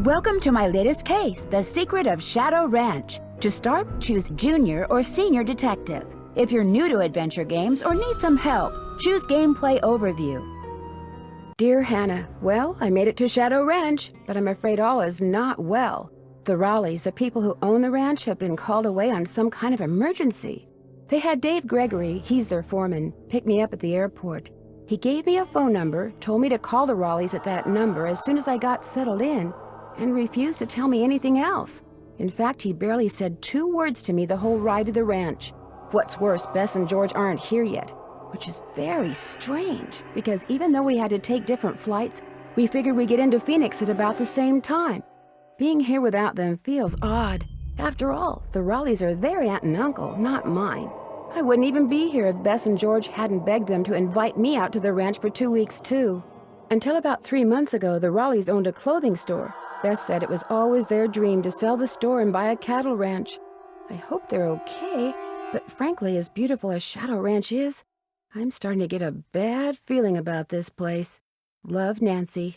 Welcome to my latest case, The Secret of Shadow Ranch. To start, choose Junior or Senior Detective. If you're new to adventure games or need some help, choose Gameplay Overview. Dear Hannah, well, I made it to Shadow Ranch, but I'm afraid all is not well. The Raleighs, the people who own the ranch, have been called away on some kind of emergency. They had Dave Gregory, he's their foreman, pick me up at the airport. He gave me a phone number, told me to call the Raleighs at that number as soon as I got settled in, and refused to tell me anything else. In fact, he barely said 2 words to me the whole ride to the ranch. What's worse, Bess and George aren't here yet, which is very strange, because even though we had to take different flights, we figured we'd get into Phoenix at about the same time. Being here without them feels odd. After all, the Raleighs are their aunt and uncle, not mine. I wouldn't even be here if Bess and George hadn't begged them to invite me out to the ranch for 2 weeks, too. Until about 3 months ago, the Raleighs owned a clothing store. Bess said it was always their dream to sell the store and buy a cattle ranch. I hope they're okay, but frankly, as beautiful as Shadow Ranch is, I'm starting to get a bad feeling about this place. Love, Nancy.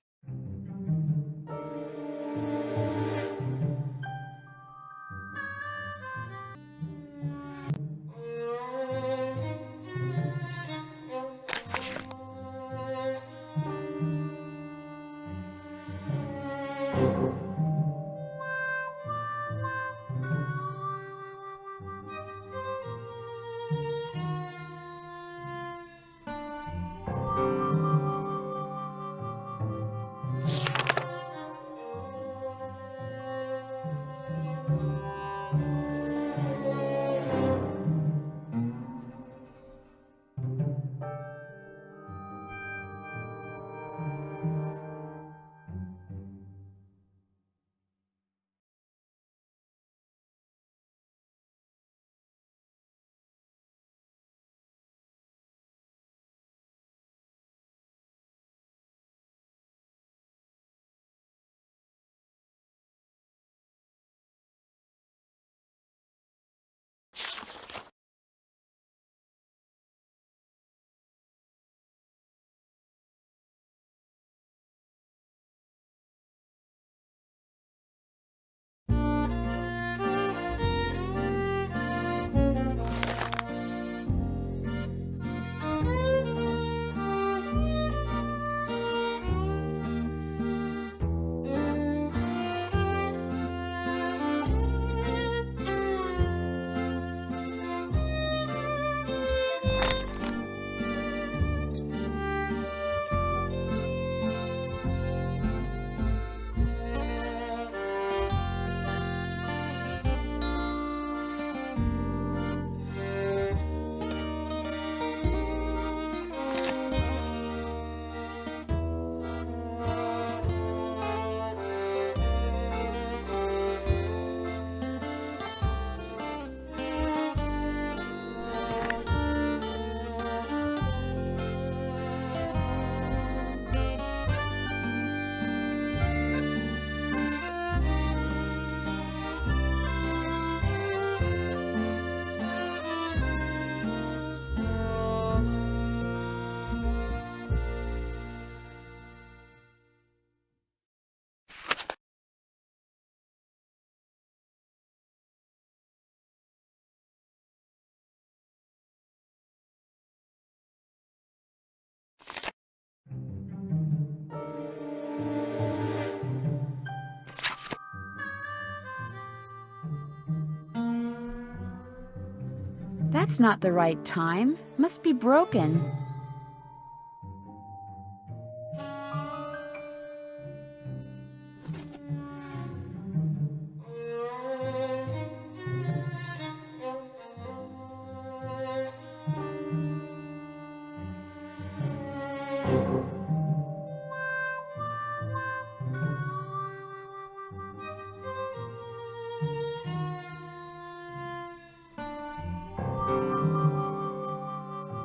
That's not the right time. Must be broken.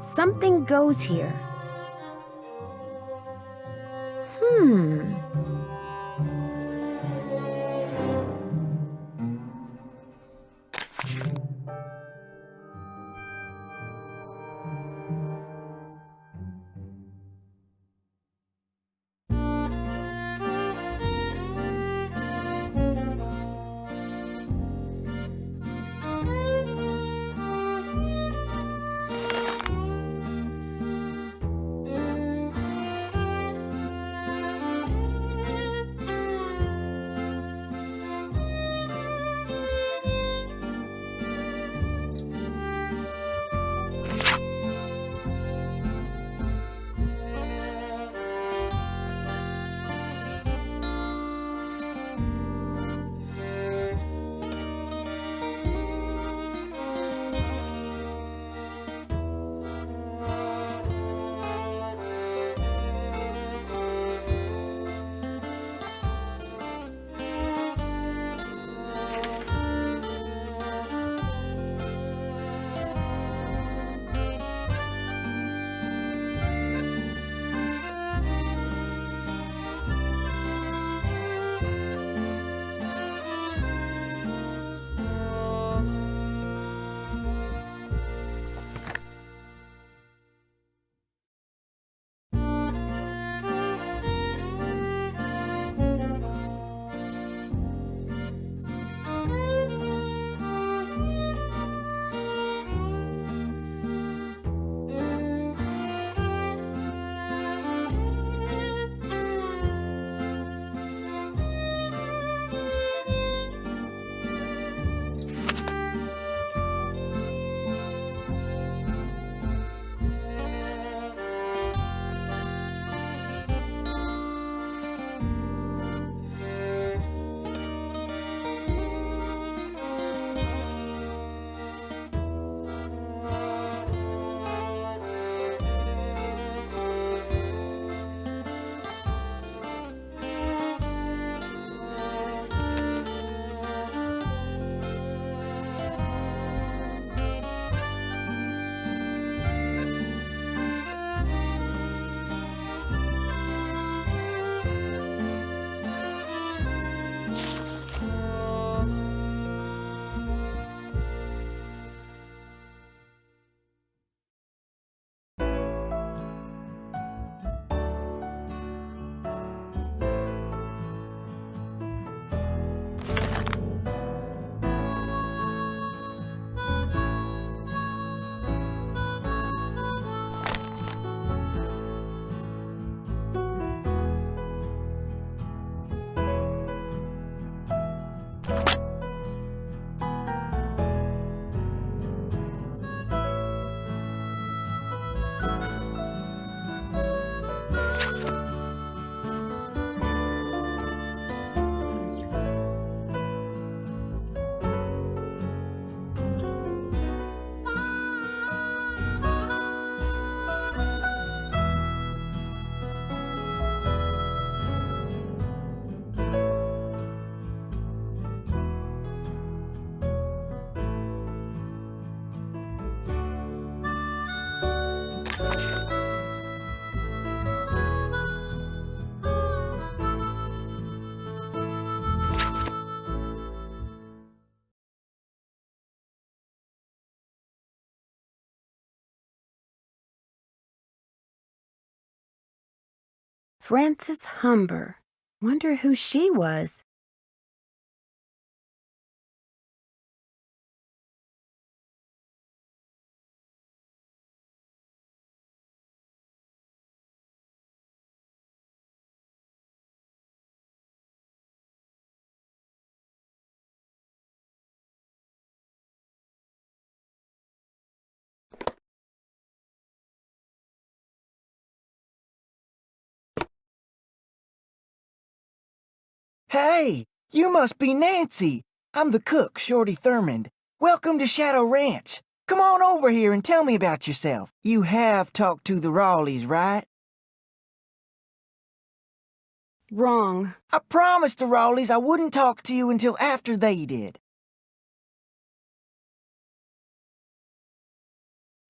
Something goes here. Frances Humber. Wonder who she was. Hey, you must be Nancy. I'm the cook, Shorty Thurmond. Welcome to Shadow Ranch. Come on over here and tell me about yourself. You have talked to the Rawleys, right? Wrong. I promised the Rawleys I wouldn't talk to you until after they did.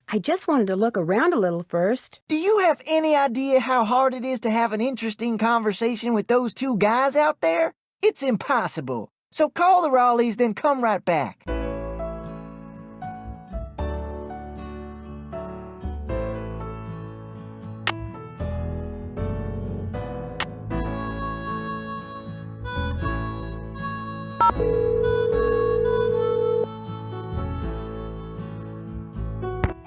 I just wanted to look around a little first. Do you have any idea how hard it is to have an interesting conversation with those two guys out there? It's impossible. So call the Rawleys, then come right back.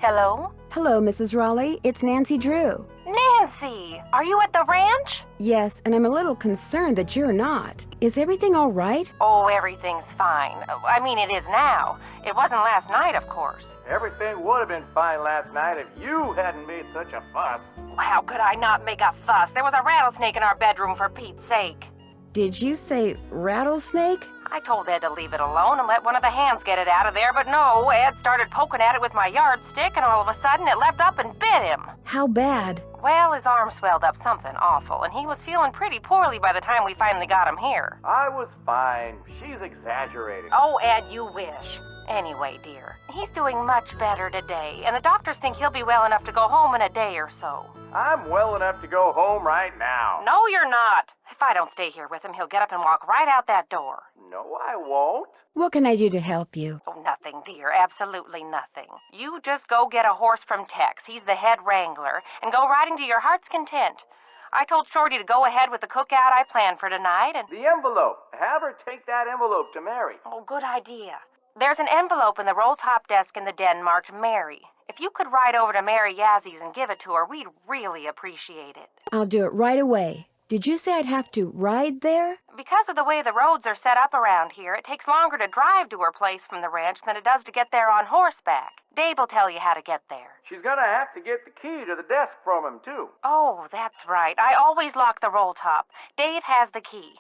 Hello? Hello, Mrs. Raleigh. It's Nancy Drew. Nancy! Are you at the ranch? Yes, and I'm a little concerned that you're not. Is everything all right? Oh, everything's fine. I mean, it is now. It wasn't last night, of course. Everything would have been fine last night if you hadn't made such a fuss. How could I not make a fuss? There was a rattlesnake in our bedroom, for Pete's sake. Did you say rattlesnake? I told Ed to leave it alone and let one of the hands get it out of there, but no, Ed started poking at it with my yardstick, and all of a sudden it leapt up and bit him. How bad? Well, his arm swelled up something awful, and he was feeling pretty poorly by the time we finally got him here. I was fine. She's exaggerating. Oh, Ed, you wish. Anyway, dear, he's doing much better today, and the doctors think he'll be well enough to go home in a day or so. I'm well enough to go home right now. No, you're not. If I don't stay here with him, he'll get up and walk right out that door. No, I won't. What can I do to help you? Oh, nothing, dear. Absolutely nothing. You just go get a horse from Tex. He's the head wrangler, and go riding to your heart's content. I told Shorty to go ahead with the cookout I planned for tonight, and... The envelope. Have her take that envelope to Mary. Oh, good idea. There's an envelope in the roll-top desk in the den marked Mary. If you could ride over to Mary Yazzy's and give it to her, we'd really appreciate it. I'll do it right away. Did you say I'd have to ride there? Because of the way the roads are set up around here, it takes longer to drive to her place from the ranch than it does to get there on horseback. Dave will tell you how to get there. She's gonna have to get the key to the desk from him, too. Oh, that's right. I always lock the roll top. Dave has the key.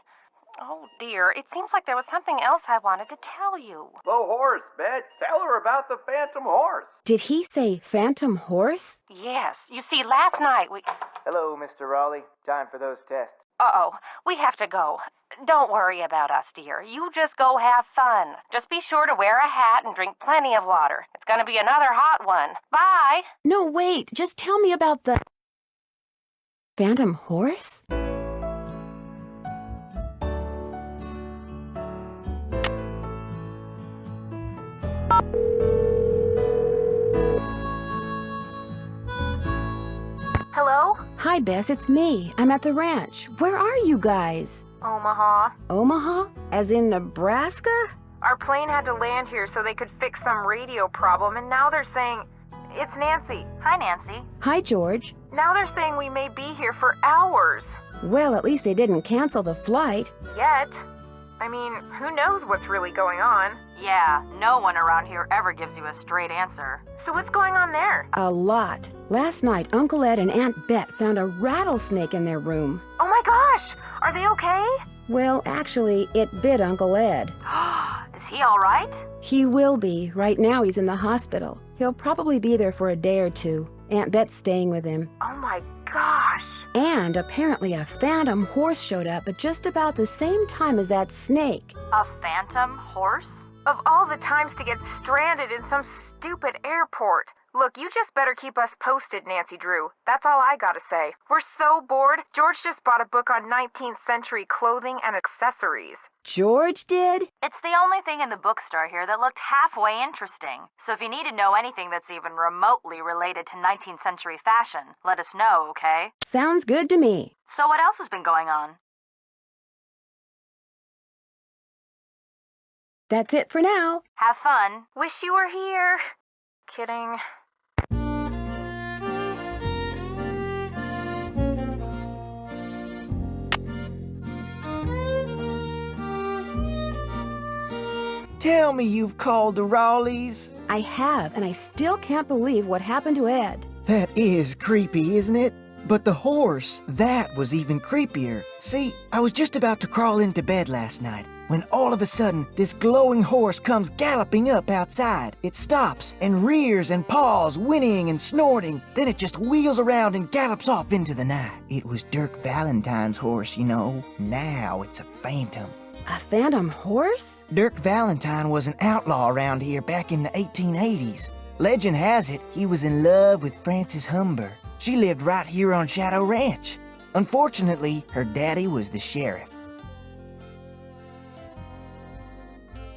Oh, dear. It seems like there was something else I wanted to tell you. The horse, Bet. Tell her about the phantom horse. Did he say phantom horse? Yes. You see, last night we... Hello, Mr. Raleigh. Time for those tests. Uh-oh. We have to go. Don't worry about us, dear. You just go have fun. Just be sure to wear a hat and drink plenty of water. It's gonna be another hot one. Bye! No, wait. Just tell me about the... phantom horse? Hello? Hi, Bess. It's me. I'm at the ranch. Where are you guys? Omaha. Omaha? As in Nebraska? Our plane had to land here so they could fix some radio problem, and now they're saying... It's Nancy. Hi, Nancy. Hi, George. Now they're saying we may be here for hours. Well, at least they didn't cancel the flight. Yet. I mean, who knows what's really going on? Yeah, no one around here ever gives you a straight answer. So what's going on there? A lot. Last night, Uncle Ed and Aunt Bet found a rattlesnake in their room. Oh my gosh! Are they okay? Well, actually, it bit Uncle Ed. Is he all right? He will be. Right now, he's in the hospital. He'll probably be there for a day or two. Aunt Bet's staying with him. Oh my gosh! And apparently a phantom horse showed up at just about the same time as that snake. A phantom horse? Of all the times to get stranded in some stupid airport. Look, you just better keep us posted, Nancy Drew. That's all I gotta say. We're so bored. George just bought a book on 19th century clothing and accessories. George did? It's the only thing in the bookstore here that looked halfway interesting. So if you need to know anything that's even remotely related to 19th century fashion, let us know, okay? Sounds good to me. So what else has been going on? That's it for now. Have fun. Wish you were here. Kidding. Tell me you've called the Raleighs. I have, and I still can't believe what happened to Ed. That is creepy, isn't it? But the horse, that was even creepier. See, I was just about to crawl into bed last night when all of a sudden this glowing horse comes galloping up outside. It stops and rears and paws, whinnying and snorting. Then it just wheels around and gallops off into the night. It was Dirk Valentine's horse, you know. Now it's a phantom. A phantom horse? Dirk Valentine was an outlaw around here back in the 1880s. Legend has it he was in love with Frances Humber. She lived right here on Shadow Ranch. Unfortunately, her daddy was the sheriff.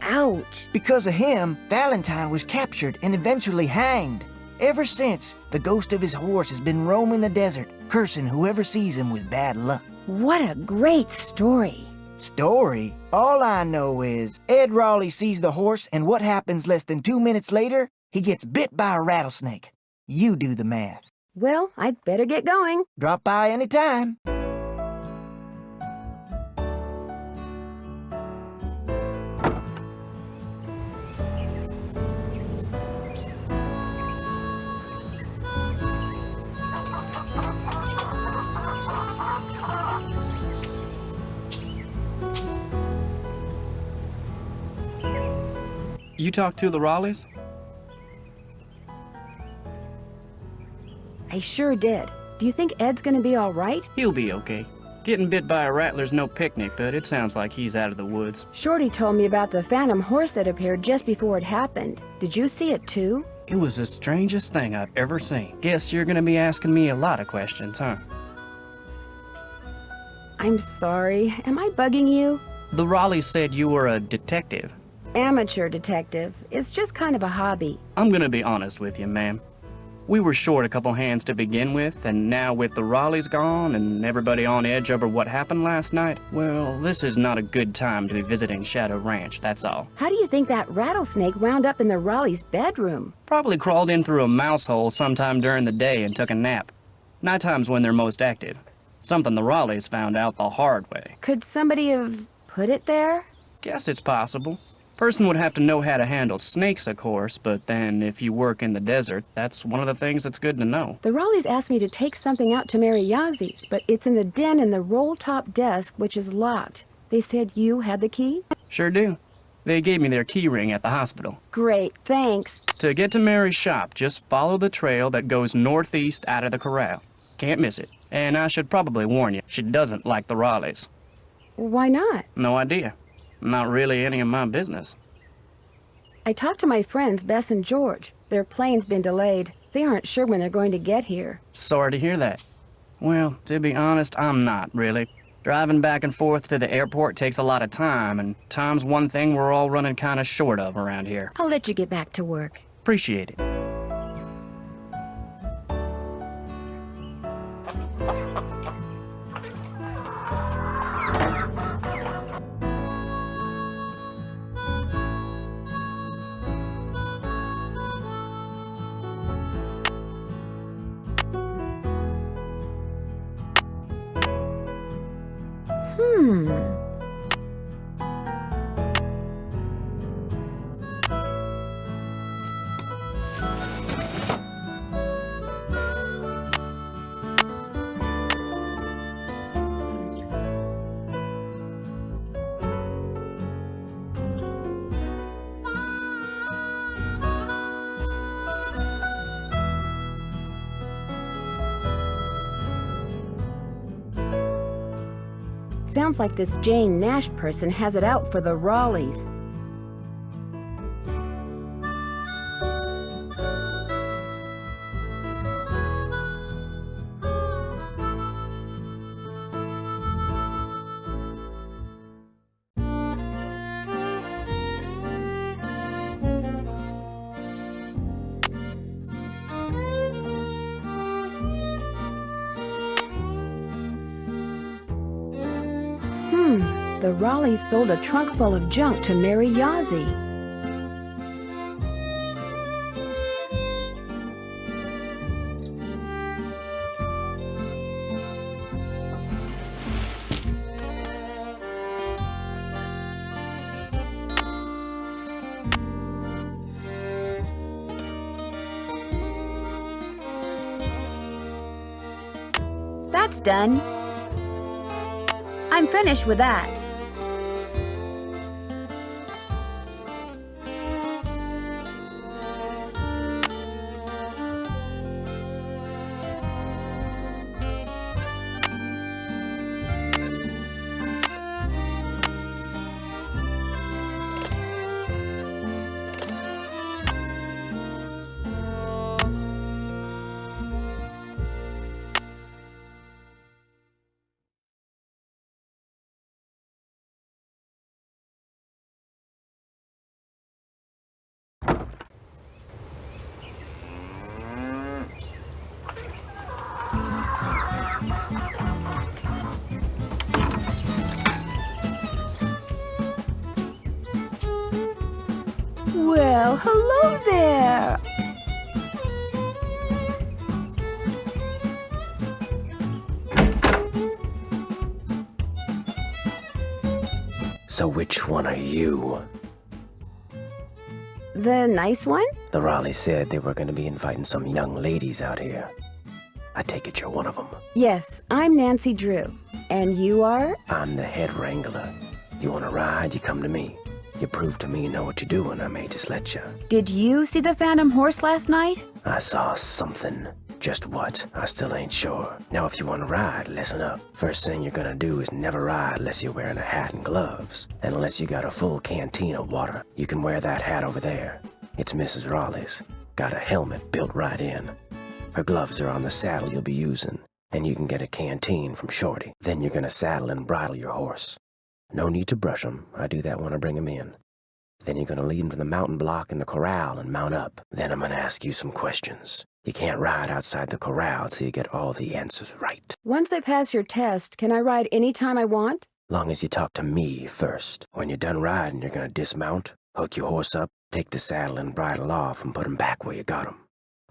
Ouch. Because of him, Valentine was captured and eventually hanged. Ever since, the ghost of his horse has been roaming the desert, cursing whoever sees him with bad luck. What a great story. Story? All I know is Ed Raleigh sees the horse, and what happens less than 2 minutes later? He gets bit by a rattlesnake. You do the math. Well, I'd better get going. Drop by anytime. You talked to the Raleighs? I sure did. Do you think Ed's gonna be all right? He'll be okay. Getting bit by a rattler's no picnic, but it sounds like he's out of the woods. Shorty told me about the phantom horse that appeared just before it happened. Did you see it too? It was the strangest thing I've ever seen. Guess you're gonna be asking me a lot of questions, huh? I'm sorry. Am I bugging you? The Raleighs said you were a detective. Amateur detective. It's just kind of a hobby. I'm gonna be honest with you, ma'am. We were short a couple hands to begin with, and now with the Raleighs gone and everybody on edge over what happened last night, well, this is not a good time to be visiting Shadow Ranch, that's all. How do you think that rattlesnake wound up in the Raleigh's bedroom? Probably crawled in through a mouse hole sometime during the day and took a nap. Nighttime's when they're most active. Something the Raleighs found out the hard way. Could somebody have put it there? Guess it's possible. Person would have to know how to handle snakes, of course, but then if you work in the desert, that's one of the things that's good to know. The Raleighs asked me to take something out to Mary Yazzie's, but it's in the den in the roll-top desk, which is locked. They said you had the key? Sure do. They gave me their key ring at the hospital. Great, thanks. To get to Mary's shop, just follow the trail that goes northeast out of the corral. Can't miss it. And I should probably warn you, she doesn't like the Raleighs. Why not? No idea. Not really any of my business. I talked to my friends, Bess and George. Their plane's been delayed. They aren't sure when they're going to get here. Sorry to hear that. Well, to be honest, I'm not, really. Driving back and forth to the airport takes a lot of time, and time's one thing we're all running kind of short of around here. I'll let you get back to work. Appreciate it. Sounds like this Jane Nash person has it out for the Raleighs. The Raleighs sold a trunk full of junk to marry Yazzie. That's done. I'm finished with that. Well, hello there. So which one are you? The nice one? The Raleigh said they were going to be inviting some young ladies out here. I take it you're one of them. Yes, I'm Nancy Drew. And you are? I'm the head wrangler. You want to ride, you come to me. You prove to me you know what you're doing, I may just let you. Did you see the Phantom Horse last night? I saw something. Just what? I still ain't sure. Now if you want to ride, listen up. First thing you're gonna do is never ride unless you're wearing a hat and gloves. And unless you got a full canteen of water. You can wear that hat over there. It's Mrs. Raleigh's. Got a helmet built right in. Her gloves are on the saddle you'll be using. And you can get a canteen from Shorty. Then you're gonna saddle and bridle your horse. No need to brush him. I do that when I bring him in. Then you're gonna lead him to the mountain block in the corral and mount up. Then I'm gonna ask you some questions. You can't ride outside the corral till you get all the answers right. Once I pass your test, can I ride any time I want? Long as you talk to me first. When you're done riding, you're gonna dismount, hook your horse up, take the saddle and bridle off and put 'em back where you got 'em.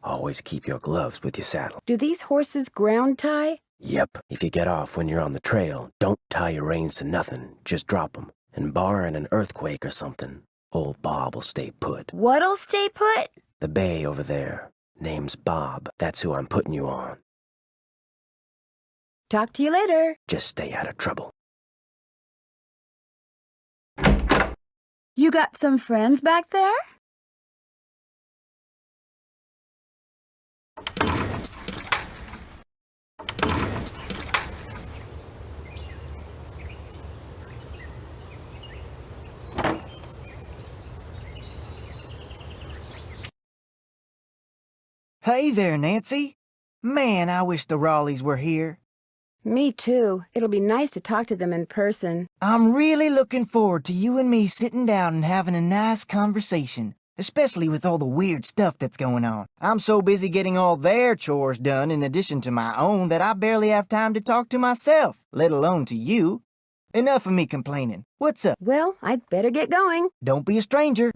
Always keep your gloves with your saddle. Do these horses ground tie? Yep. If you get off when you're on the trail, don't tie your reins to nothing. Just drop 'em. And barring an earthquake or something, old Bob will stay put. What'll stay put? The bay over there. Name's Bob. That's who I'm putting you on. Talk to you later. Just stay out of trouble. You got some friends back there? Hey there, Nancy. Man, I wish the Raleighs were here. Me too. It'll be nice to talk to them in person. I'm really looking forward to you and me sitting down and having a nice conversation, especially with all the weird stuff that's going on. I'm so busy getting all their chores done in addition to my own that I barely have time to talk to myself, let alone to you. Enough of me complaining. What's up? Well, I'd better get going. Don't be a stranger.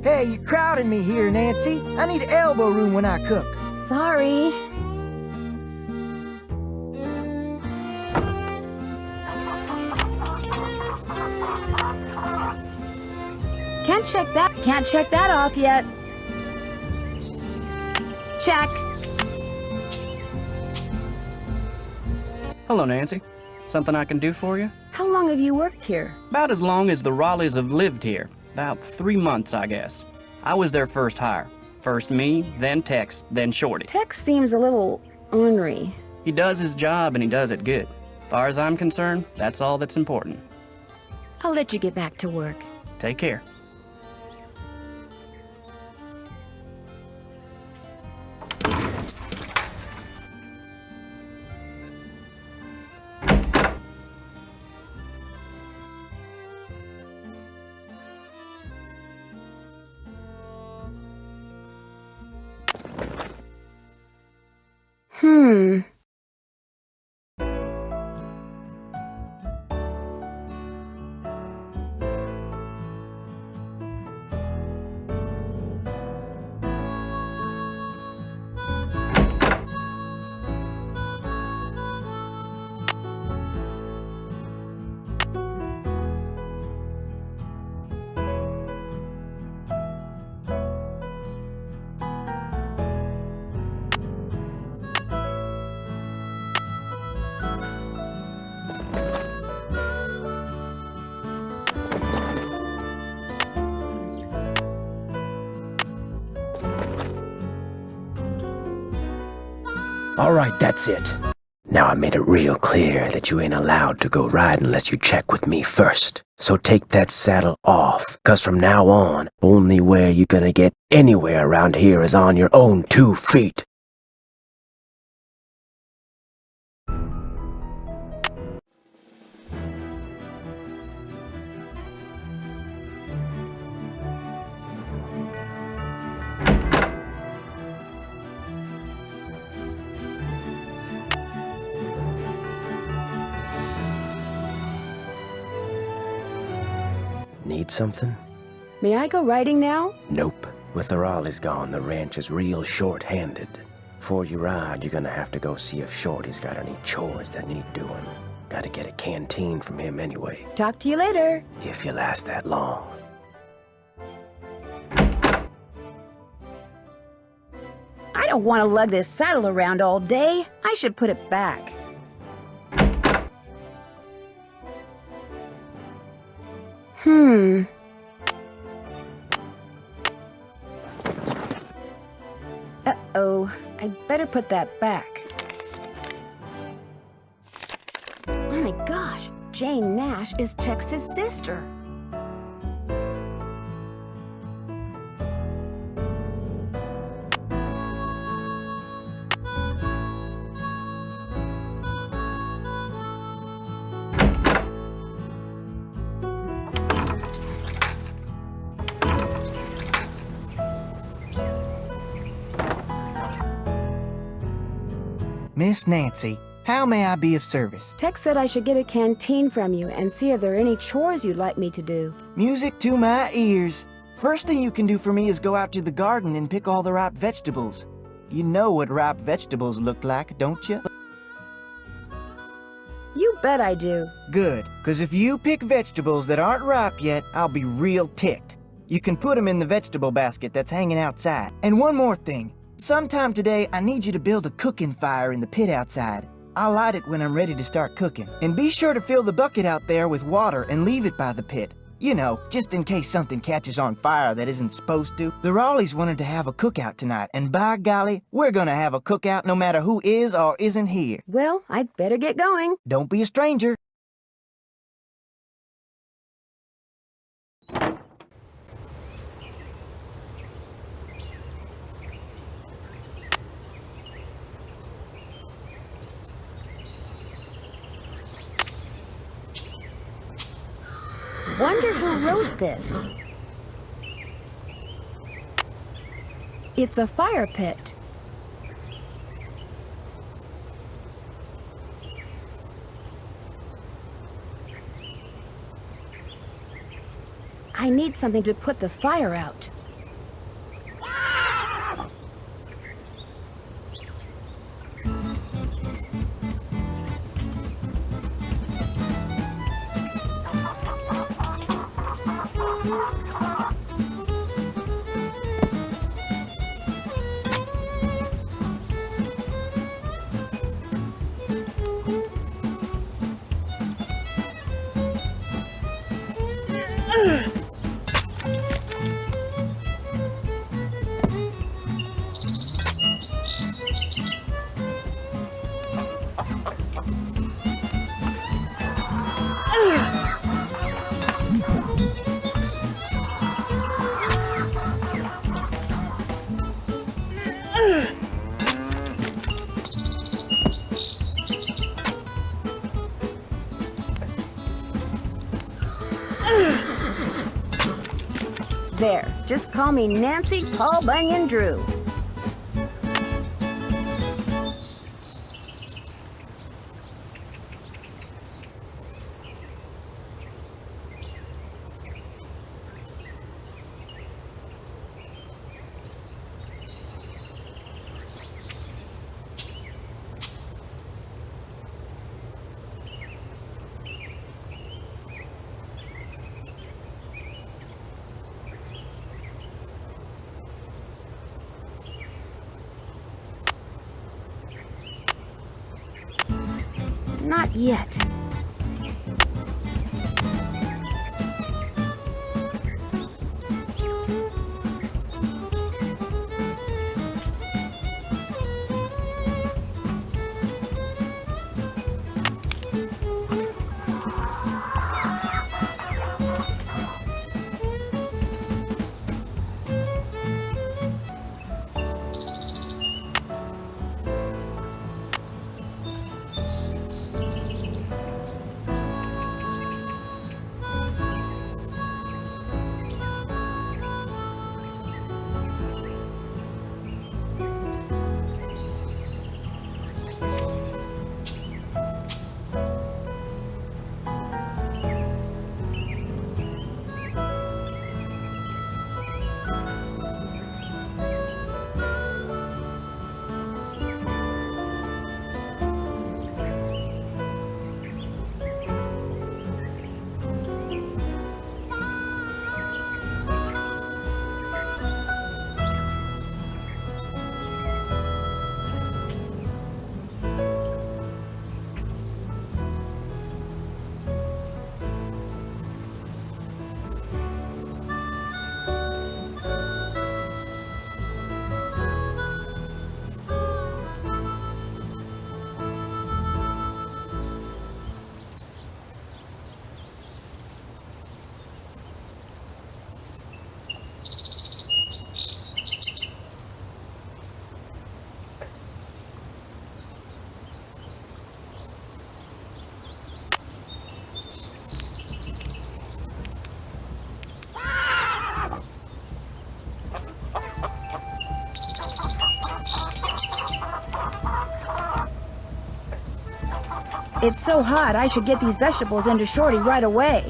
Hey, you're crowding me here, Nancy. I need elbow room when I cook. Sorry. Can't check that off yet. Check. Hello, Nancy. Something I can do for you? How long have you worked here? About as long as the Raleighs have lived here. About 3 months, I guess. I was their first hire. First me, then Tex, then Shorty. Tex seems a little ornery. He does his job and he does it good. Far as I'm concerned, that's all that's important. I'll let you get back to work. Take care. All right, that's it. Now I made it real clear that you ain't allowed to go riding unless you check with me first. So take that saddle off, 'cause from now on, only way you're gonna get anywhere around here is on your own 2 feet. Need something? May I go riding now? Nope. With the Raleighs gone, the ranch is real short-handed. Before you ride, you're gonna have to go see if Shorty's got any chores that need doing. Gotta get a canteen from him anyway, Talk to you later. if you last that long. I don't want to lug this saddle around all day. I should put it back. Uh-oh. I'd better put that back. Oh my gosh. Jane Nash is Tex's sister. Miss Nancy, how may I be of service? Tex said I should get a canteen from you and see if there are any chores you'd like me to do. Music to my ears. First thing you can do for me is go out to the garden and pick all the ripe vegetables. You know what ripe vegetables look like, don't you? You bet I do. Good, 'cause if you pick vegetables that aren't ripe yet, I'll be real ticked. You can put them in the vegetable basket that's hanging outside. And one more thing. Sometime today, I need you to build a cooking fire in the pit outside. I'll light it when I'm ready to start cooking. And be sure to fill the bucket out there with water and leave it by the pit. You know, just in case something catches on fire that isn't supposed to. The Raleighs wanted to have a cookout tonight, and by golly, we're gonna have a cookout no matter who is or isn't here. Well, I'd better get going. Don't be a stranger. Wonder who wrote this. It's a fire pit. I need something to put the fire out. There, just call me Nancy Paul Bunyan Drew. Not yet. It's so hot, I should get these vegetables into Shorty right away.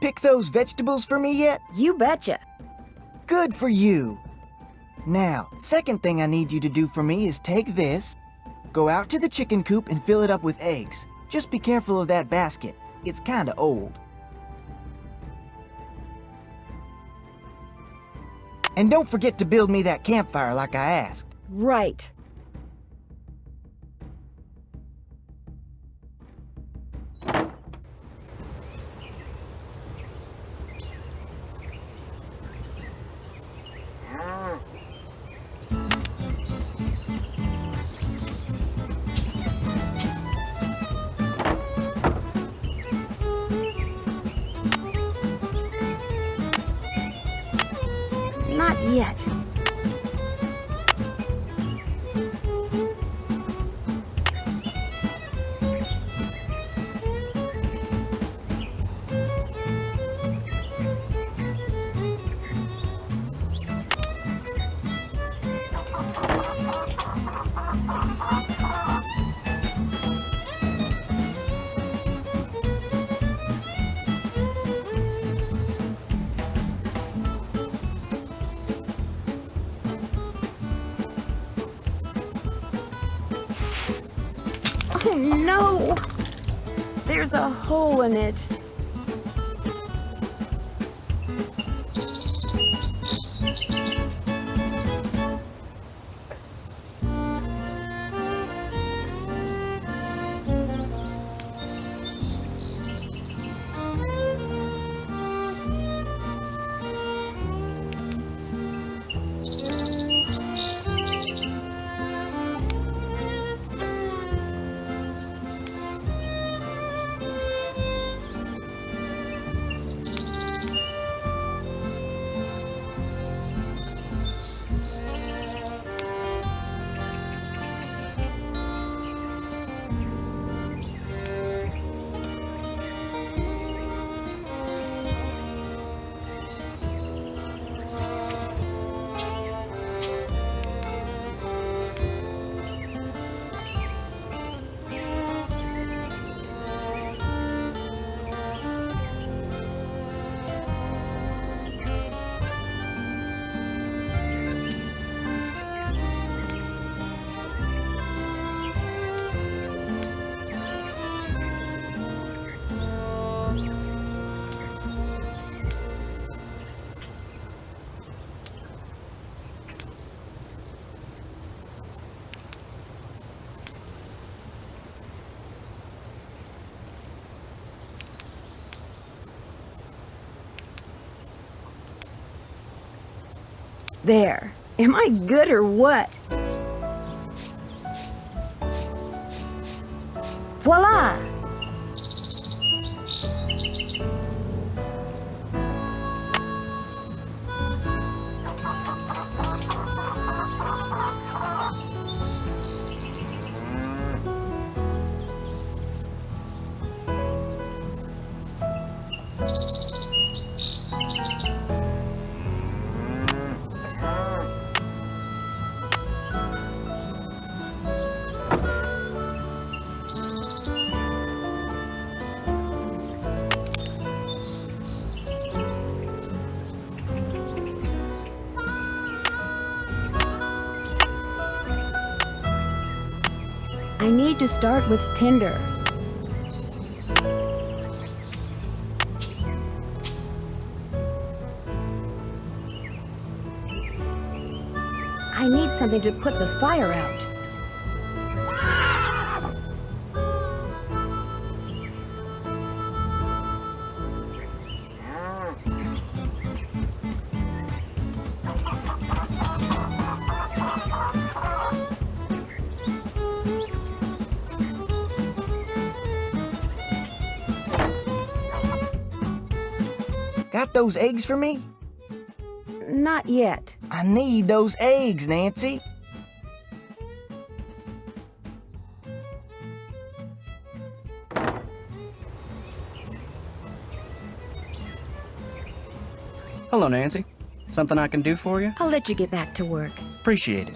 Pick those vegetables for me yet? You betcha. Good for you. Now, second thing I need you to do for me is take this, go out to the chicken coop and fill it up with eggs. Just be careful of that basket. It's kinda old. And don't forget to build me that campfire like I asked. Right. Not yet. Oh no! There's a hole in it. There. Am I good or what? Voila! I need to start with tinder. I need something to put the fire out. Got those eggs for me? Not yet. I need those eggs, Nancy. Hello, Nancy. Something I can do for you? I'll let you get back to work. Appreciate it.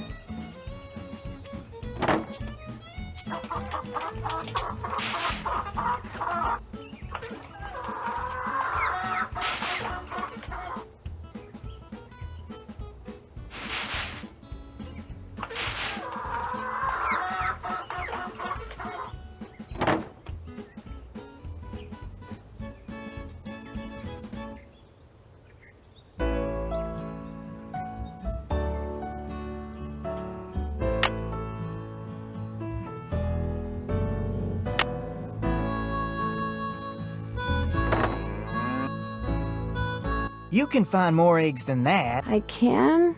You can find more eggs than that. I can?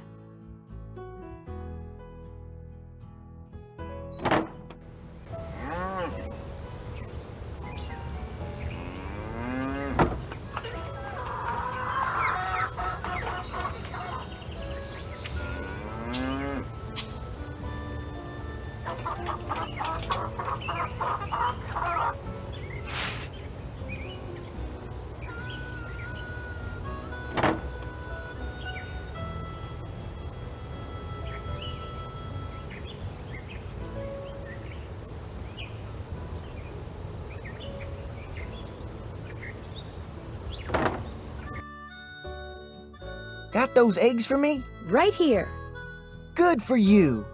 Got those eggs for me? Right here. Good for you.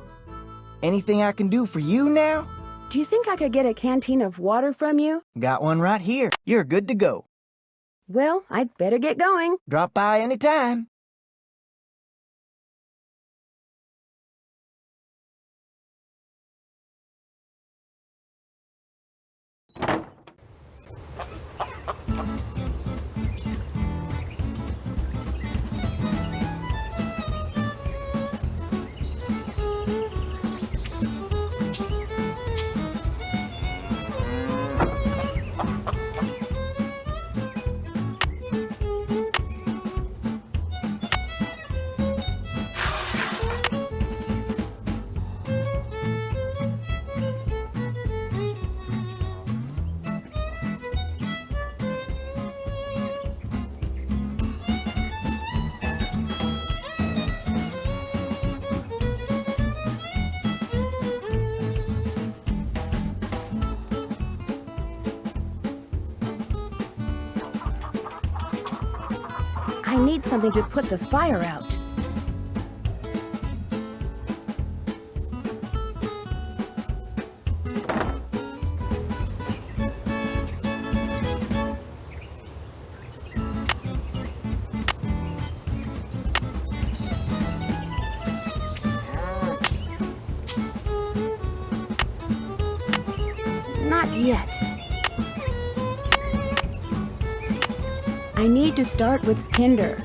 Anything I can do for you now? Do you think I could get a canteen of water from you? Got one right here. You're good to go. Well, I'd better get going. Drop by anytime. I need something to put the fire out. Not yet. I need to start with tinder.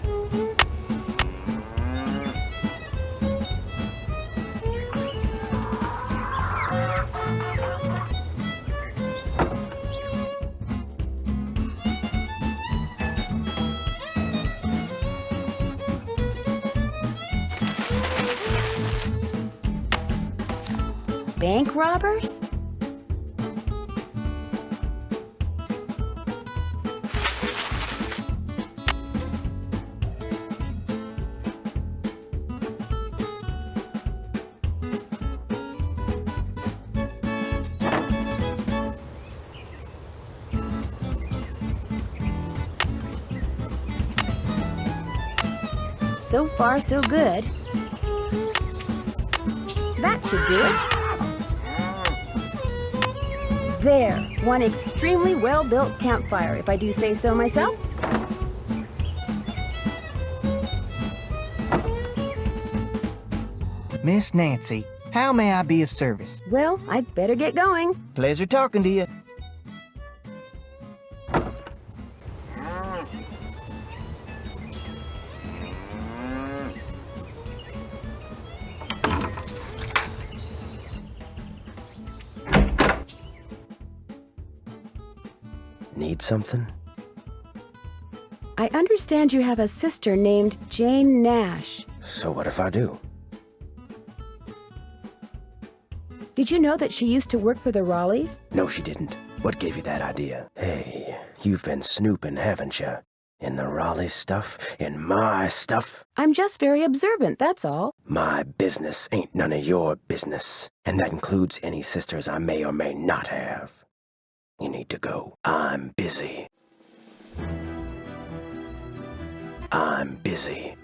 Bank robbers? So far, so good. That should do it. There, one extremely well-built campfire, if I do say so myself. Miss Nancy, how may I be of service? Well, I'd better get going. Pleasure talking to you. Need something? I understand you have a sister named Jane Nash. So what if I do? Did you know that she used to work for the Raleighs? No, she didn't. What gave you that idea? Hey, you've been snooping, haven't you? In the Raleigh stuff? In my stuff? I'm just very observant, that's all. My business ain't none of your business, and that includes any sisters I may or may not have. You need to go. I'm busy. I'm busy.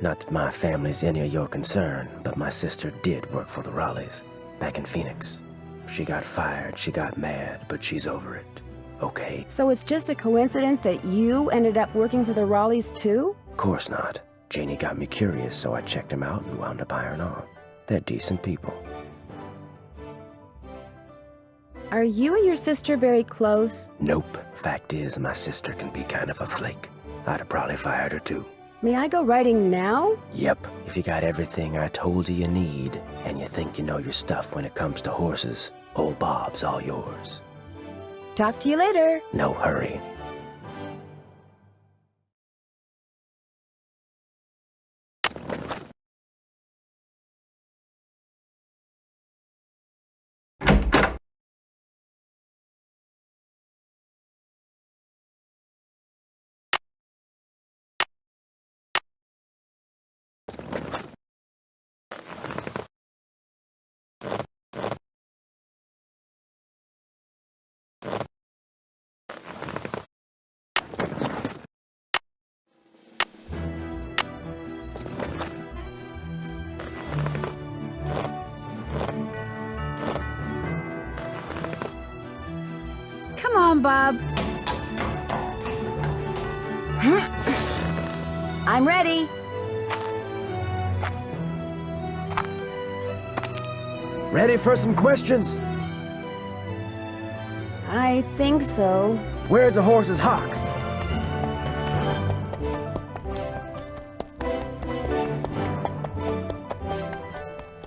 Not that my family's any of your concern, but my sister did work for the Raleighs, back in Phoenix. She got fired, she got mad, but she's over it. Okay? So it's just a coincidence that you ended up working for the Raleighs too? Of course not. Janie got me curious, so I checked them out and wound up hiring on. They're decent people. Are you and your sister very close? Nope. Fact is, my sister can be kind of a flake. I'd have probably fired her too. May I go riding now? Yep. If you got everything I told you need, and you think you know your stuff when it comes to horses, old Bob's all yours. Talk to you later. No hurry. Come on, Bob. I'm ready. Ready for some questions? I think so. Where's the horse's hocks?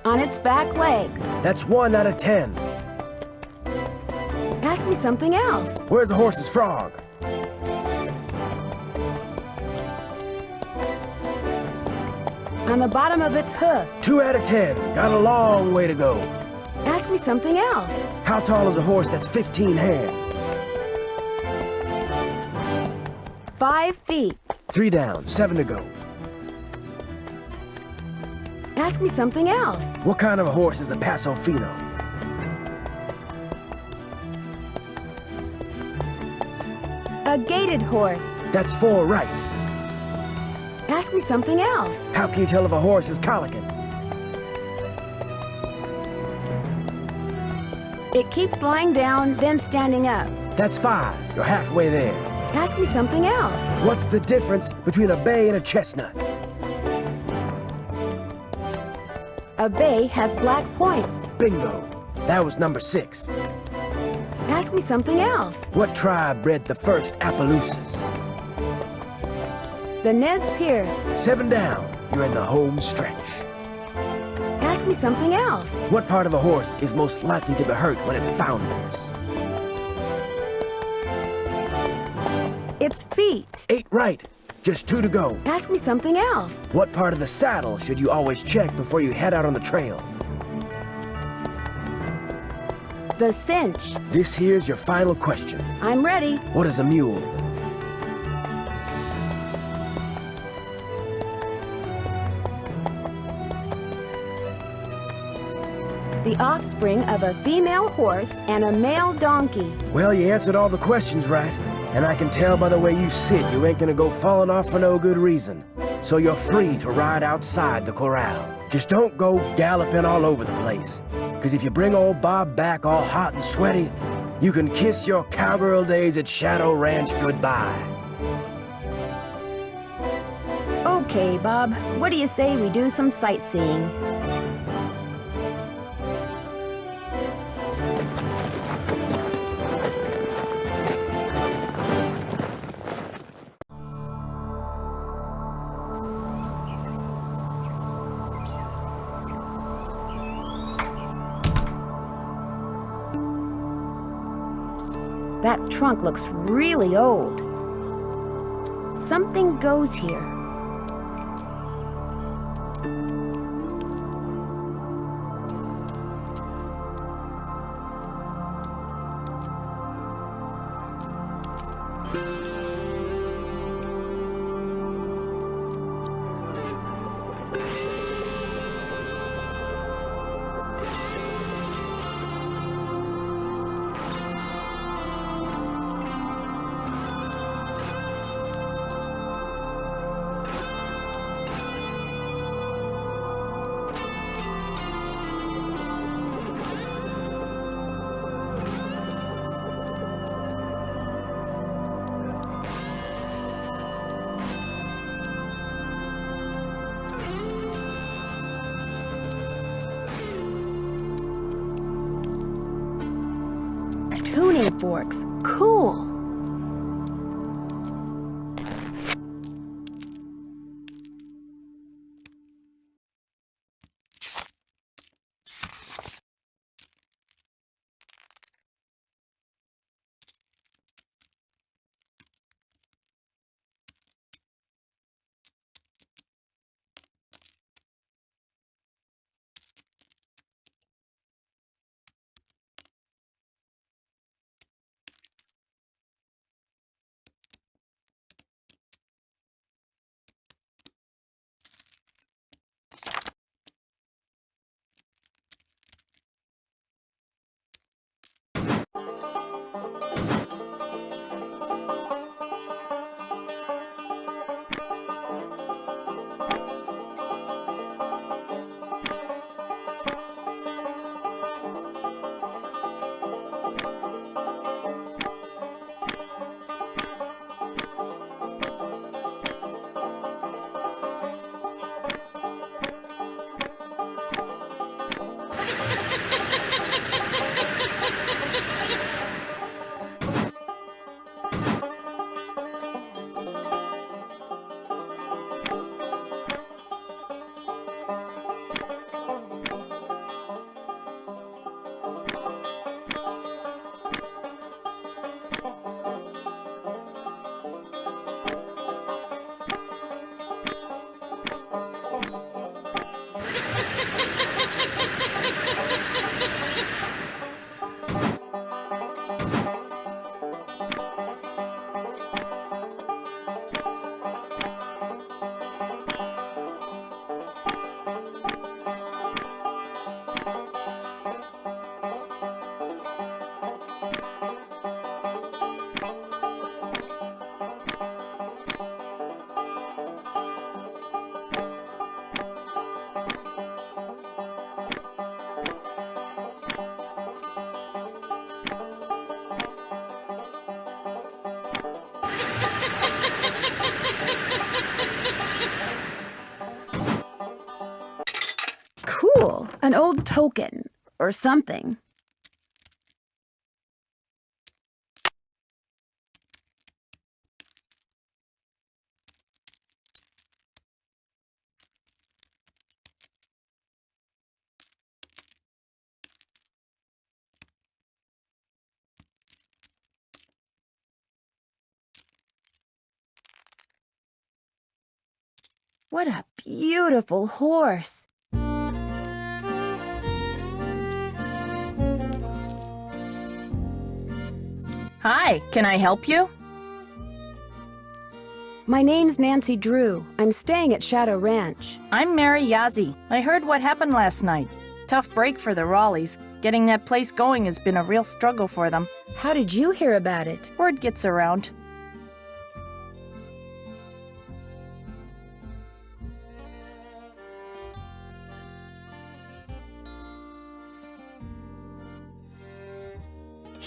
On its back legs. That's 1 out of 10. Ask me something else. Where's the horse's frog? On the bottom of its hoof. 2 out of 10. Got a long way to go. Ask me something else. How tall is a horse that's 15 hands? 5 feet. 3 down, 7 to go. Ask me something else. What kind of a horse is a Paso Fino? A gaited horse. That's 4 right. Ask me something else. How can you tell if a horse is colicky? It keeps lying down, then standing up. That's 5. You're halfway there. Ask me something else. What's the difference between a bay and a chestnut? A bay has black points. Bingo. That was number 6. Ask me something else. What tribe bred the first Appaloosas? The Nez Perce. 7 down. You're in the home stretch. Ask me something else. What part of a horse is most likely to be hurt when it founders? Its feet. 8 right. Just 2 to go. Ask me something else. What part of the saddle should you always check before you head out on the trail? The cinch. This here's your final question. I'm ready. What is a mule? The offspring of a female horse and a male donkey. Well, you answered all the questions right. And I can tell by the way you sit, you ain't gonna go falling off for no good reason. So you're free to ride outside the corral. Just don't go galloping all over the place. Because if you bring old Bob back all hot and sweaty, you can kiss your cowgirl days at Shadow Ranch goodbye. Okay, Bob. What do you say we do some sightseeing? That trunk looks really old. Something goes here. forks. Cool. Cool. An old token. Or something. What a beautiful horse. Hi, can I help you? My name's Nancy Drew. I'm staying at Shadow Ranch. I'm Mary Yazzie. I heard what happened last night. Tough break for the Raleighs. Getting that place going has been a real struggle for them. How did you hear about it? Word gets around.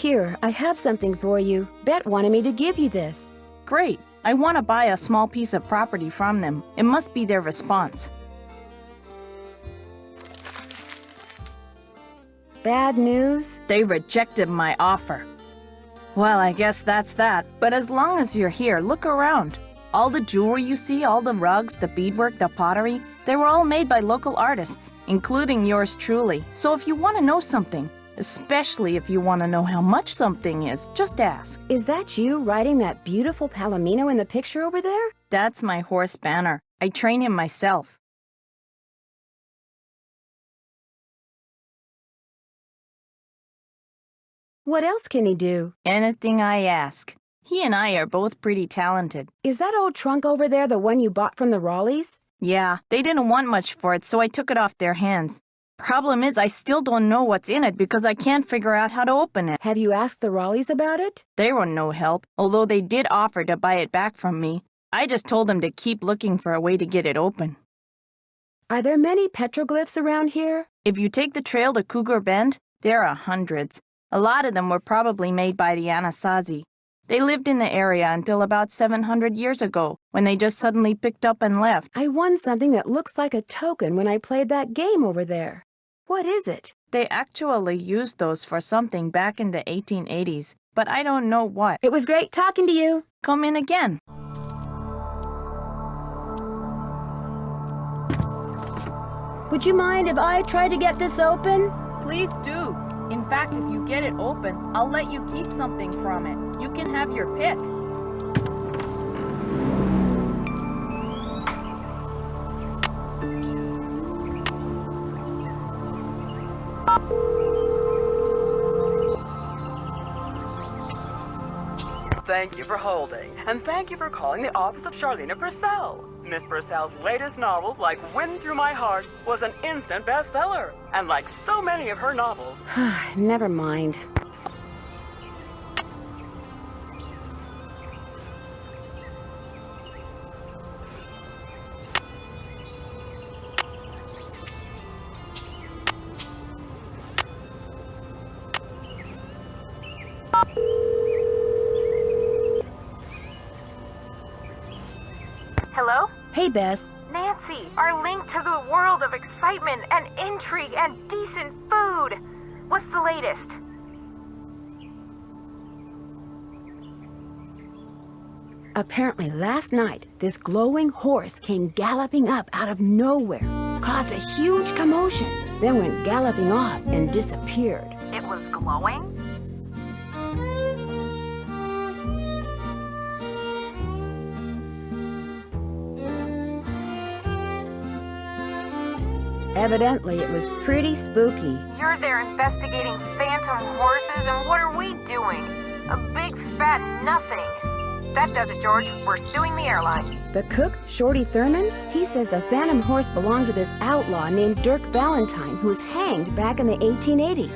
Here, I have something for you. Bet wanted me to give you this. Great. I want to buy a small piece of property from them. It must be their response. Bad news? They rejected my offer. Well, I guess that's that. But as long as you're here, look around. All the jewelry you see, all the rugs, the beadwork, the pottery, they were all made by local artists, including yours truly. So if you want to know something, especially if you want to know how much something is, just ask. Is that you riding that beautiful Palomino in the picture over there? That's my horse Banner. I train him myself. What else can he do? Anything I ask. He and I are both pretty talented. Is that old trunk over there the one you bought from the Raleighs? Yeah, they didn't want much for it, so I took it off their hands. Problem is, I still don't know what's in it because I can't figure out how to open it. Have you asked the Raleighs about it? They were no help, although they did offer to buy it back from me. I just told them to keep looking for a way to get it open. Are there many petroglyphs around here? If you take the trail to Cougar Bend, there are hundreds. A lot of them were probably made by the Anasazi. They lived in the area until about 700 years ago, when they just suddenly picked up and left. I won something that looks like a token when I played that game over there. What is it? They actually used those for something back in the 1880s, but I don't know what. It was great talking to you. Come in again. Would you mind if I try to get this open? Please do. In fact, if you get it open, I'll let you keep something from it. You can have your pick. Thank you for holding, and thank you for calling the office of Charlena Purcell. Miss Purcell's latest novel, Like Wind Through My Heart, was an instant bestseller. And like so many of her novels... Never mind. Hello? Hey, Bess. Nancy, our link to the world of excitement and intrigue and decent food. What's the latest? Apparently last night, this glowing horse came galloping up out of nowhere, caused a huge commotion, then went galloping off and disappeared. It was glowing? Evidently, it was pretty spooky. You're there investigating phantom horses, and what are we doing? A big fat nothing. That does it, George. We're suing the airline. The cook, Shorty Thurman, he says the phantom horse belonged to this outlaw named Dirk Valentine, who was hanged back in the 1880s.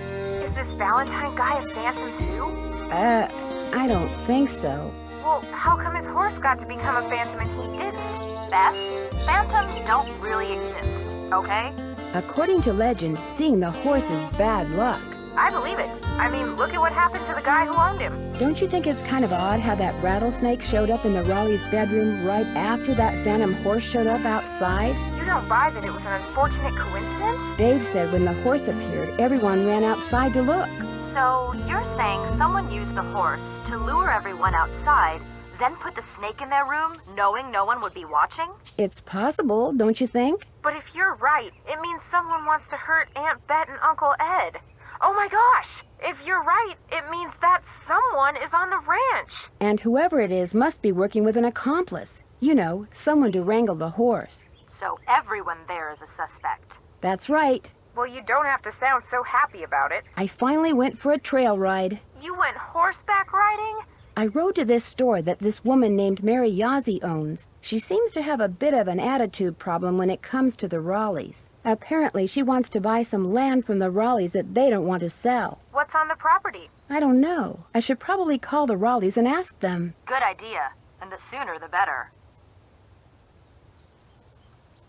Is this Valentine guy a phantom too? I don't think so. Well, how come his horse got to become a phantom and he didn't? Bess, phantoms don't really exist, okay? According to legend, seeing the horse is bad luck. I believe it. I mean, look at what happened to the guy who owned him. Don't you think it's kind of odd how that rattlesnake showed up in the Raleigh's bedroom right after that phantom horse showed up outside? You don't buy that it was an unfortunate coincidence? Dave said when the horse appeared, everyone ran outside to look. So, you're saying someone used the horse to lure everyone outside, then put the snake in their room, knowing no one would be watching? It's possible, don't you think? But if you're right, it means someone wants to hurt Aunt Bet and Uncle Ed. Oh my gosh! If you're right, it means that someone is on the ranch. And whoever it is must be working with an accomplice. You know, someone to wrangle the horse. So everyone there is a suspect. That's right. Well, you don't have to sound so happy about it. I finally went for a trail ride. You went horseback riding? I rode to this store that this woman named Mary Yazzie owns. She seems to have a bit of an attitude problem when it comes to the Raleighs. Apparently, she wants to buy some land from the Raleighs that they don't want to sell. What's on the property? I don't know. I should probably call the Raleighs and ask them. Good idea. And the sooner the better.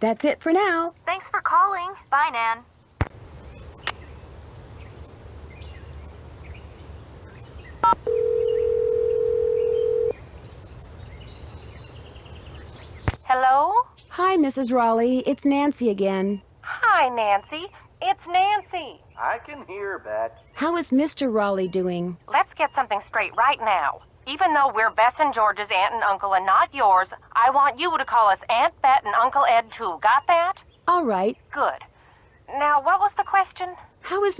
That's it for now. Thanks for calling. Bye, Nan. Hello? Hi, Mrs. Raleigh. It's Nancy again. Hi, Nancy. It's Nancy. I can hear, Bet. How is Mr. Raleigh doing? Let's get something straight right now. Even though we're Bess and George's aunt and uncle and not yours, I want you to call us Aunt Bet and Uncle Ed too. Got that? All right. Good. Now, what was the question? How is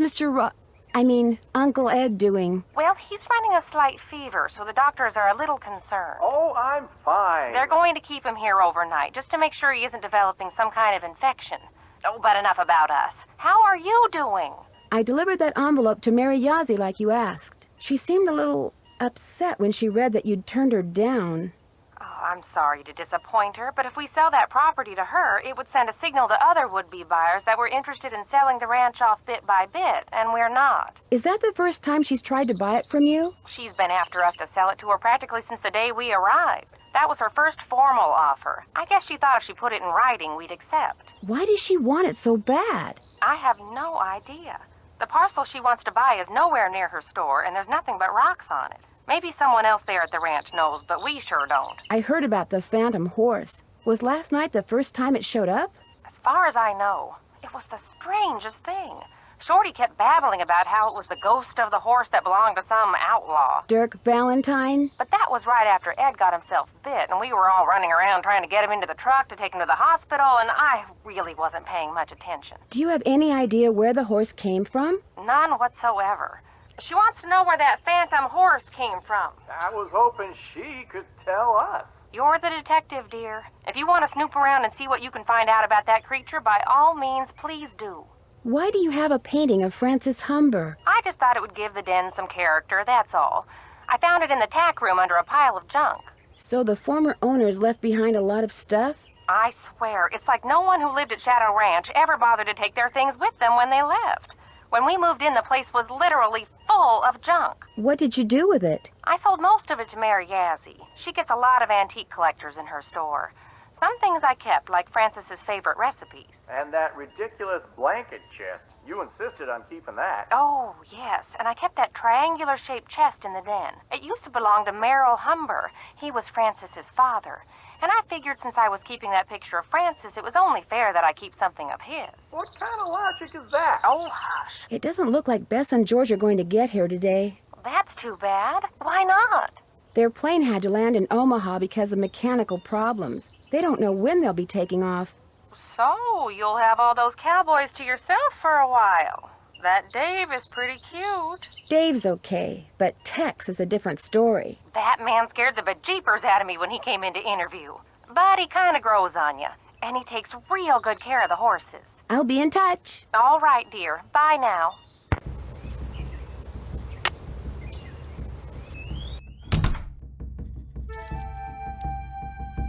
Uncle Ed doing? Well, he's running a slight fever, so the doctors are a little concerned. Oh, I'm fine. They're going to keep him here overnight, just to make sure he isn't developing some kind of infection. Oh, but enough about us. How are you doing? I delivered that envelope to Mary Yazzie like you asked. She seemed a little upset when she read that you'd turned her down. Oh, I'm sorry to disappoint her, but if we sell that property to her, it would send a signal to other would-be buyers that we're interested in selling the ranch off bit by bit, and we're not. Is that the first time she's tried to buy it from you? She's been after us to sell it to her practically since the day we arrived. That was her first formal offer. I guess she thought if she put it in writing, we'd accept. Why does she want it so bad? I have no idea. The parcel she wants to buy is nowhere near her store, and there's nothing but rocks on it. Maybe someone else there at the ranch knows, but we sure don't. I heard about the phantom horse. Was last night the first time it showed up? As far as I know, it was the strangest thing. Shorty kept babbling about how it was the ghost of the horse that belonged to some outlaw. Dirk Valentine? But that was right after Ed got himself bit, and we were all running around trying to get him into the truck to take him to the hospital, and I really wasn't paying much attention. Do you have any idea where the horse came from? None whatsoever. She wants to know where that phantom horse came from. I was hoping she could tell us. You're the detective, dear. If you want to snoop around and see what you can find out about that creature, by all means, please do. Why do you have a painting of Francis Humber? I just thought it would give the den some character, that's all. I found it in the tack room under a pile of junk. So the former owners left behind a lot of stuff? I swear, it's like no one who lived at Shadow Ranch ever bothered to take their things with them when they left. When we moved in, the place was literally full of junk. What did you do with it? I sold most of it to Mary Yazzie. She gets a lot of antique collectors in her store. Some things I kept, like Francis's favorite recipes. And that ridiculous blanket chest. You insisted on keeping that. Oh, yes, and I kept that triangular-shaped chest in the den. It used to belong to Merrill Humber. He was Francis's father. And I figured since I was keeping that picture of Francis, it was only fair that I keep something of his. What kind of logic is that? Oh, hush. It doesn't look like Bess and George are going to get here today. That's too bad. Why not? Their plane had to land in Omaha because of mechanical problems. They don't know when they'll be taking off. So, you'll have all those cowboys to yourself for a while. That Dave is pretty cute. Dave's okay, but Tex is a different story. That man scared the bejeepers out of me when he came in to interview. But he kind of grows on you, and he takes real good care of the horses. I'll be in touch. All right, dear. Bye now.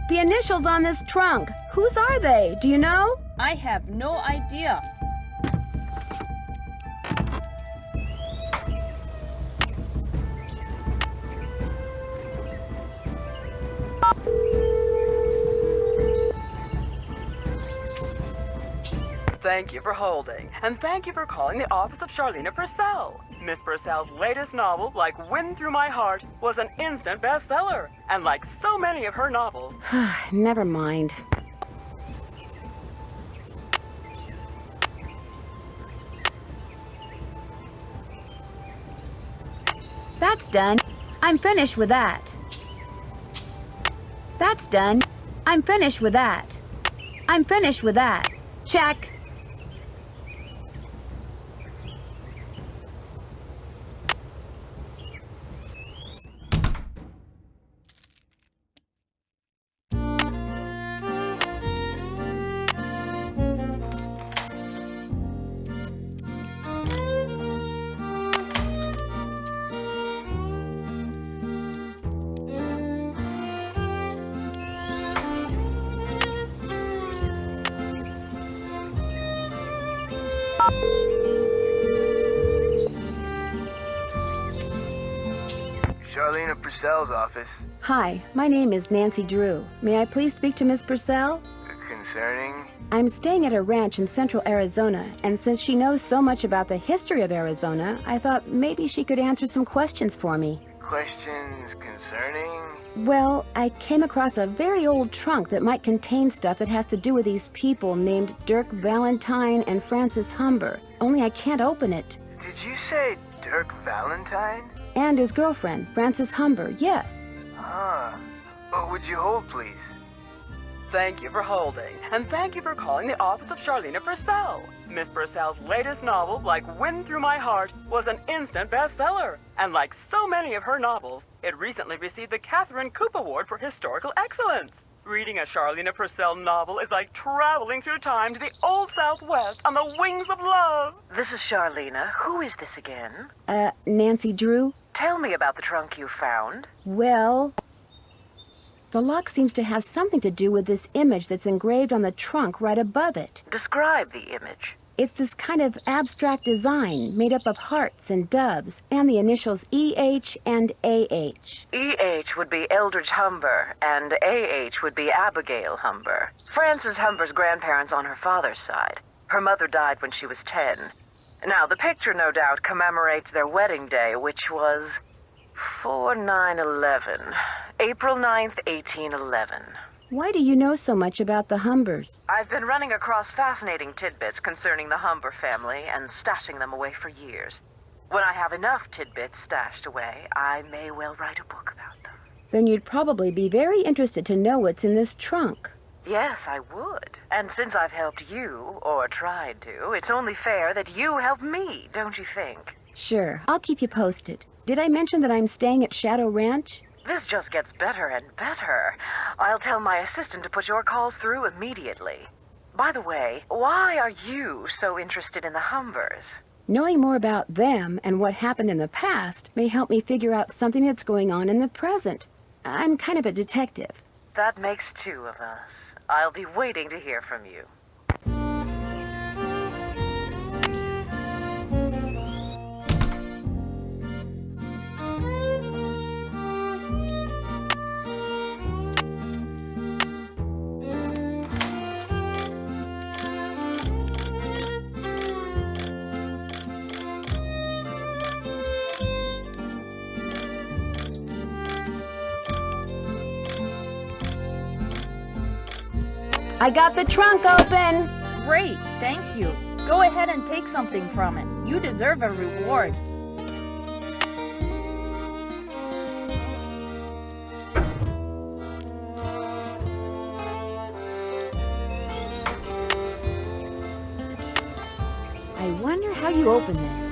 The initials on this trunk, whose are they? Do you know? I have no idea. Thank you for holding, and thank you for calling the office of Charlena Purcell. Miss Purcell's latest novel, Like Wind Through My Heart, was an instant bestseller. And like so many of her novels... Never mind. That's done. I'm finished with that. That's done. I'm finished with that. I'm finished with that. Check. Charlena Purcell's office. Hi, my name is Nancy Drew. May I please speak to Miss Purcell? Concerning? I'm staying at a ranch in central Arizona, and since she knows so much about the history of Arizona, I thought maybe she could answer some questions for me. Questions concerning? Well, I came across a very old trunk that might contain stuff that has to do with these people named Dirk Valentine and Francis Humber. Only I can't open it. Did you say Dirk Valentine? And his girlfriend, Francis Humber, yes. What would you hold, please? Thank you for holding, and thank you for calling the office of Charlena Purcell. Miss Purcell's latest novel, Like Wind Through My Heart, was an instant bestseller. And like so many of her novels, it recently received the Catherine Coop Award for Historical Excellence. Reading a Charlena Purcell novel is like traveling through time to the old Southwest on the wings of love. This is Charlena. Who is this again? Nancy Drew? Tell me about the trunk you found. Well, the lock seems to have something to do with this image that's engraved on the trunk right above it. Describe the image. It's this kind of abstract design made up of hearts and doves and the initials E.H. and A.H. E.H. would be Eldridge Humber, and A.H. would be Abigail Humber. Frances Humber's grandparents on her father's side. Her mother died when she was 10. Now, the picture no doubt commemorates their wedding day, which was 4/9/11. April 9th, 1811. Why do you know so much about the Humbers? I've been running across fascinating tidbits concerning the Humber family and stashing them away for years. When I have enough tidbits stashed away, I may well write a book about them. Then you'd probably be very interested to know what's in this trunk. Yes, I would. And since I've helped you, or tried to, it's only fair that you help me, don't you think? Sure, I'll keep you posted. Did I mention that I'm staying at Shadow Ranch? This just gets better and better. I'll tell my assistant to put your calls through immediately. By the way, why are you so interested in the Humbers? Knowing more about them and what happened in the past may help me figure out something that's going on in the present. I'm kind of a detective. That makes two of us. I'll be waiting to hear from you. I got the trunk open! Great, thank you. Go ahead and take something from it. You deserve a reward. I wonder how you open this.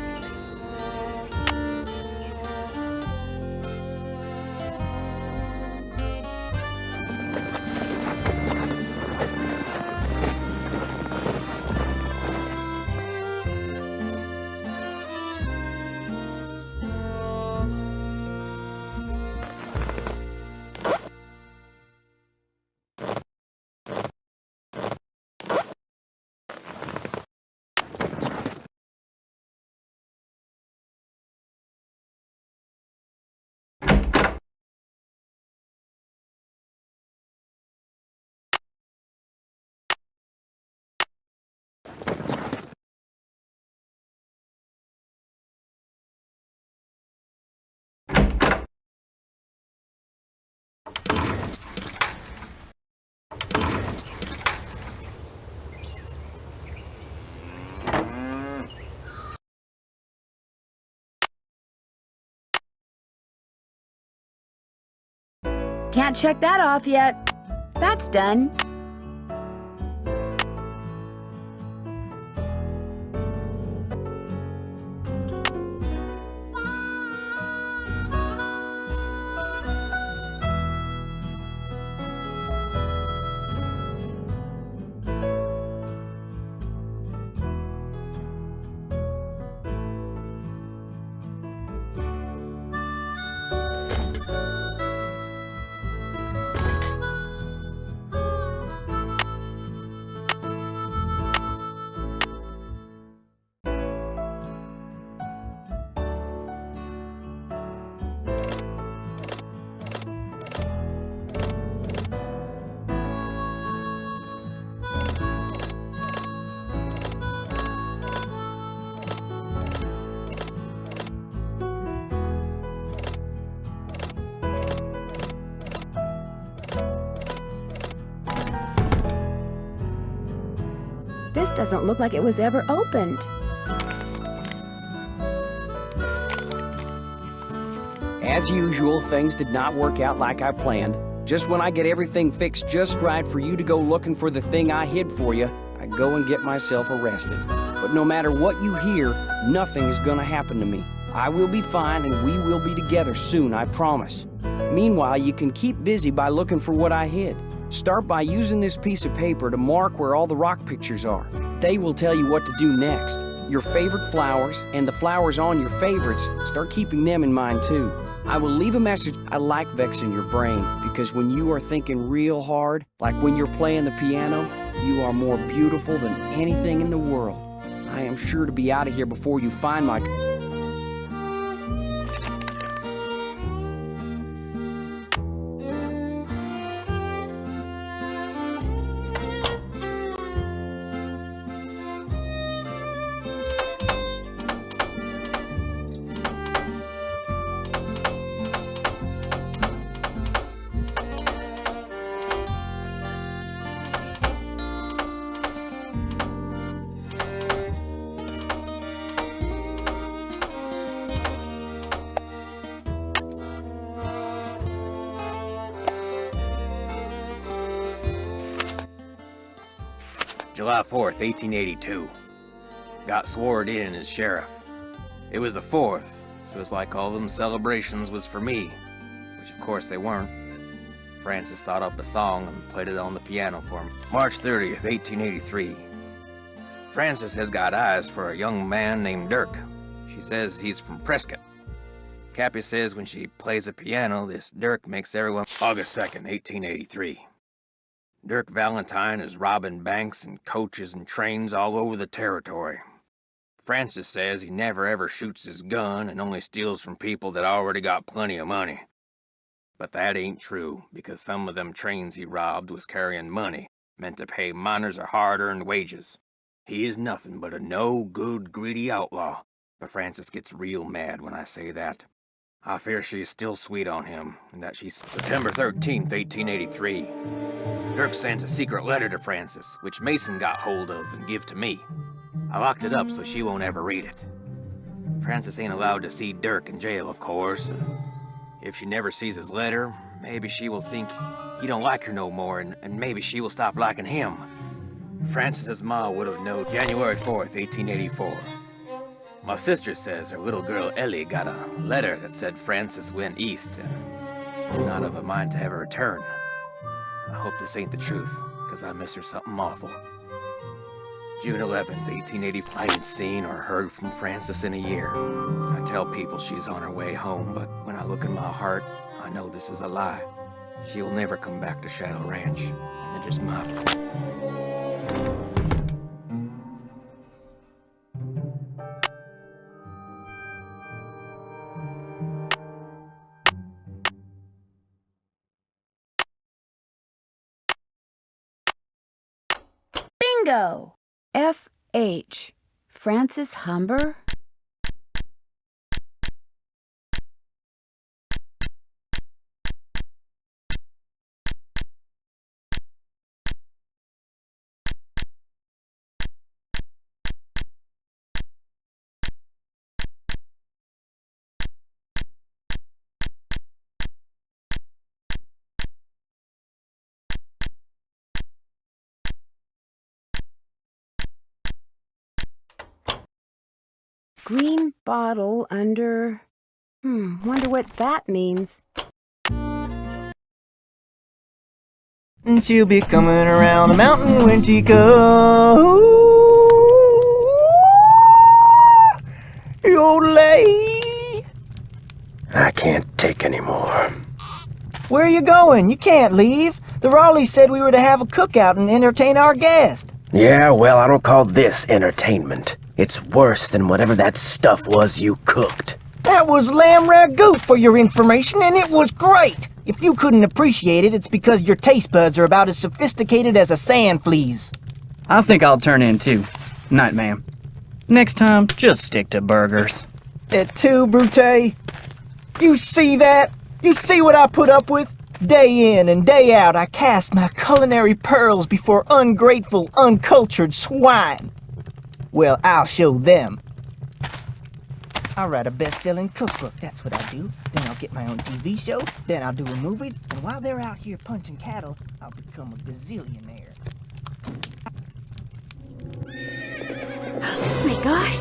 Can't check that off yet. That's done. This doesn't look like it was ever opened. As usual, things did not work out like I planned. Just when I get everything fixed just right for you to go looking for the thing I hid for you, I go and get myself arrested. But no matter what you hear, nothing is gonna happen to me. I will be fine and we will be together soon, I promise. Meanwhile, you can keep busy by looking for what I hid. Start by using this piece of paper to mark where all the rock pictures are. They will tell you what to do next. Your favorite flowers and the flowers on your favorites, start keeping them in mind too. I will leave a message. I like vexing your brain because when you are thinking real hard, like when you're playing the piano, you are more beautiful than anything in the world. I am sure to be out of here before you find my... July 4th, 1882. Got sworn in as sheriff. It was the 4th, so it's like all them celebrations was for me, which of course they weren't. Francis thought up a song and played it on the piano for me. March 30th, 1883. Francis has got eyes for a young man named Dirk. She says he's from Prescott. Cappy says when she plays the piano, this Dirk makes everyone... August 2nd, 1883. Dirk Valentine is robbing banks and coaches and trains all over the territory. Francis says he never ever shoots his gun and only steals from people that already got plenty of money. But that ain't true, because some of them trains he robbed was carrying money, meant to pay miners a hard-earned wages. He is nothing but a no-good, greedy outlaw, but Francis gets real mad when I say that. I fear she is still sweet on him, and that she's... September 13th, 1883. Dirk sent a secret letter to Francis, which Mason got hold of and give to me. I locked it up so she won't ever read it. Francis ain't allowed to see Dirk in jail, of course. If she never sees his letter, maybe she will think he don't like her no more, and maybe she will stop liking him. Francis's ma would have known. January 4th, 1884. My sister says her little girl Ellie got a letter that said Francis went east and was not of a mind to ever return. I hope this ain't the truth, because I miss her something awful. June 11th, 1880. I ain't seen or heard from Francis in a year. I tell people she's on her way home, but when I look in my heart, I know this is a lie. She will never come back to Shadow Ranch, and it is my... Bingo! F.H. Francis Humber? Green bottle under... wonder what that means. And she'll be coming around the mountain when she goes. Yodelay. I can't take any more. Where are you going? You can't leave. The Raleighs said we were to have a cookout and entertain our guest. Yeah, well, I don't call this entertainment. It's worse than whatever that stuff was you cooked. That was lamb ragout for your information, and it was great. If you couldn't appreciate it, it's because your taste buds are about as sophisticated as a sand flea's. I think I'll turn in too. Night, ma'am. Next time, just stick to burgers. That too, Brute? You see that? You see what I put up with? Day in and day out, I cast my culinary pearls before ungrateful, uncultured swine. Well, I'll show them. I'll write a best-selling cookbook, that's what I do. Then I'll get my own TV show, then I'll do a movie, and while they're out here punching cattle, I'll become a gazillionaire. Oh my gosh!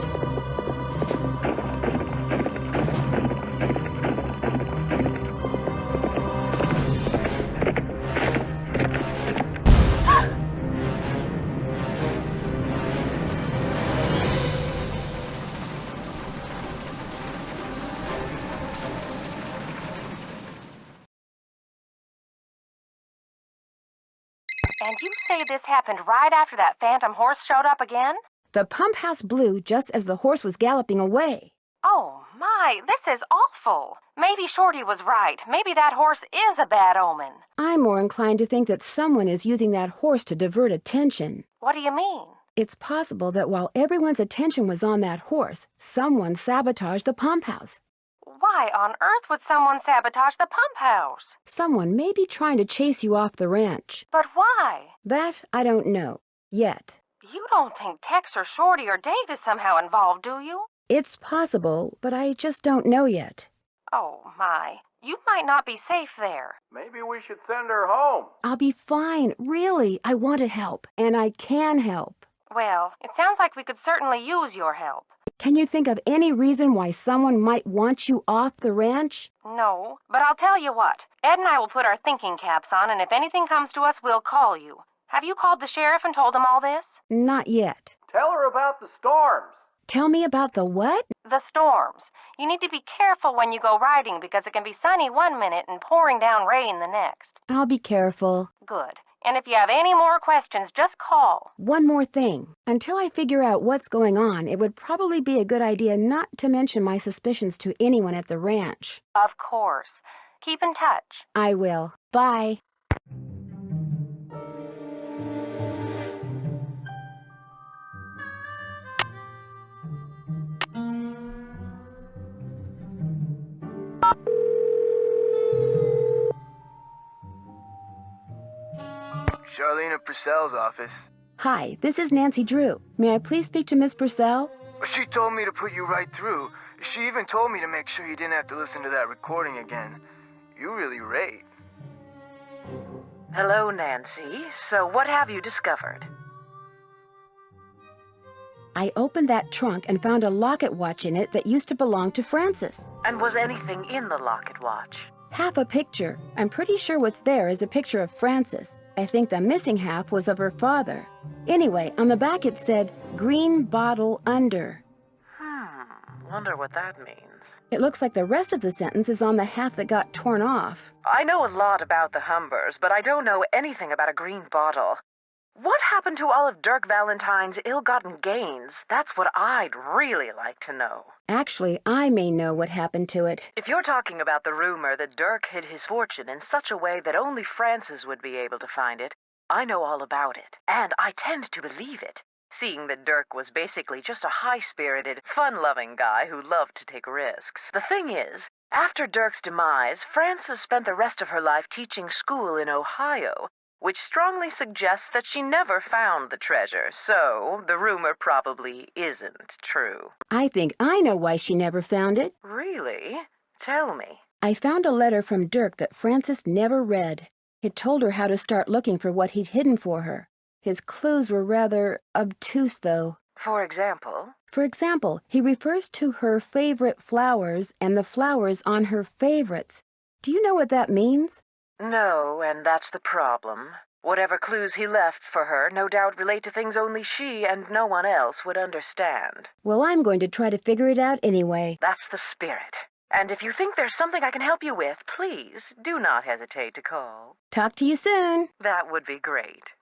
And you say this happened right after that phantom horse showed up again? The pump house blew just as the horse was galloping away. Oh my, this is awful. Maybe Shorty was right. Maybe that horse is a bad omen. I'm more inclined to think that someone is using that horse to divert attention. What do you mean? It's possible that while everyone's attention was on that horse, someone sabotaged the pump house. Why on earth would someone sabotage the pump house? Someone may be trying to chase you off the ranch. But why? That I don't know. Yet. You don't think Tex or Shorty or Dave is somehow involved, do you? It's possible, but I just don't know yet. Oh, my. You might not be safe there. Maybe we should send her home. I'll be fine, really. I want to help, and I can help. Well, it sounds like we could certainly use your help. Can you think of any reason why someone might want you off the ranch? No, but I'll tell you what. Ed and I will put our thinking caps on, and if anything comes to us, we'll call you. Have you called the sheriff and told him all this? Not yet. Tell her about the storms. Tell me about the what? The storms. You need to be careful when you go riding because it can be sunny one minute and pouring down rain the next. I'll be careful. Good. And if you have any more questions, just call. One more thing. Until I figure out what's going on, it would probably be a good idea not to mention my suspicions to anyone at the ranch. Of course. Keep in touch. I will. Bye. Charlena Purcell's office. Hi, this is Nancy Drew. May I please speak to Miss Purcell? She told me to put you right through. She even told me to make sure you didn't have to listen to that recording again. You really rate. Hello, Nancy. So what have you discovered? I opened that trunk and found a locket watch in it that used to belong to Frances. And was anything in the locket watch? Half a picture. I'm pretty sure what's there is a picture of Frances. I think the missing half was of her father. Anyway, on the back it said, "Green bottle under." Wonder what that means. It looks like the rest of the sentence is on the half that got torn off. I know a lot about the Humbers, but I don't know anything about a green bottle. What happened to all of Dirk Valentine's ill-gotten gains? That's what I'd really like to know. Actually, I may know what happened to it. If you're talking about the rumor that Dirk hid his fortune in such a way that only Frances would be able to find it, I know all about it, and I tend to believe it, seeing that Dirk was basically just a high-spirited, fun-loving guy who loved to take risks. The thing is, after Dirk's demise, Frances spent the rest of her life teaching school in Ohio, which strongly suggests that she never found the treasure, so the rumor probably isn't true. I think I know why she never found it. Really? Tell me. I found a letter from Dirk that Frances never read. It told her how to start looking for what he'd hidden for her. His clues were rather obtuse, though. For example? For example, he refers to her favorite flowers and the flowers on her favorites. Do you know what that means? No, and that's the problem. Whatever clues he left for her no doubt relate to things only she and no one else would understand. Well, I'm going to try to figure it out anyway. That's the spirit. And if you think there's something I can help you with, please do not hesitate to call. Talk to you soon. That would be great.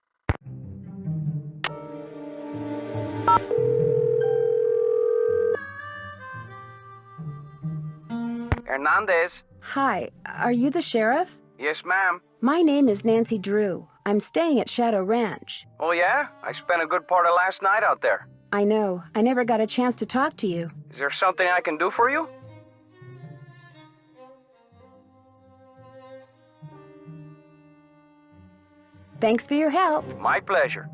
Hernandez. Hi, are you the sheriff? Yes, ma'am. My name is Nancy Drew. I'm staying at Shadow Ranch. Oh, yeah? I spent a good part of last night out there. I know. I never got a chance to talk to you. Is there something I can do for you? Thanks for your help. My pleasure.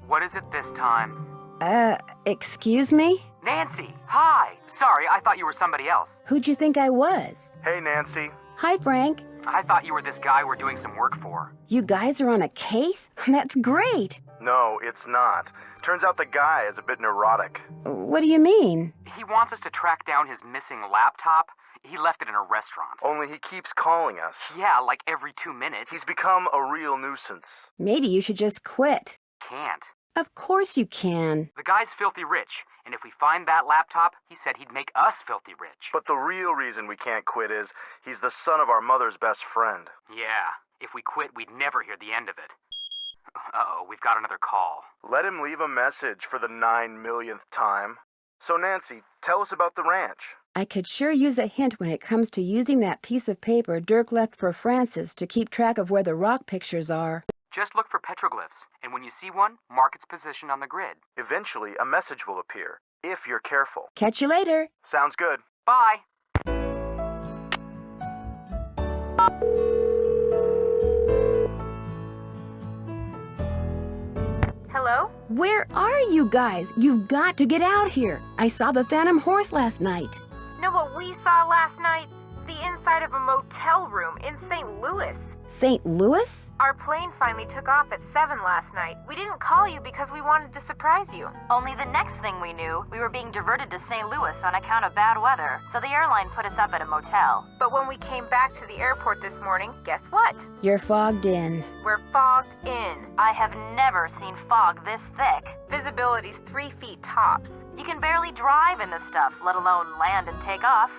What is it this time? Excuse me? Nancy, hi! Sorry, I thought you were somebody else. Who'd you think I was? Hey, Nancy. Hi, Frank. I thought you were this guy we're doing some work for. You guys are on a case? That's great. No, it's not. Turns out the guy is a bit neurotic. What do you mean? He wants us to track down his missing laptop. He left it in a restaurant. Only he keeps calling us. Yeah, like every 2 minutes. He's become a real nuisance. Maybe you should just quit. Can't. Of course you can. The guy's filthy rich, and if we find that laptop, he said he'd make us filthy rich. But the real reason we can't quit is he's the son of our mother's best friend. Yeah, if we quit, we'd never hear the end of it. Uh-oh, we've got another call. Let him leave a message for the 9 millionth time. So, Nancy, tell us about the ranch. I could sure use a hint when it comes to using that piece of paper Dirk left for Frances to keep track of where the rock pictures are. Just look for petroglyphs, and when you see one, mark its position on the grid. Eventually, a message will appear, if you're careful. Catch you later. Sounds good. Bye. Hello? Where are you guys? You've got to get out here. I saw the phantom horse last night. Know what we saw last night? The inside of a motel room in St. Louis. St. Louis? Our plane finally took off at 7 last night. We didn't call you because we wanted to surprise you. Only the next thing we knew, we were being diverted to St. Louis on account of bad weather, so the airline put us up at a motel. But when we came back to the airport this morning, guess what? You're fogged in. We're fogged in. I have never seen fog this thick. Visibility's 3 feet tops. You can barely drive in this stuff, let alone land and take off.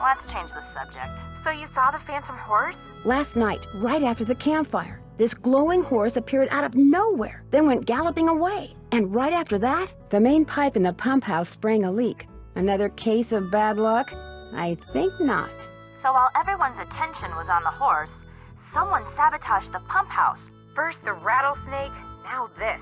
Let's change the subject. So you saw the phantom horse? Last night, right after the campfire, this glowing horse appeared out of nowhere, then went galloping away. And right after that, the main pipe in the pump house sprang a leak. Another case of bad luck? I think not. So while everyone's attention was on the horse, someone sabotaged the pump house. First the rattlesnake, now this.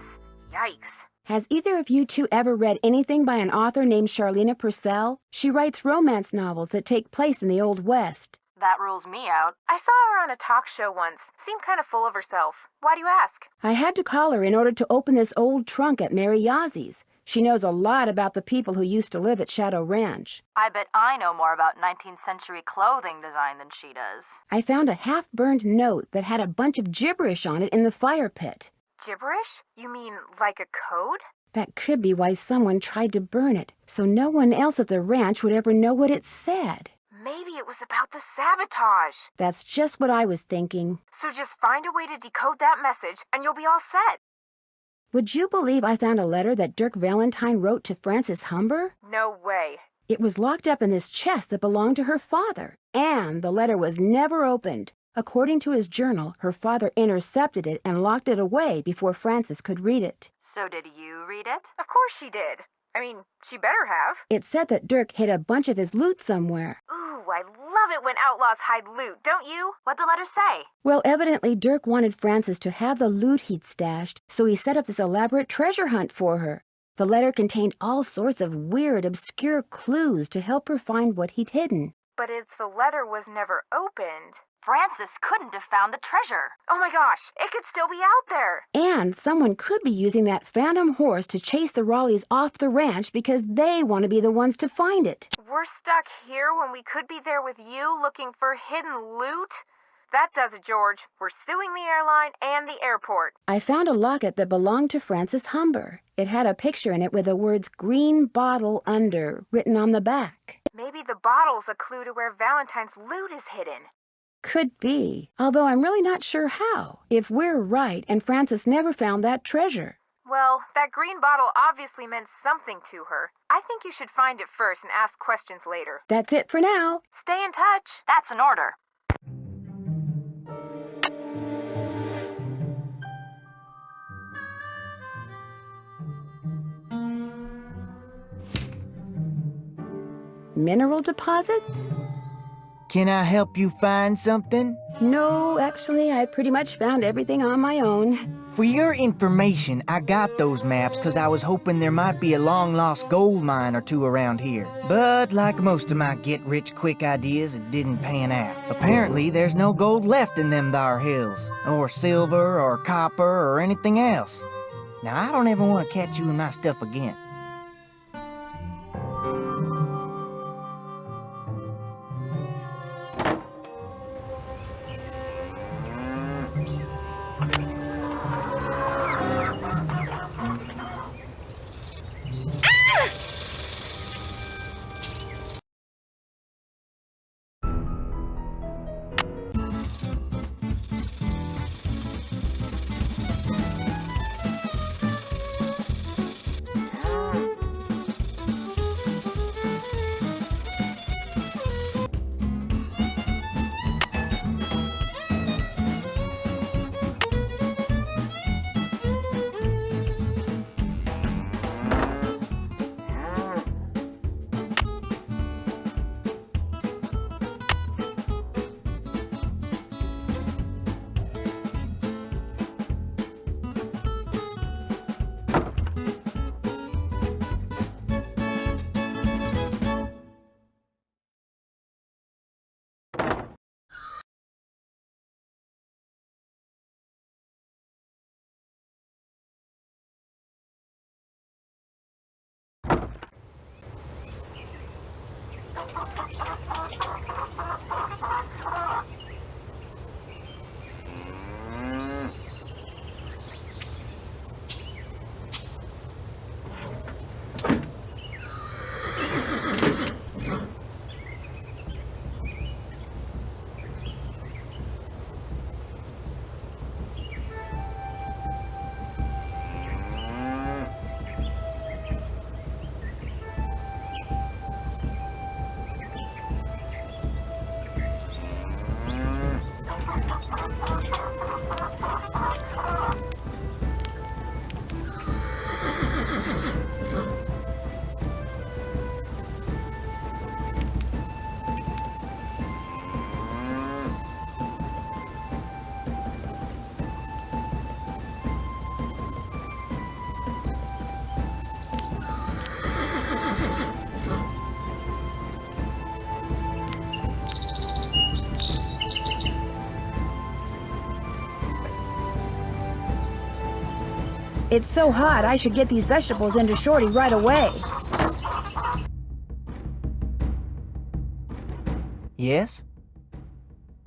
Yikes. Has either of you two ever read anything by an author named Charlene Purcell? She writes romance novels that take place in the Old West. That rules me out. I saw her on a talk show once. Seemed kind of full of herself. Why do you ask? I had to call her in order to open this old trunk at Mary Yazzie. She knows a lot about the people who used to live at Shadow Ranch. I bet I know more about 19th century clothing design than she does. I found a half-burned note that had a bunch of gibberish on it in the fire pit. Gibberish? You mean like a code? That could be why someone tried to burn it, so no one else at the ranch would ever know what it said. Maybe it was about the sabotage. That's just what I was thinking. So just find a way to decode that message and you'll be all set. Would you believe I found a letter that Dirk Valentine wrote to Frances Humber? No way. It was locked up in this chest that belonged to her father, and the letter was never opened. According to his journal, her father intercepted it and locked it away before Frances could read it. So did you read it? Of course she did. I mean, she better have. It said that Dirk hid a bunch of his loot somewhere. Ooh, I love it when outlaws hide loot, don't you? What'd the letter say? Well, evidently Dirk wanted Frances to have the loot he'd stashed, so he set up this elaborate treasure hunt for her. The letter contained all sorts of weird, obscure clues to help her find what he'd hidden. But if the letter was never opened... Frances couldn't have found the treasure. Oh my gosh, it could still be out there. And someone could be using that phantom horse to chase the Raleighs off the ranch because they want to be the ones to find it. We're stuck here when we could be there with you looking for hidden loot? That does it, George. We're suing the airline and the airport. I found a locket that belonged to Frances Humber. It had a picture in it with the words "green bottle under" written on the back. Maybe the bottle's a clue to where Valentine's loot is hidden. Could be, although I'm really not sure how, if we're right and Frances never found that treasure. Well, that green bottle obviously meant something to her. I think you should find it first and ask questions later. That's it for now. Stay in touch. That's an order. Mineral deposits? Can I help you find something? No, actually, I pretty much found everything on my own. For your information, I got those maps because I was hoping there might be a long-lost gold mine or two around here. But like most of my get-rich-quick ideas, it didn't pan out. Apparently, there's no gold left in them thar hills, or silver, or copper, or anything else. Now, I don't ever want to catch you in my stuff again. It's so hot, I should get these vegetables into Shorty right away. Yes?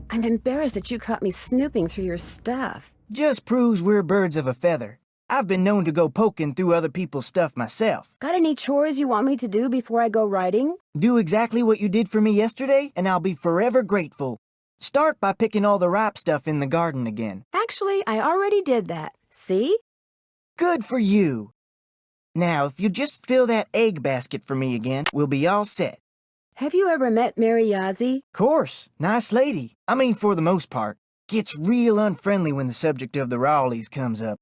I'm embarrassed that you caught me snooping through your stuff. Just proves we're birds of a feather. I've been known to go poking through other people's stuff myself. Got any chores you want me to do before I go riding? Do exactly what you did for me yesterday, and I'll be forever grateful. Start by picking all the ripe stuff in the garden again. Actually, I already did that. See? Good for you. Now, if you just fill that egg basket for me again, we'll be all set. Have you ever met Mary Yazzie? Course. Nice lady. I mean, for the most part. Gets real unfriendly when the subject of the Rowleys comes up.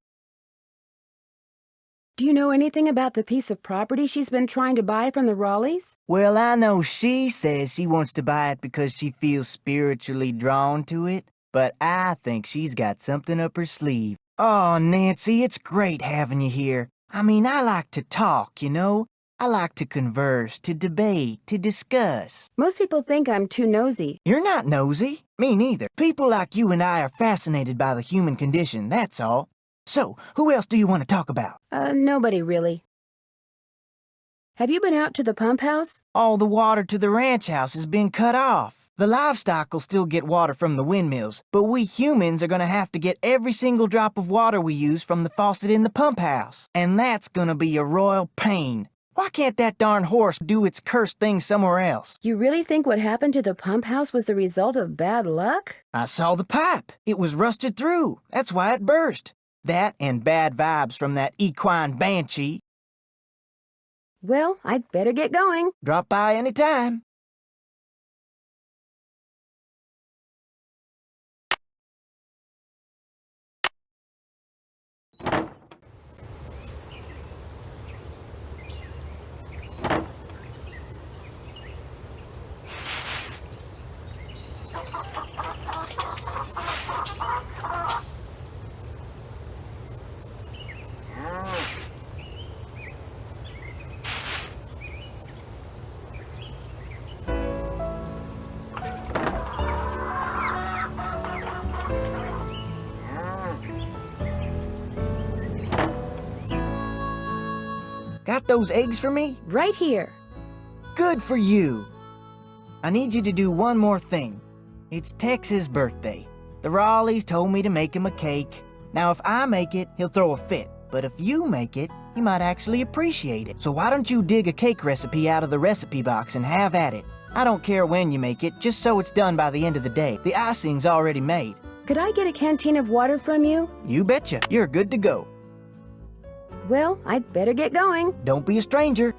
Do you know anything about the piece of property she's been trying to buy from the Rowleys? Well, I know she says she wants to buy it because she feels spiritually drawn to it, but I think she's got something up her sleeve. Oh, Nancy, it's great having you here. I mean, I like to talk, you know? I like to converse, to debate, to discuss. Most people think I'm too nosy. You're not nosy. Me neither. People like you and I are fascinated by the human condition, that's all. So, who else do you want to talk about? Nobody really. Have you been out to the pump house? All the water to the ranch house has been cut off. The livestock will still get water from the windmills, but we humans are gonna have to get every single drop of water we use from the faucet in the pump house. And that's gonna be a royal pain. Why can't that darn horse do its cursed thing somewhere else? You really think what happened to the pump house was the result of bad luck? I saw the pipe. It was rusted through. That's why it burst. That and bad vibes from that equine banshee. Well, I'd better get going. Drop by any time. Got those eggs for me? Right here. Good for you. I need you to do one more thing. It's Tex's birthday. The Rowleys told me to make him a cake. Now, if I make it, he'll throw a fit. But if you make it, he might actually appreciate it. So why don't you dig a cake recipe out of the recipe box and have at it? I don't care when you make it, just so it's done by the end of the day. The icing's already made. Could I get a canteen of water from you? You betcha. You're good to go. Well, I'd better get going. Don't be a stranger.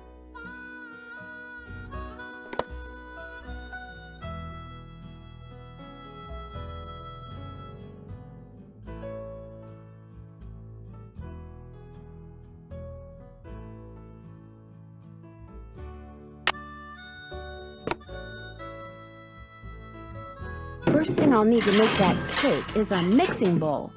First thing I'll need to make that cake is a mixing bowl.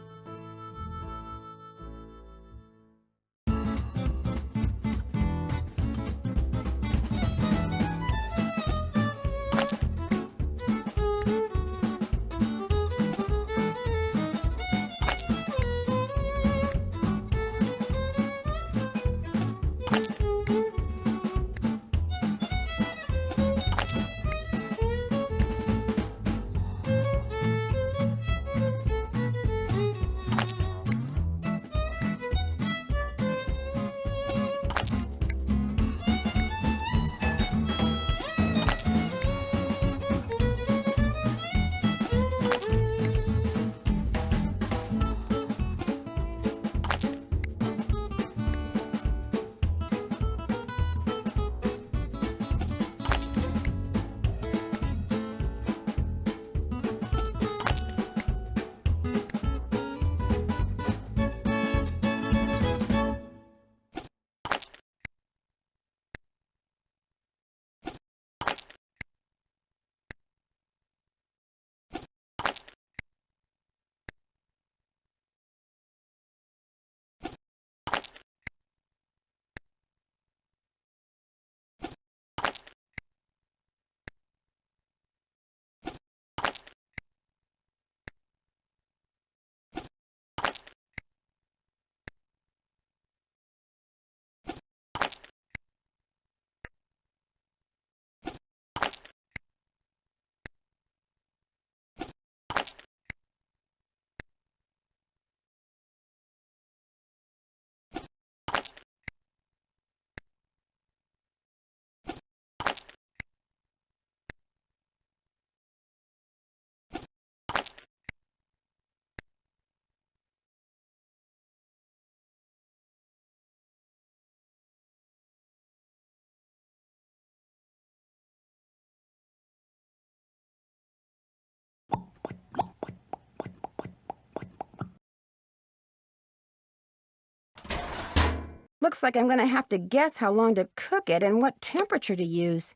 Looks like I'm gonna have to guess how long to cook it and what temperature to use.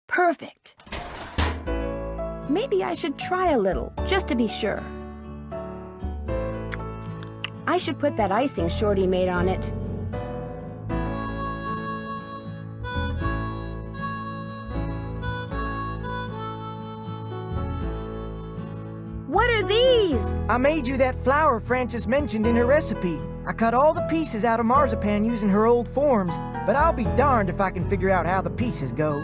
Perfect. Maybe I should try a little, just to be sure. I should put that icing Shorty made on it. What are these? I made you that flour Frances mentioned in her recipe. I cut all the pieces out of marzipan using her old forms, but I'll be darned if I can figure out how the pieces go.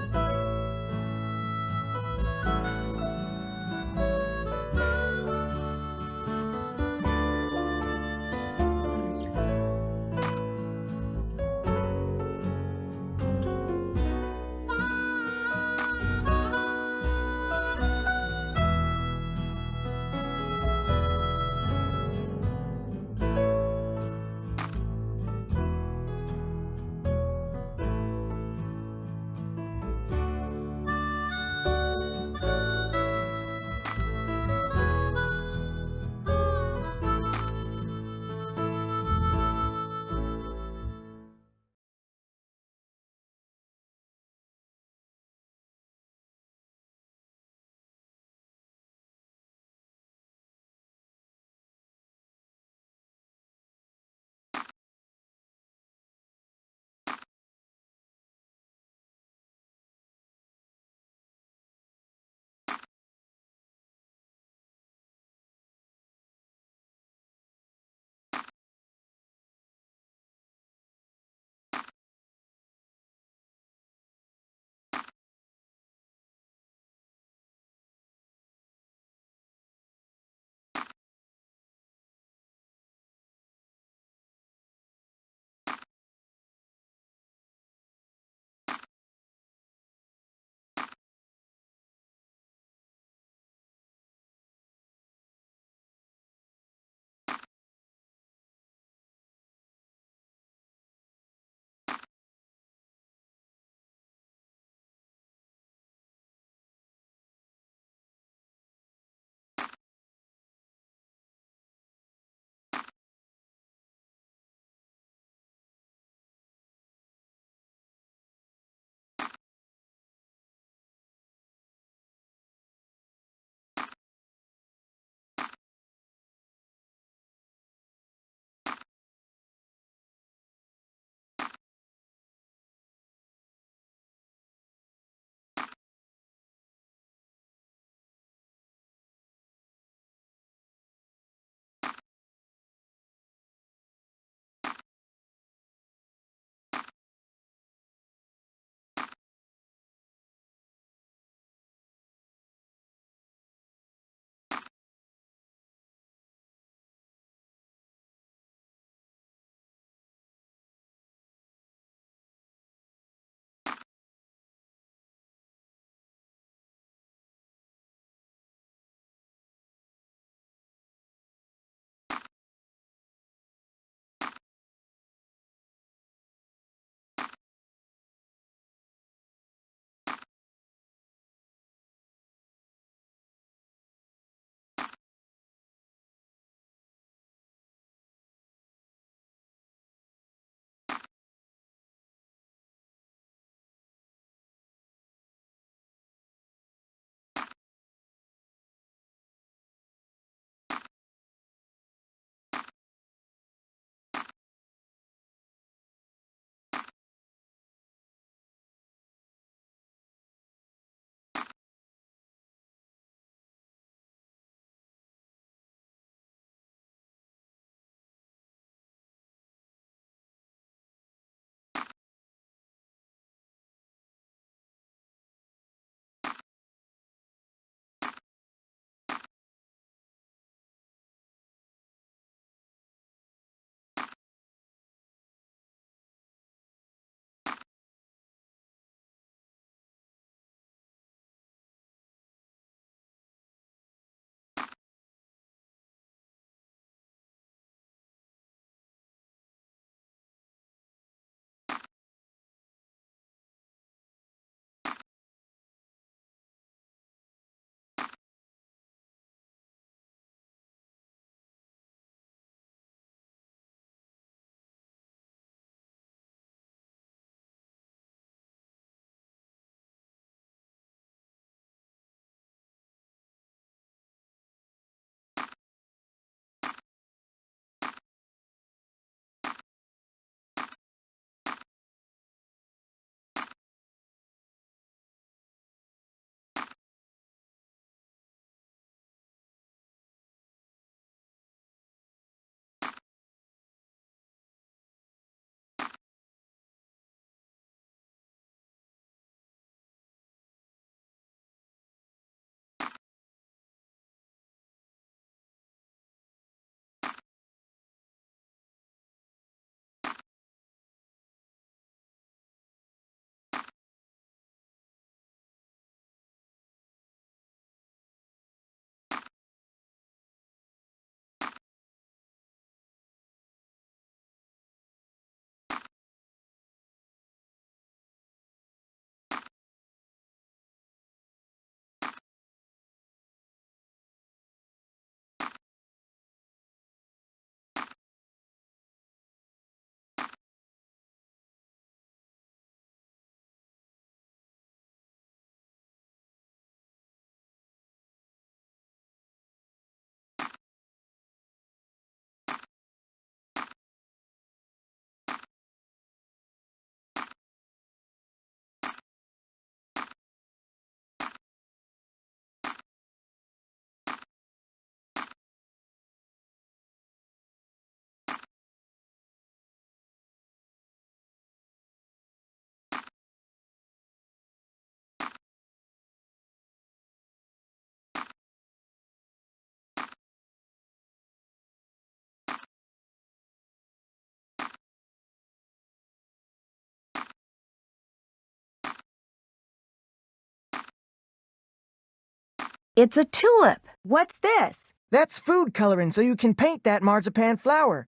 It's a tulip. What's this? That's food coloring so you can paint that marzipan flower.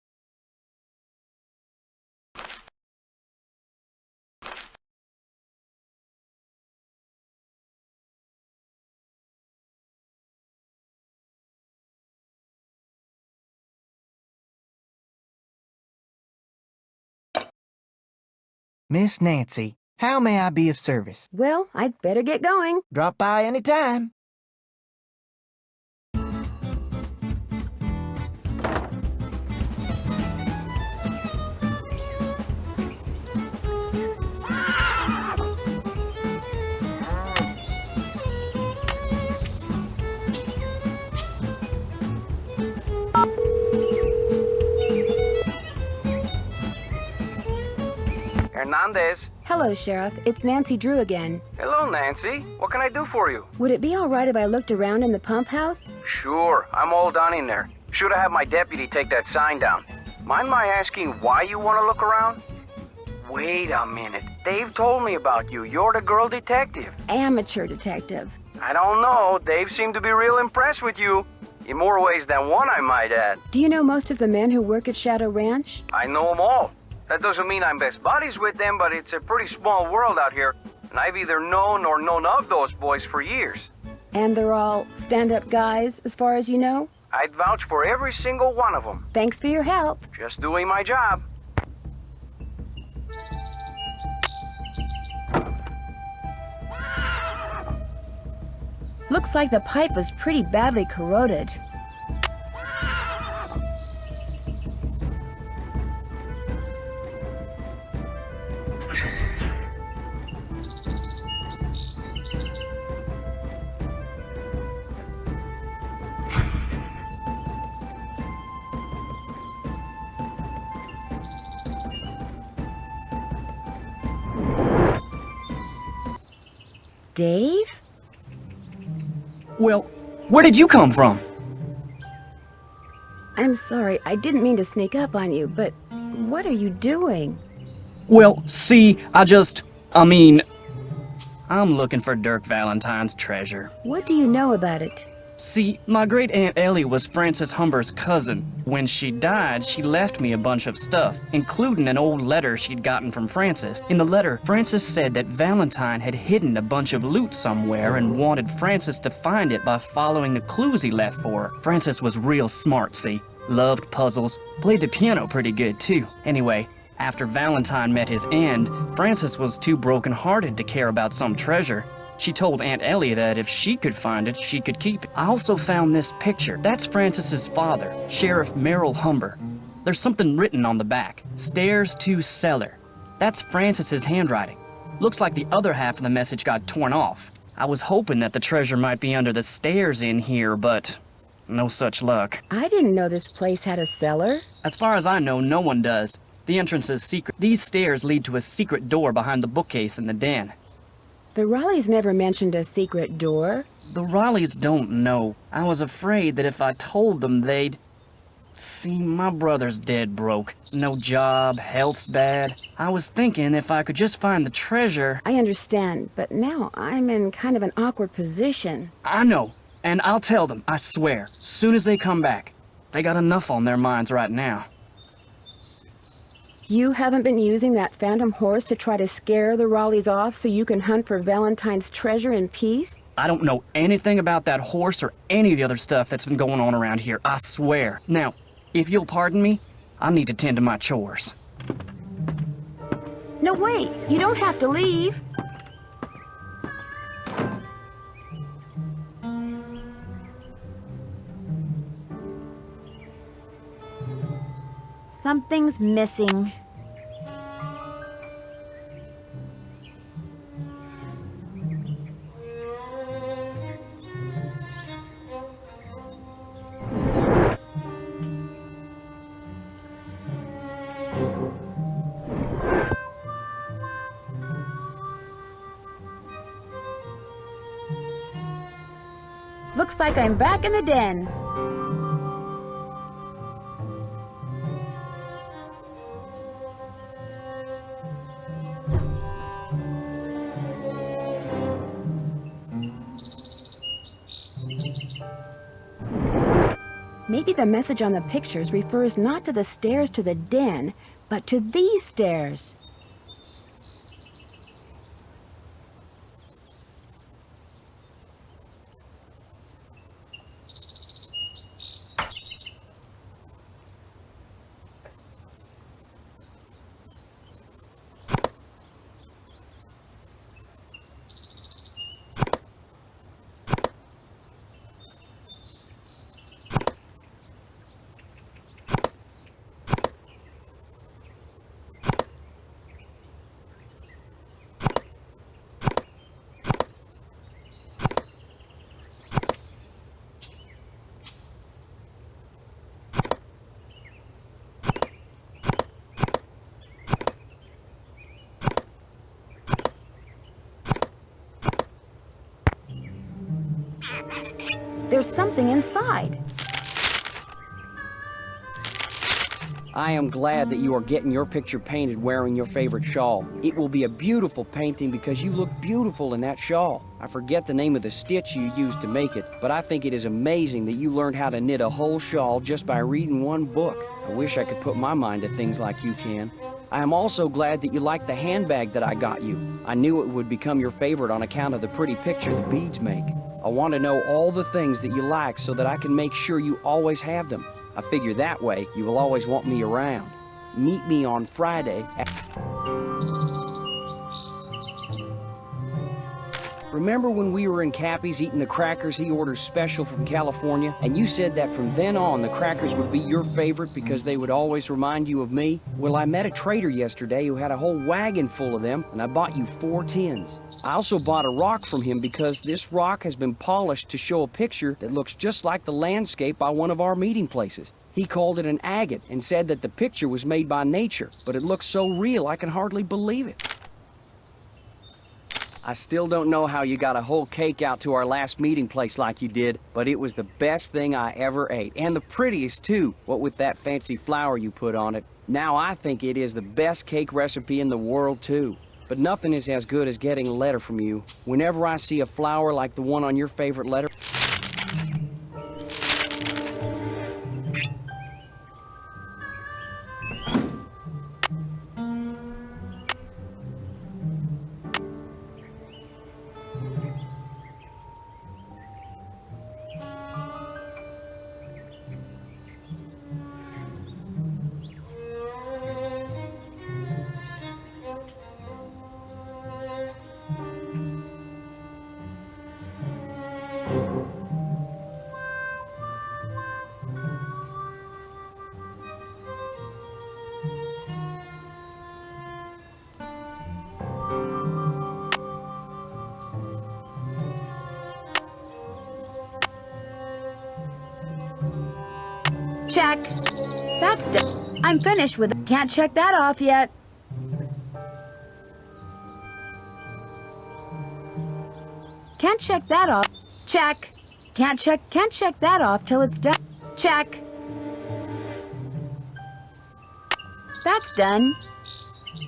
Miss Nancy, how may I be of service? Well, I'd better get going. Drop by any time. Hernandez. Hello, Sheriff. It's Nancy Drew again. Hello, Nancy. What can I do for you? Would it be all right if I looked around in the pump house? Sure, I'm all done in there. Should have had my deputy take that sign down. Mind my asking why you want to look around? Wait a minute. Dave told me about you. You're the girl detective. Amateur detective. I don't know. Dave seemed to be real impressed with you. In more ways than one, I might add. Do you know most of the men who work at Shadow Ranch? I know them all. That doesn't mean I'm best buddies with them, but it's a pretty small world out here, and I've either known or known of those boys for years. And they're all stand-up guys, as far as you know? I'd vouch for every single one of them. Thanks for your help. Just doing my job. Looks like the pipe was pretty badly corroded. Dave? Well, where did you come from? I'm sorry, I didn't mean to sneak up on you, but what are you doing? Well, see, I'm looking for Dirk Valentine's treasure. What do you know about it? See, my great-aunt Ellie was Frances Humber's cousin. When she died, she left me a bunch of stuff, including an old letter she'd gotten from Frances. In the letter, Frances said that Valentine had hidden a bunch of loot somewhere and wanted Frances to find it by following the clues he left for her. Frances was real smart, see? Loved puzzles, played the piano pretty good, too. Anyway, after Valentine met his end, Frances was too broken-hearted to care about some treasure. She told Aunt Ellie that if she could find it, she could keep it. I also found this picture. That's Frances's father, Sheriff Merrill Humber. There's something written on the back. Stairs to cellar. That's Frances's handwriting. Looks like the other half of the message got torn off. I was hoping that the treasure might be under the stairs in here, but no such luck. I didn't know this place had a cellar. As far as I know, no one does. The entrance is secret. These stairs lead to a secret door behind the bookcase in the den. The Raleighs never mentioned a secret door. The Raleighs don't know. I was afraid that if I told them, they'd... See, my brother's dead broke. No job, health's bad. I was thinking if I could just find the treasure... I understand, but now I'm in kind of an awkward position. I know, and I'll tell them, I swear, soon as they come back. They got enough on their minds right now. You haven't been using that phantom horse to try to scare the Raleighs off so you can hunt for Valentine's treasure in peace? I don't know anything about that horse or any of the other stuff that's been going on around here, I swear. Now, if you'll pardon me, I need to tend to my chores. No, wait. You don't have to leave. Something's missing. Looks like I'm back in the den. Maybe the message on the pictures refers not to the stairs to the den, but to these stairs. There's something inside. I am glad that you are getting your picture painted wearing your favorite shawl. It will be a beautiful painting because you look beautiful in that shawl. I forget the name of the stitch you used to make it, but I think it is amazing that you learned how to knit a whole shawl just by reading one book. I wish I could put my mind to things like you can. I am also glad that you like the handbag that I got you. I knew it would become your favorite on account of the pretty picture the beads make. I want to know all the things that you like so that I can make sure you always have them. I figure that way you will always want me around. Meet me on Friday at... Remember when we were in Cappy's eating the crackers he orders special from California, and you said that from then on the crackers would be your favorite because they would always remind you of me? Well, I met a trader yesterday who had a whole wagon full of them, and I bought you 4 tins. I also bought a rock from him because this rock has been polished to show a picture that looks just like the landscape by one of our meeting places. He called it an agate and said that the picture was made by nature, but it looks so real I can hardly believe it. I still don't know how you got a whole cake out to our last meeting place like you did, but it was the best thing I ever ate, and the prettiest too, what with that fancy flower you put on it. Now I think it is the best cake recipe in the world too. But nothing is as good as getting a letter from you. Whenever I see a flower like the one on your favorite letter... Check. That's done. I'm finished with it. Can't check that off yet. Can't check that off. Check. Can't check that off till it's done. Check. That's done.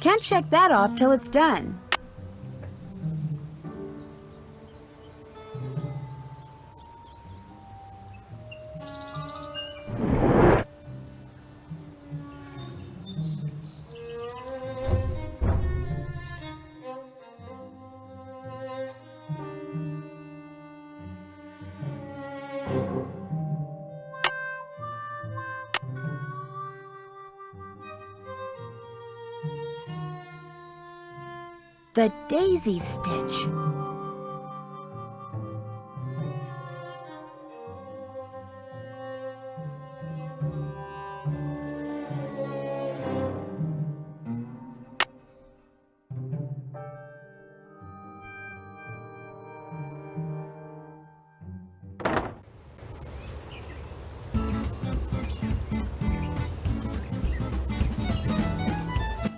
Can't check that off till it's done. The daisy stitch.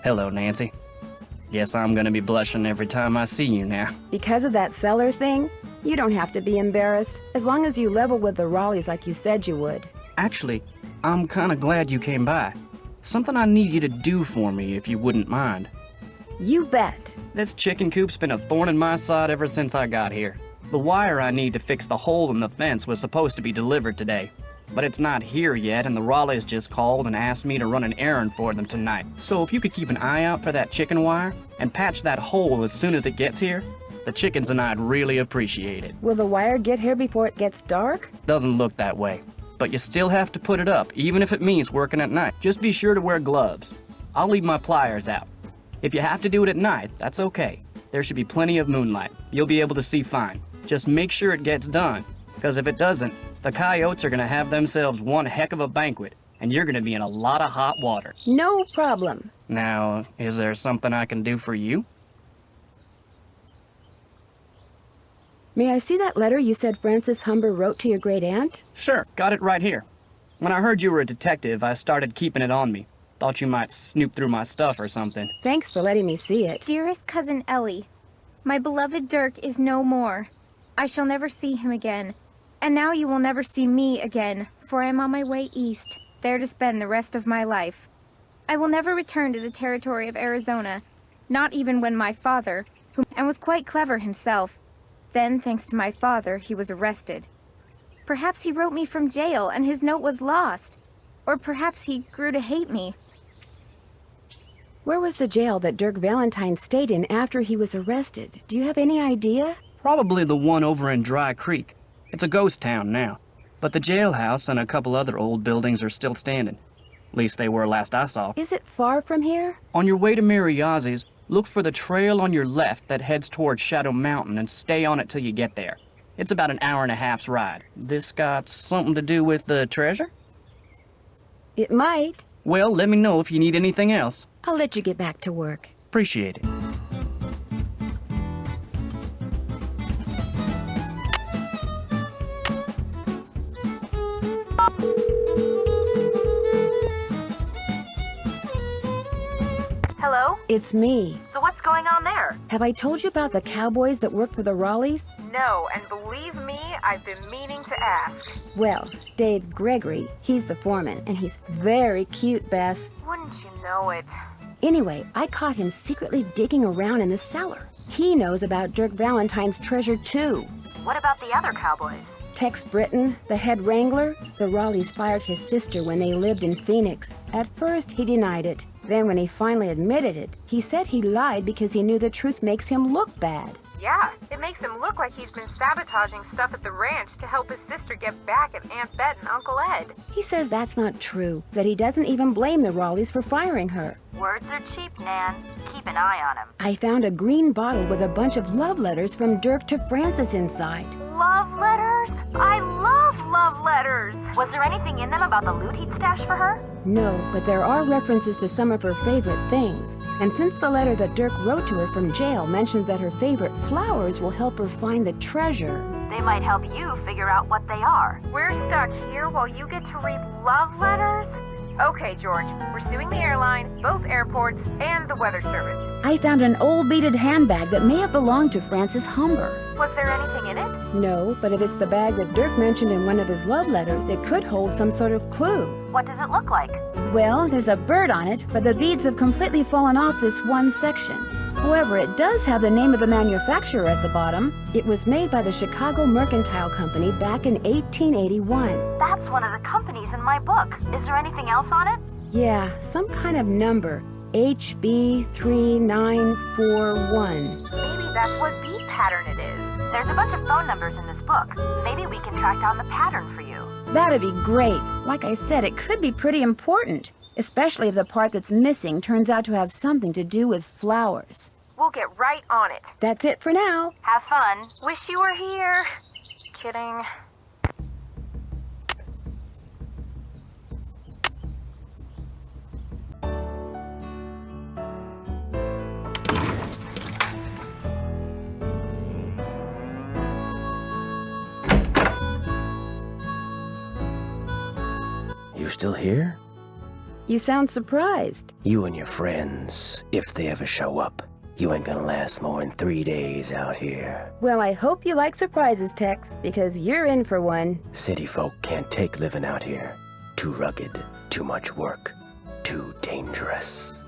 Hello, Nancy. Guess I'm gonna be blushing every time I see you now. Because of that cellar thing, you don't have to be embarrassed, as long as you level with the Raleighs like you said you would. Actually, I'm kinda glad you came by. Something I need you to do for me, if you wouldn't mind. You bet. This chicken coop's been a thorn in my side ever since I got here. The wire I need to fix the hole in the fence was supposed to be delivered today. but it's not here yet, and the Raleighs just called and asked me to run an errand for them tonight. So if you could keep an eye out for that chicken wire and patch that hole as soon as it gets here, the chickens and I'd really appreciate it. Will the wire get here before it gets dark? Doesn't look that way, but you still have to put it up, even if it means working at night. Just be sure to wear gloves. I'll leave my pliers out. If you have to do it at night, that's okay. There should be plenty of moonlight. You'll be able to see fine. Just make sure it gets done, because if it doesn't, the coyotes are gonna have themselves one heck of a banquet, and you're gonna be in a lot of hot water. No problem. Now, is there something I can do for you? May I see that letter you said Francis Humber wrote to your great-aunt? Sure, got it right here. When I heard you were a detective, I started keeping it on me. Thought you might snoop through my stuff or something. Thanks for letting me see it. Dearest cousin Ellie, my beloved Dirk is no more. I shall never see him again. And now you will never see me again, for I am on my way east, there to spend the rest of my life. I will never return to the territory of Arizona, not even when my father, and was quite clever himself. Then, thanks to my father, he was arrested. Perhaps he wrote me from jail and his note was lost. Or perhaps he grew to hate me. Where was the jail that Dirk Valentine stayed in after he was arrested? Do you have any idea? Probably the one over in Dry Creek. It's a ghost town now, but the jailhouse and a couple other old buildings are still standing. At least they were last I saw. Is it far from here? On your way to Mariazzi's, look for the trail on your left that heads towards Shadow Mountain and stay on it till you get there. It's about an hour and a half's ride. This got something to do with the treasure? It might. Well, let me know if you need anything else. I'll let you get back to work. Appreciate it. Hello? It's me. So what's going on there? Have I told you about the cowboys that work for the Raleighs? No, and believe me, I've been meaning to ask. Well, Dave Gregory, he's the foreman, and he's very cute, Bess. Wouldn't you know it? Anyway, I caught him secretly digging around in the cellar. He knows about Dirk Valentine's treasure, too. What about the other cowboys? Tex Britton, the head wrangler, the Raleighs fired his sister when they lived in Phoenix. At first, he denied it. Then when he finally admitted it, he said he lied because he knew the truth makes him look bad. Yeah, it makes him look like he's been sabotaging stuff at the ranch to help his sister get back at Aunt Bet and Uncle Ed. He says that's not true, that he doesn't even blame the Raleighs for firing her. Words are cheap, Nan. Keep an eye on him. I found a green bottle with a bunch of love letters from Dirk to Francis inside. Love letters? I love love letters! Was there anything in them about the loot he'd stashed for her? No, but there are references to some of her favorite things. And since the letter that Dirk wrote to her from jail mentioned that her favorite flowers will help her find the treasure. They might help you figure out what they are. We're stuck here while you get to read love letters? Okay, George, we're suing the airline, both airports, and the weather service. I found an old beaded handbag that may have belonged to Francis Humber. Was there anything in it? No, but if it's the bag that Dirk mentioned in one of his love letters, it could hold some sort of clue. What does it look like? Well, there's a bird on it, but the beads have completely fallen off this one section. However, it does have the name of the manufacturer at the bottom. It was made by the Chicago Mercantile Company back in 1881. That's one of the companies in my book. Is there anything else on it? Yeah, some kind of number. HB3941. Maybe that's what beat pattern it is. There's a bunch of phone numbers in this book. Maybe we can track down the pattern for you. That'd be great. Like I said, it could be pretty important. Especially if the part that's missing turns out to have something to do with flowers. We'll get right on it. That's it for now. Have fun. Wish you were here. Kidding. You still here? You sound surprised. You and your friends, if they ever show up, you ain't gonna last more than 3 days out here. Well, I hope you like surprises, Tex, because you're in for one. City folk can't take living out here. Too rugged, too much work, too dangerous.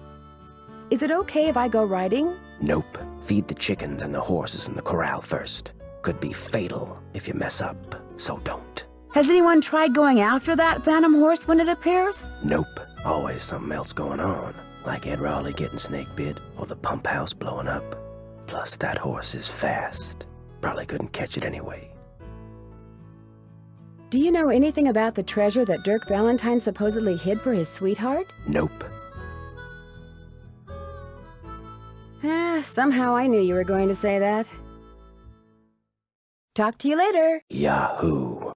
Is it okay if I go riding? Nope. Feed the chickens and the horses in the corral first. Could be fatal if you mess up, so don't. Has anyone tried going after that phantom horse when it appears? Nope. Always something else going on. Like Ed Raleigh getting snake bit or the pump house blowing up. Plus, that horse is fast. Probably couldn't catch it anyway. Do you know anything about the treasure that Dirk Valentine supposedly hid for his sweetheart? Nope. Somehow I knew you were going to say that. Talk to you later. Yahoo!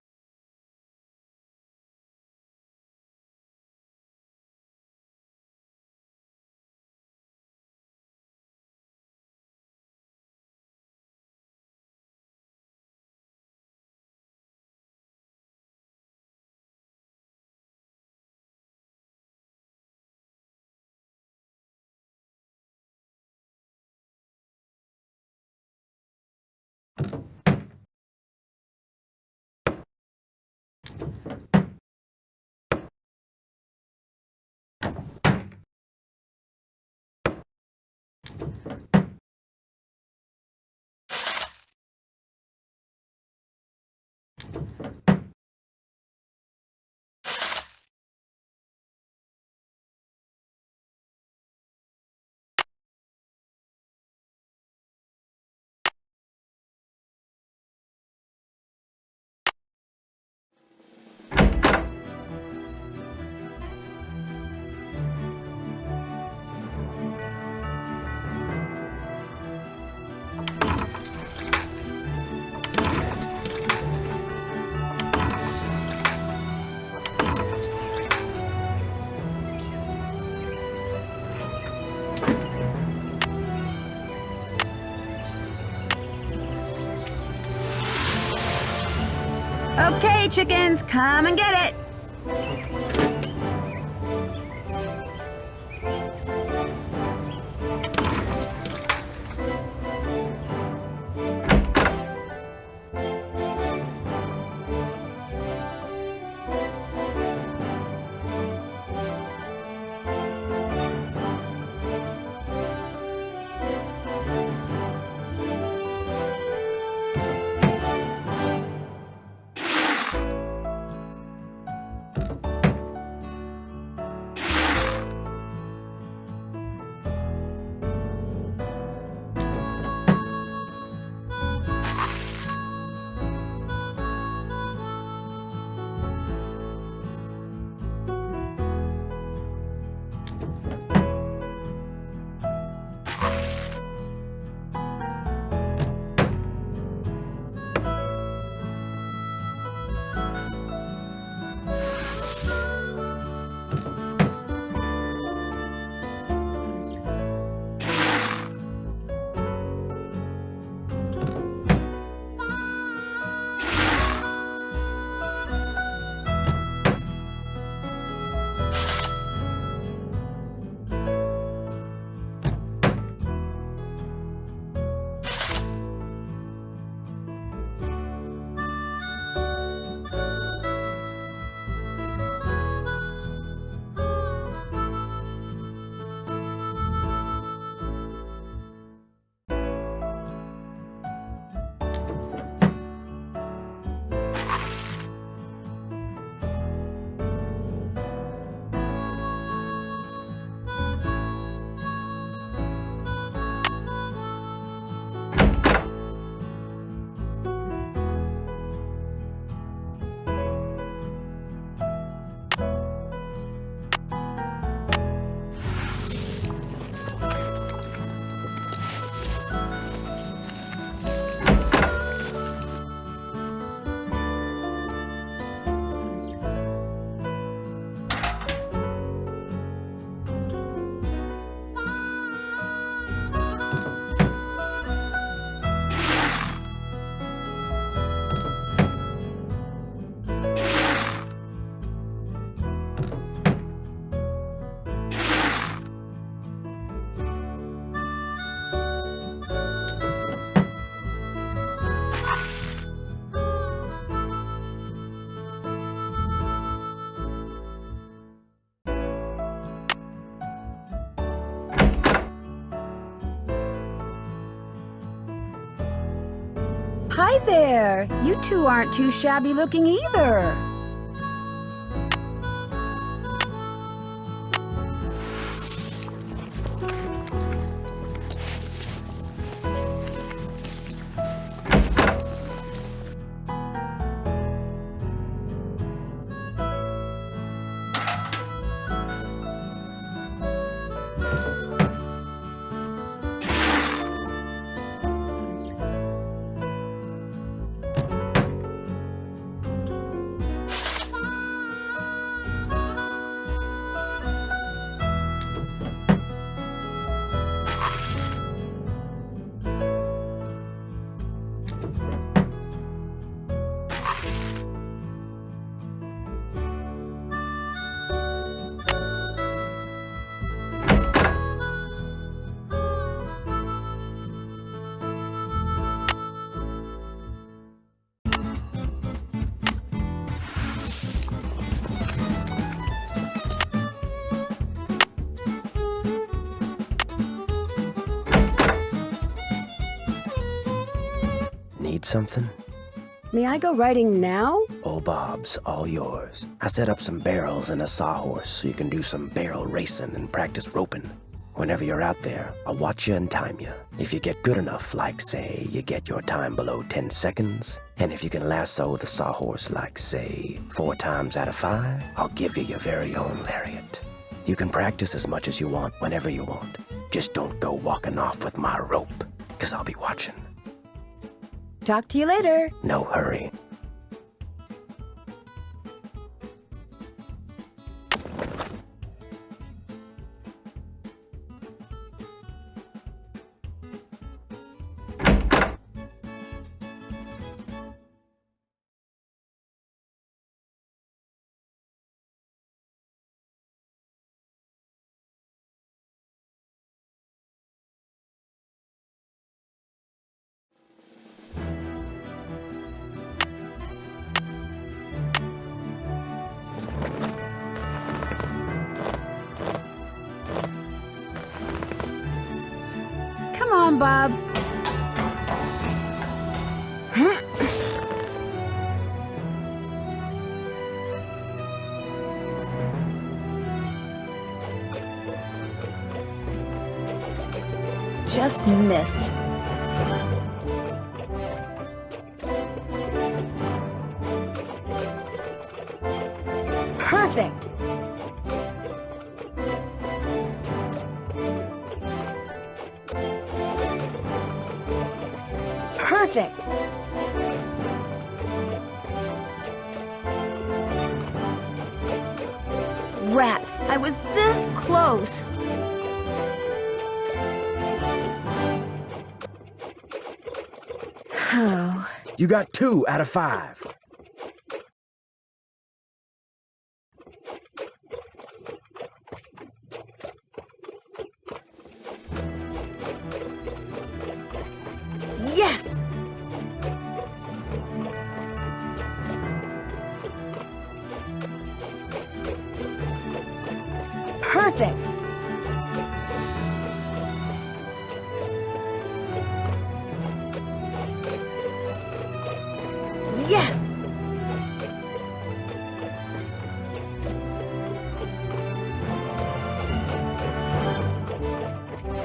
Okay, chickens, come and get it. Hi there. You two aren't too shabby looking either. Need something? May I go riding now? Old Bob's all yours. I set up some barrels and a sawhorse so you can do some barrel racing and practice roping. Whenever you're out there, I'll watch you and time you. If you get good enough, like say, you get your time below 10 seconds, and if you can lasso the sawhorse like say, 4 times out of 5, I'll give you your very own lariat. You can practice as much as you want whenever you want. Just don't go walking off with my rope, 'cause I'll be watching. Talk to you later. No hurry. Come on, Bob. Just missed. Perfect. Perfect. Rats, I was this close. Oh. You got 2 out of 5. Yes! Perfect. Yes!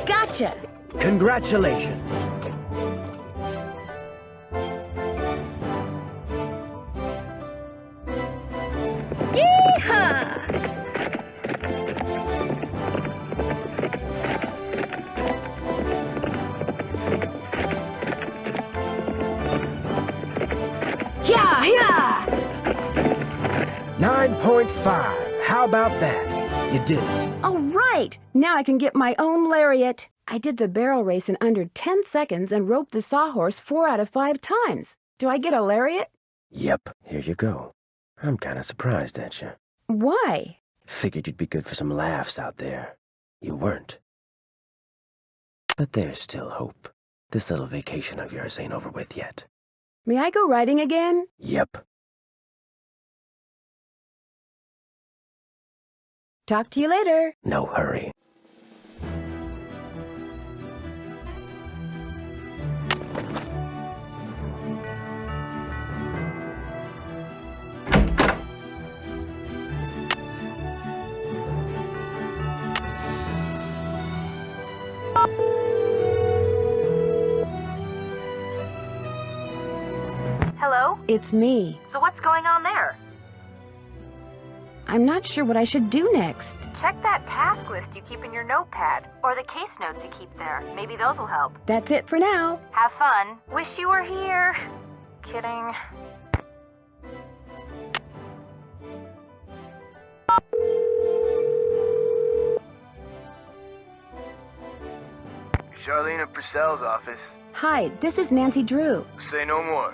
Gotcha! Congratulations. Yeehaw! Yeah, yeah! 9.5. How about that? You did it. All right! Now I can get my own lariat. I did the barrel race in under 10 seconds and roped the sawhorse 4 out of 5 times. Do I get a lariat? Yep, here you go. I'm kinda surprised at you. Why? Figured you'd be good for some laughs out there. You weren't. But there's still hope. This little vacation of yours ain't over with yet. May I go riding again? Yep. Talk to you later. No hurry. It's me. So what's going on there? I'm not sure what I should do next. Check that task list you keep in your notepad, or the case notes you keep there. Maybe those will help. That's it for now. Have fun. Wish you were here. Kidding. Charlene Purcell's office. Hi, this is Nancy Drew. Say no more.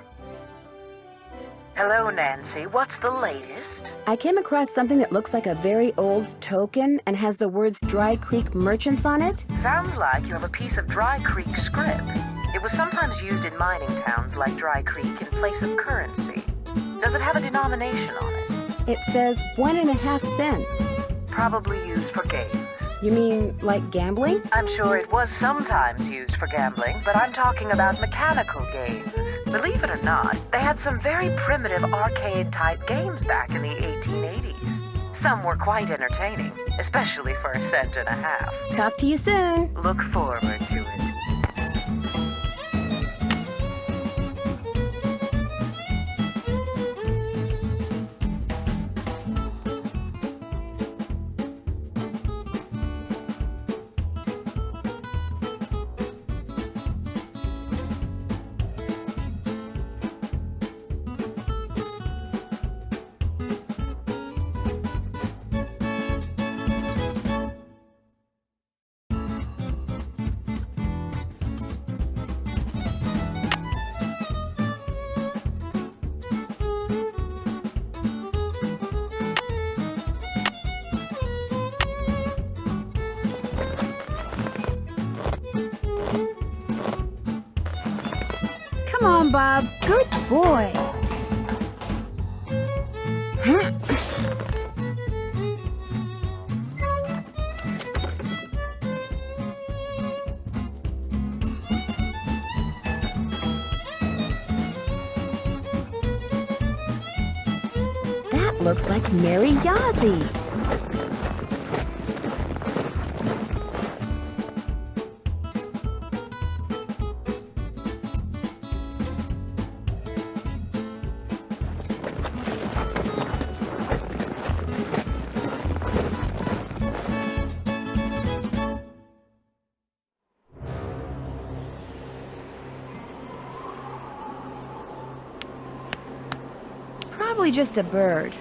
Hello, Nancy. What's the latest? I came across something that looks like a very old token and has the words Dry Creek Merchants on it. Sounds like you have a piece of Dry Creek script. It was sometimes used in mining towns like Dry Creek in place of currency. Does it have a denomination on it? It says 1.5 cents. Probably used for games. You mean like gambling? I'm sure it was sometimes used for gambling, but I'm talking about mechanical games. Believe it or not, they had some very primitive arcade-type games back in the 1880s. Some were quite entertaining, especially for 1.5 cents. Talk to you soon. Look forward to it. Come on, Bob. Good boy. Huh? That looks like Mary Yazzie. Probably just a bird.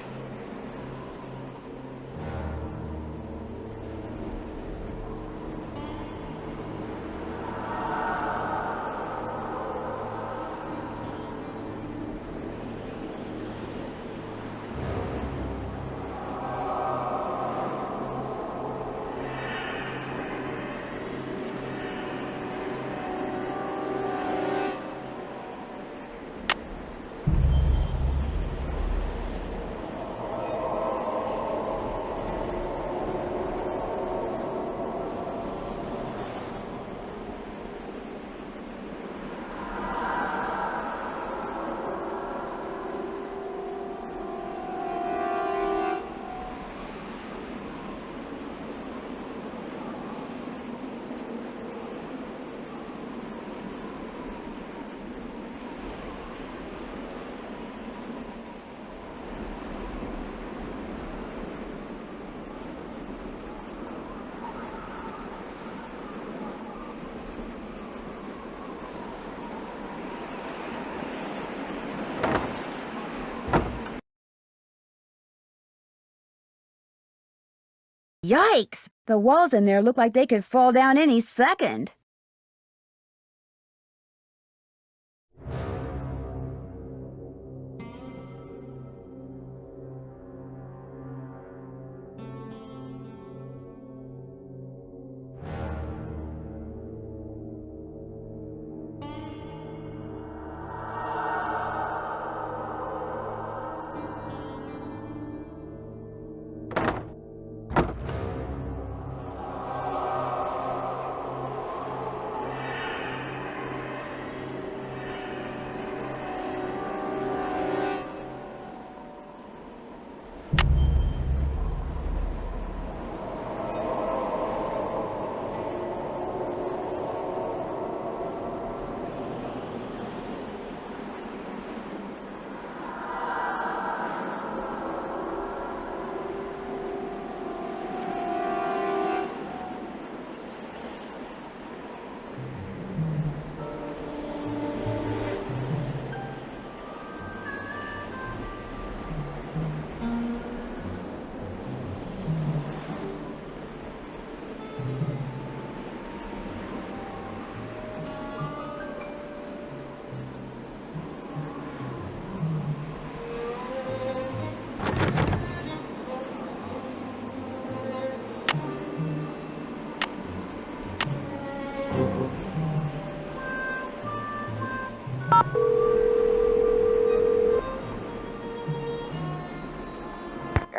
Yikes! The walls in there look like they could fall down any second.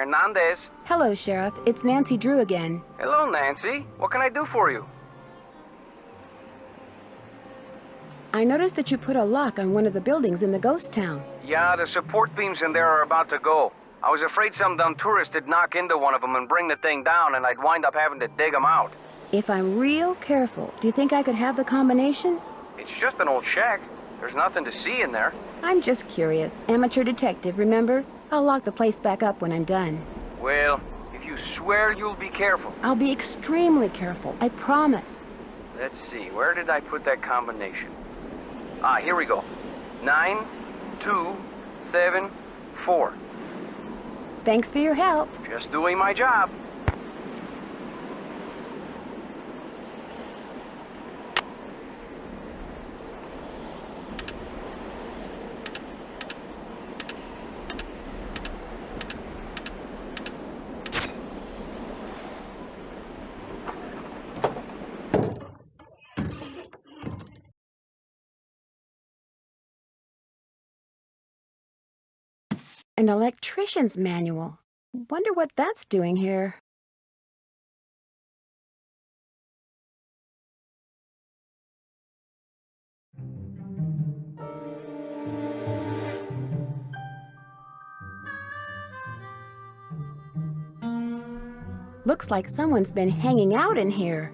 Hernandez. Hello, Sheriff. It's Nancy Drew again. Hello, Nancy. What can I do for you? I noticed that you put a lock on one of the buildings in the ghost town. Yeah, the support beams in there are about to go. I was afraid some dumb tourist would knock into one of them and bring the thing down, and I'd wind up having to dig them out. If I'm real careful, do you think I could have the combination? It's just an old shack. There's nothing to see in there. I'm just curious. Amateur detective, remember? I'll lock the place back up when I'm done. Well, if you swear you'll be careful. I'll be extremely careful, I promise. Let's see, where did I put that combination? Ah, here we go. 9, 2, 7, 4. Thanks for your help. Just doing my job. An electrician's manual. Wonder what that's doing here. Looks like someone's been hanging out in here.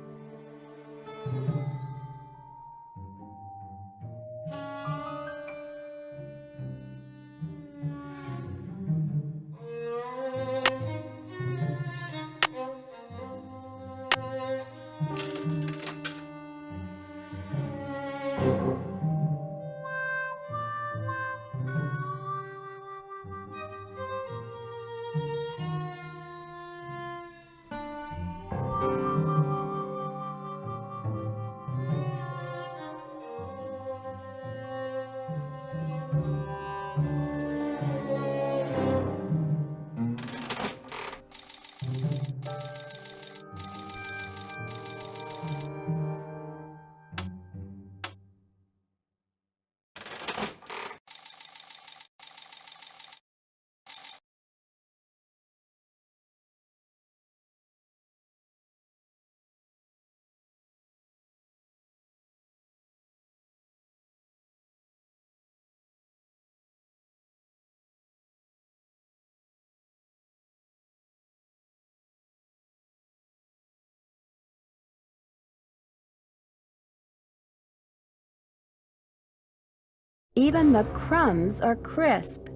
Even the crumbs are crisp.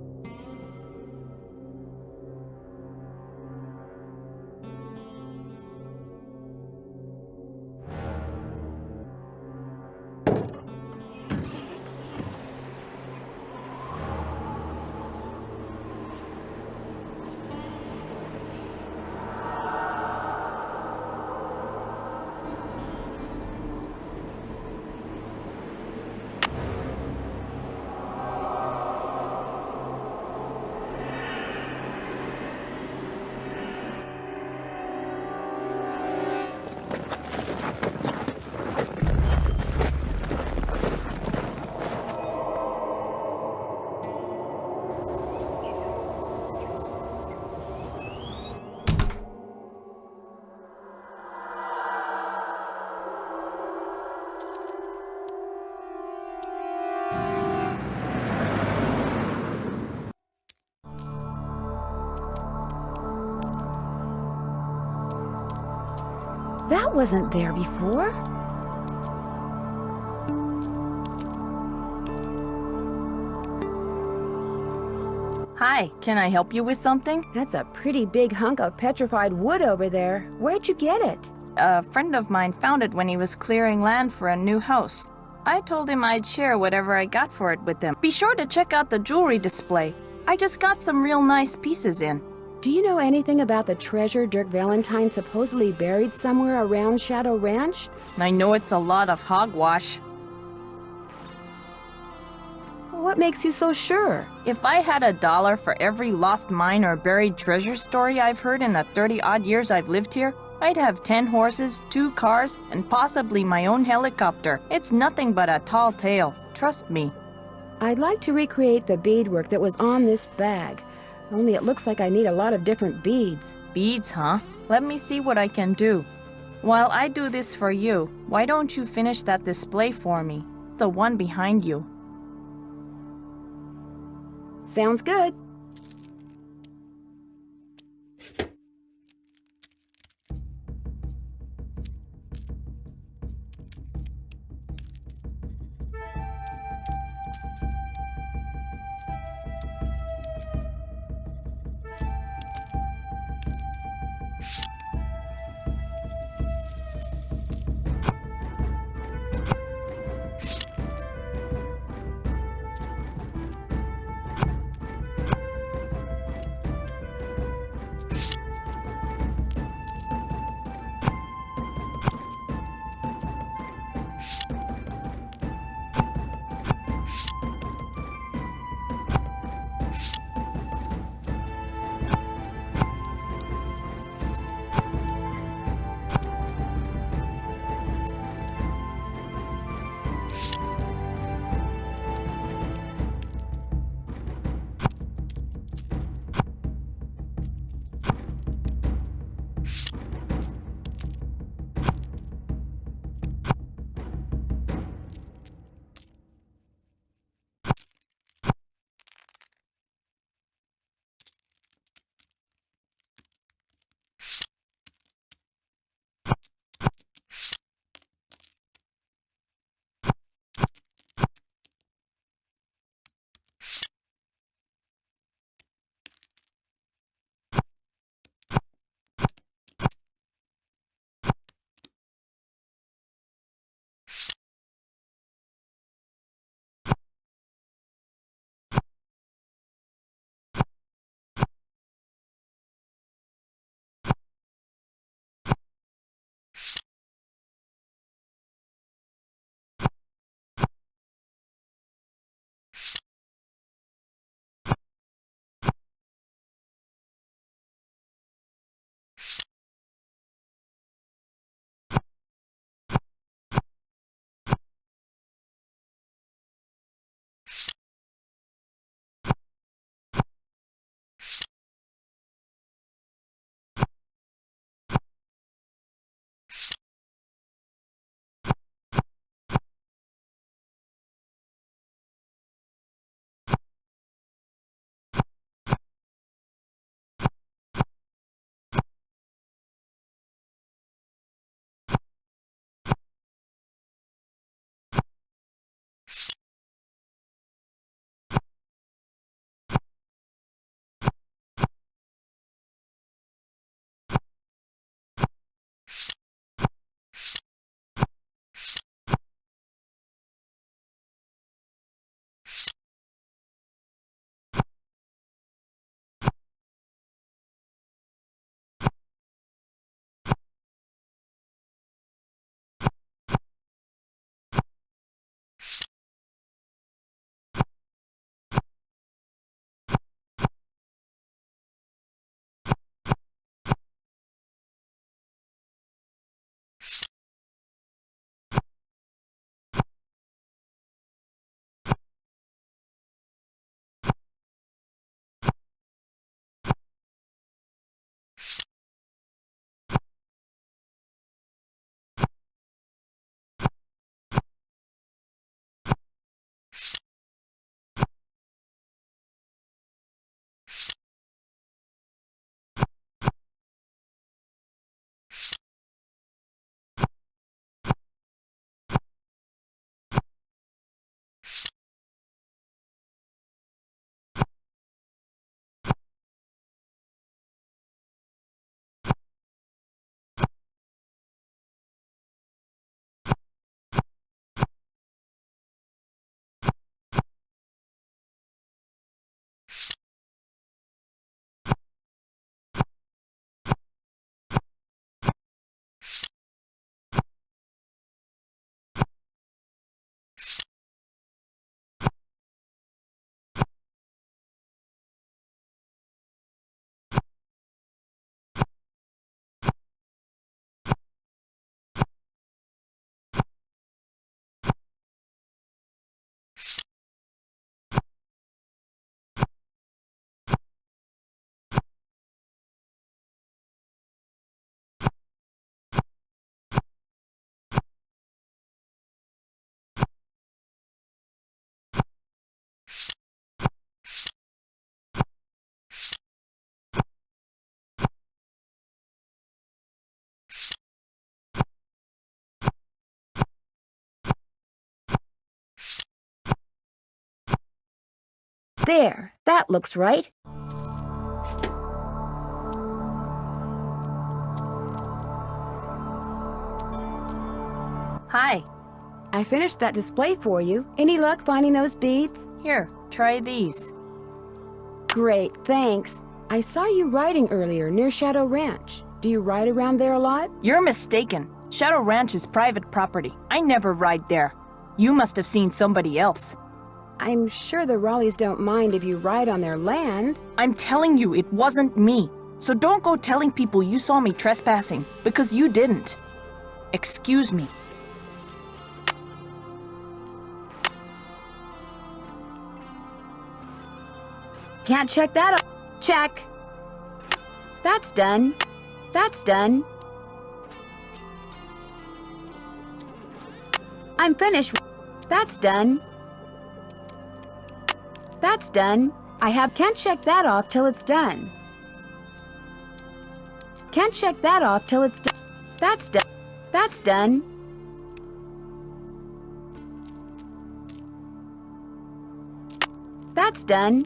That wasn't there before. Hi, can I help you with something? That's a pretty big hunk of petrified wood over there. Where'd you get it? A friend of mine found it when he was clearing land for a new house. I told him I'd share whatever I got for it with him. Be sure to check out the jewelry display. I just got some real nice pieces in. Do you know anything about the treasure Dirk Valentine supposedly buried somewhere around Shadow Ranch? I know it's a lot of hogwash. What makes you so sure? If I had $1 for every lost mine or buried treasure story I've heard in the 30-odd years I've lived here, I'd have 10 horses, 2 cars, and possibly my own helicopter. It's nothing but a tall tale. Trust me. I'd like to recreate the beadwork that was on this bag. Only it looks like I need a lot of different beads. Beads, huh? Let me see what I can do. While I do this for you, why don't you finish that display for me? The one behind you. Sounds good. There, that looks right. Hi. I finished that display for you. Any luck finding those beads? Here, try these. Great, thanks. I saw you riding earlier near Shadow Ranch. Do you ride around there a lot? You're mistaken. Shadow Ranch is private property. I never ride there. You must have seen somebody else. I'm sure the Raleighs don't mind if you ride on their land. I'm telling you, it wasn't me. So don't go telling people you saw me trespassing, because you didn't. Excuse me. Can't check that off. Check. That's done. That's done. I'm finished. That's done. That's done. Can't check that off till it's done. Can't check that off till it's done. That's done. That's done. That's done.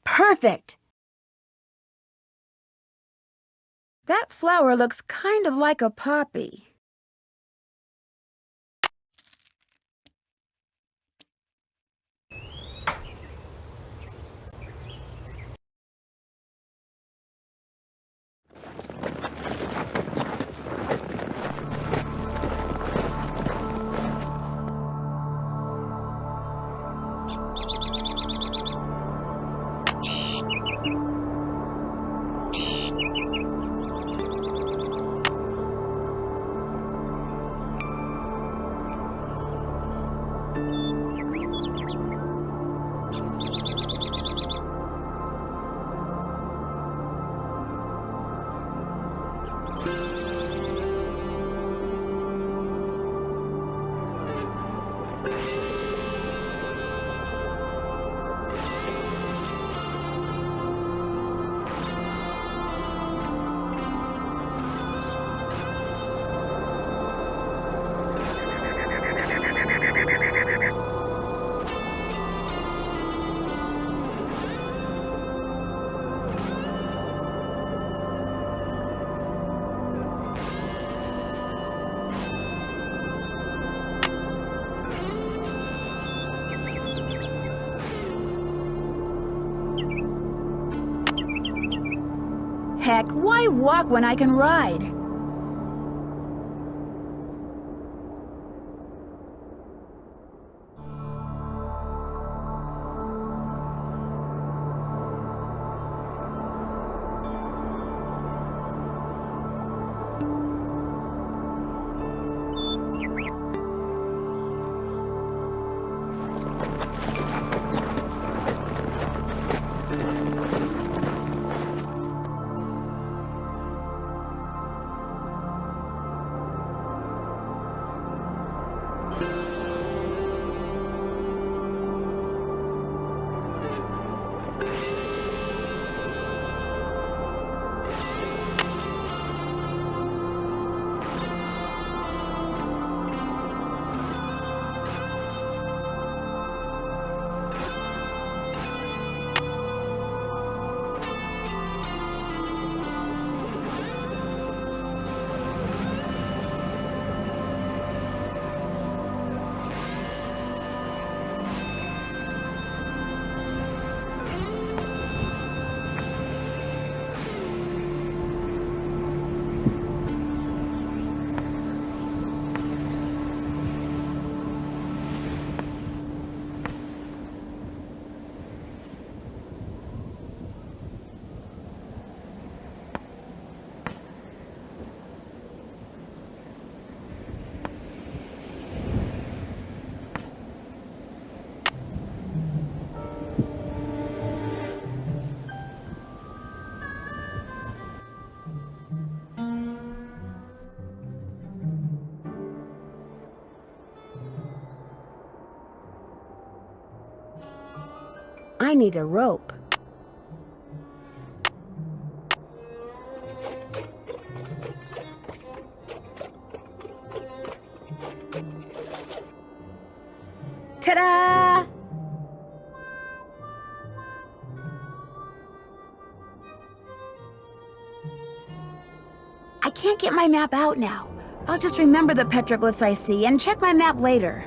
Perfect! That flower looks kind of like a poppy. Heck, why walk when I can ride? I need a rope. Ta-da! I can't get my map out now. I'll just remember the petroglyphs I see and check my map later.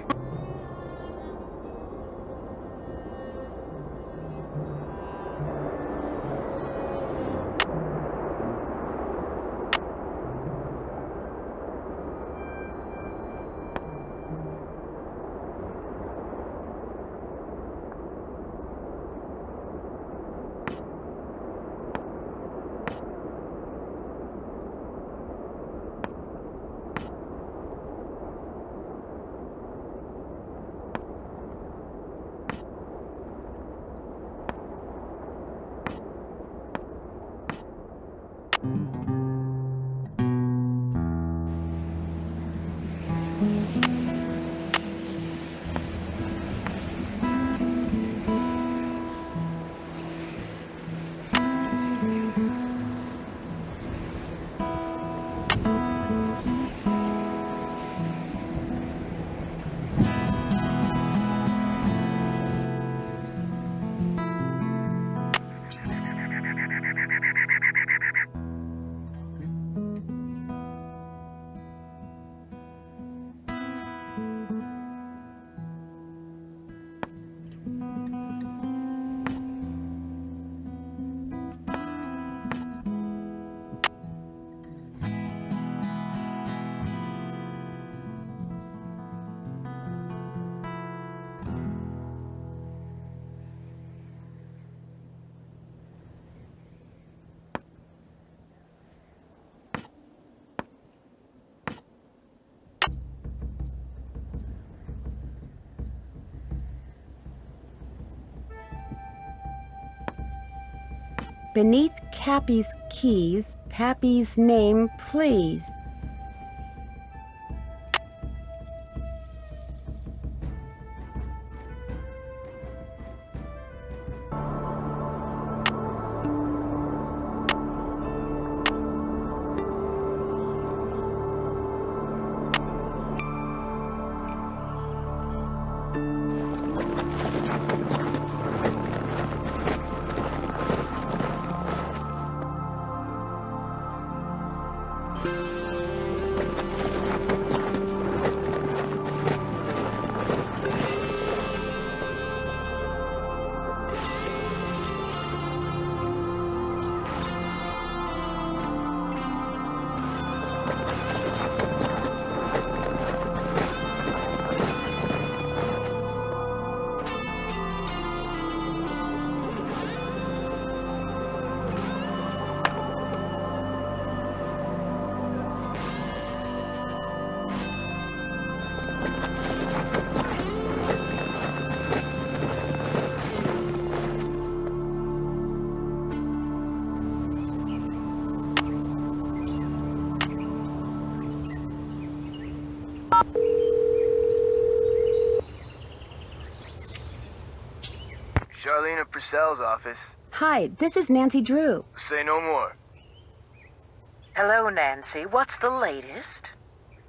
Beneath Cappy's keys, Pappy's name, please. Charlena Purcell's office. Hi, this is Nancy Drew. Say no more. Hello, Nancy. What's the latest?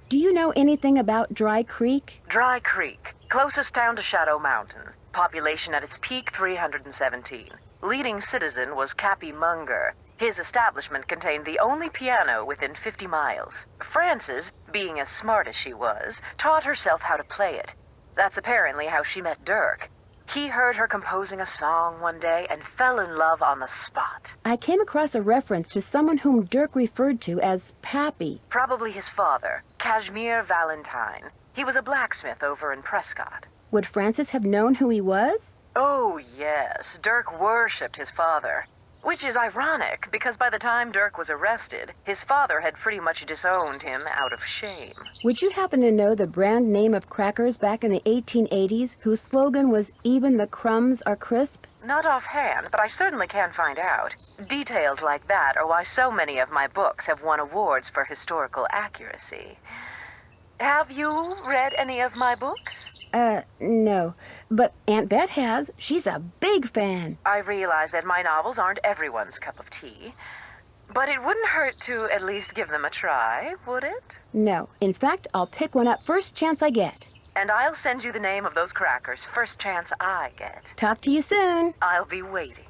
Do you know anything about Dry Creek? Dry Creek, closest town to Shadow Mountain. Population at its peak, 317. Leading citizen was Cappy Munger. His establishment contained the only piano within 50 miles. Frances, being as smart as she was, taught herself how to play it. That's apparently how she met Dirk. He heard her composing a song one day and fell in love on the spot. I came across a reference to someone whom Dirk referred to as Pappy. Probably his father, Kashmir Valentine. He was a blacksmith over in Prescott. Would Frances have known who he was? Oh, yes. Dirk worshipped his father. Which is ironic, because by the time Dirk was arrested, his father had pretty much disowned him out of shame. Would you happen to know the brand name of crackers back in the 1880s whose slogan was "Even the crumbs are crisp"? Not offhand, but I certainly can find out. Details like that are why so many of my books have won awards for historical accuracy. Have you read any of my books? No. But Aunt Bet has. She's a big fan. I realize that my novels aren't everyone's cup of tea, but it wouldn't hurt to at least give them a try, would it? No. In fact, I'll pick one up first chance I get. And I'll send you the name of those crackers first chance I get. Talk to you soon. I'll be waiting.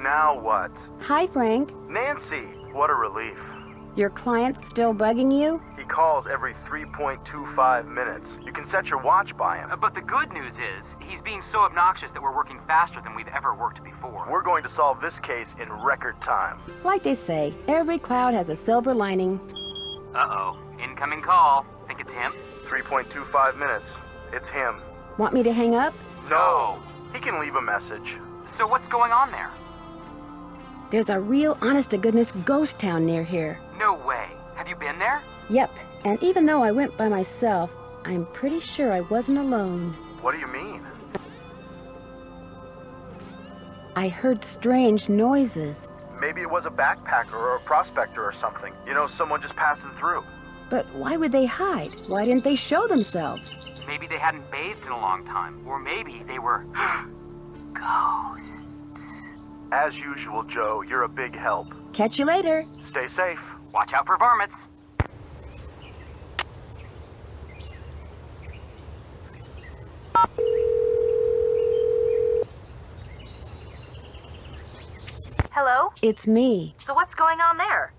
Now what? Hi, Frank. Nancy, what a relief. Your client's still bugging you? He calls every 3.25 minutes. You can set your watch by him. But the good news is, he's being so obnoxious that we're working faster than we've ever worked before. We're going to solve this case in record time. Like they say, every cloud has a silver lining. Uh-oh. Incoming call. Think it's him? 3.25 minutes. It's him. Want me to hang up? No. He can leave a message. So what's going on there? There's a real honest-to-goodness ghost town near here. No way. Have you been there? Yep, and even though I went by myself, I'm pretty sure I wasn't alone. What do you mean? I heard strange noises. Maybe it was a backpacker or a prospector or something. You know, someone just passing through. But why would they hide? Why didn't they show themselves? Maybe they hadn't bathed in a long time. Or maybe they were... ghosts. As usual, Joe, you're a big help. Catch you later. Stay safe. Watch out for varmints. Hello? It's me. So what's going on there?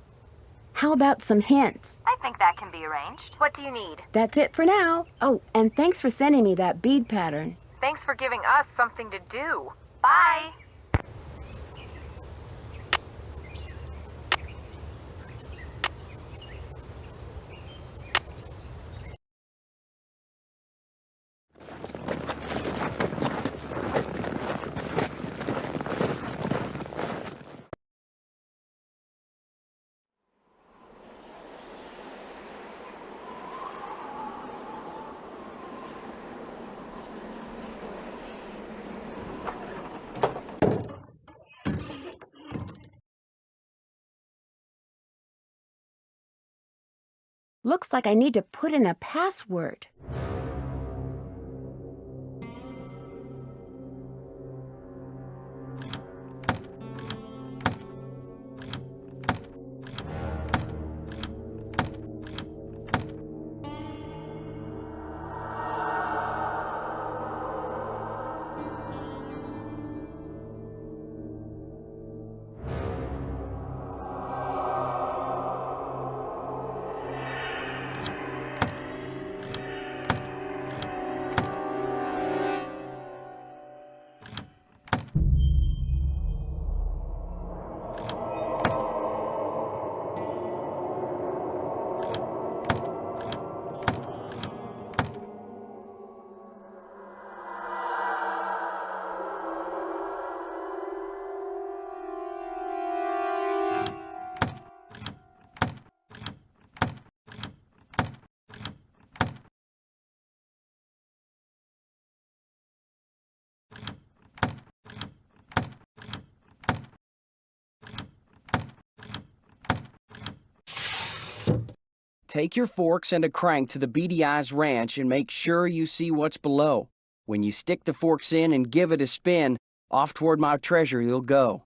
How about some hints? I think that can be arranged. What do you need? That's it for now. Oh, and thanks for sending me that bead pattern. Thanks for giving us something to do. Bye. Looks like I need to put in a password. Take your forks and a crank to the Beady Eyes Ranch and make sure you see what's below. When you stick the forks in and give it a spin, off toward my treasure you'll go.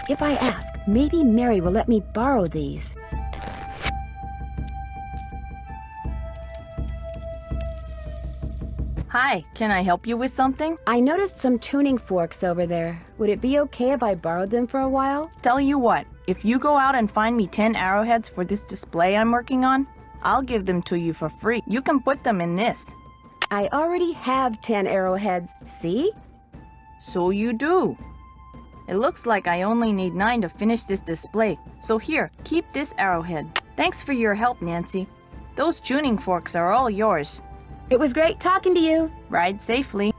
If I ask, maybe Mary will let me borrow these. Hi, can I help you with something? I noticed some tuning forks over there. Would it be okay if I borrowed them for a while? Tell you what, if you go out and find me 10 arrowheads for this display I'm working on, I'll give them to you for free. You can put them in this. I already have 10 arrowheads, see? So you do. It looks like I only need 9 to finish this display. So here, keep this arrowhead. Thanks for your help, Nancy. Those tuning forks are all yours. It was great talking to you. Ride safely.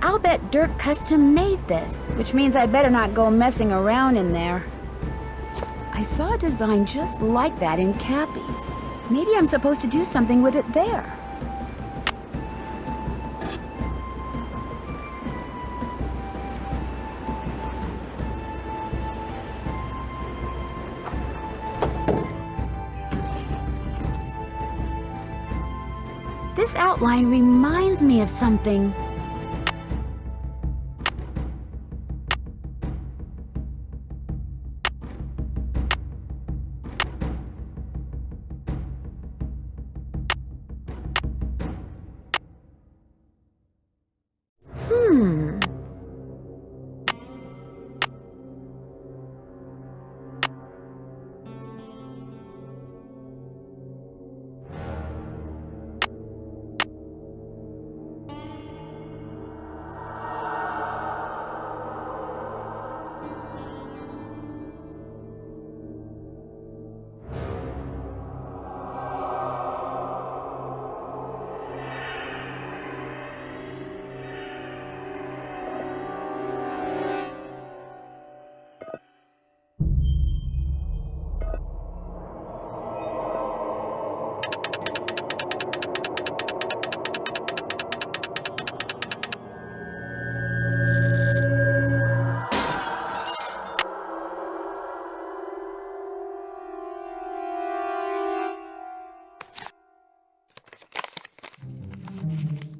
I'll bet Dirk custom made this, which means I better not go messing around in there. I saw a design just like that in Cappy's. Maybe I'm supposed to do something with it there. This outline reminds me of something.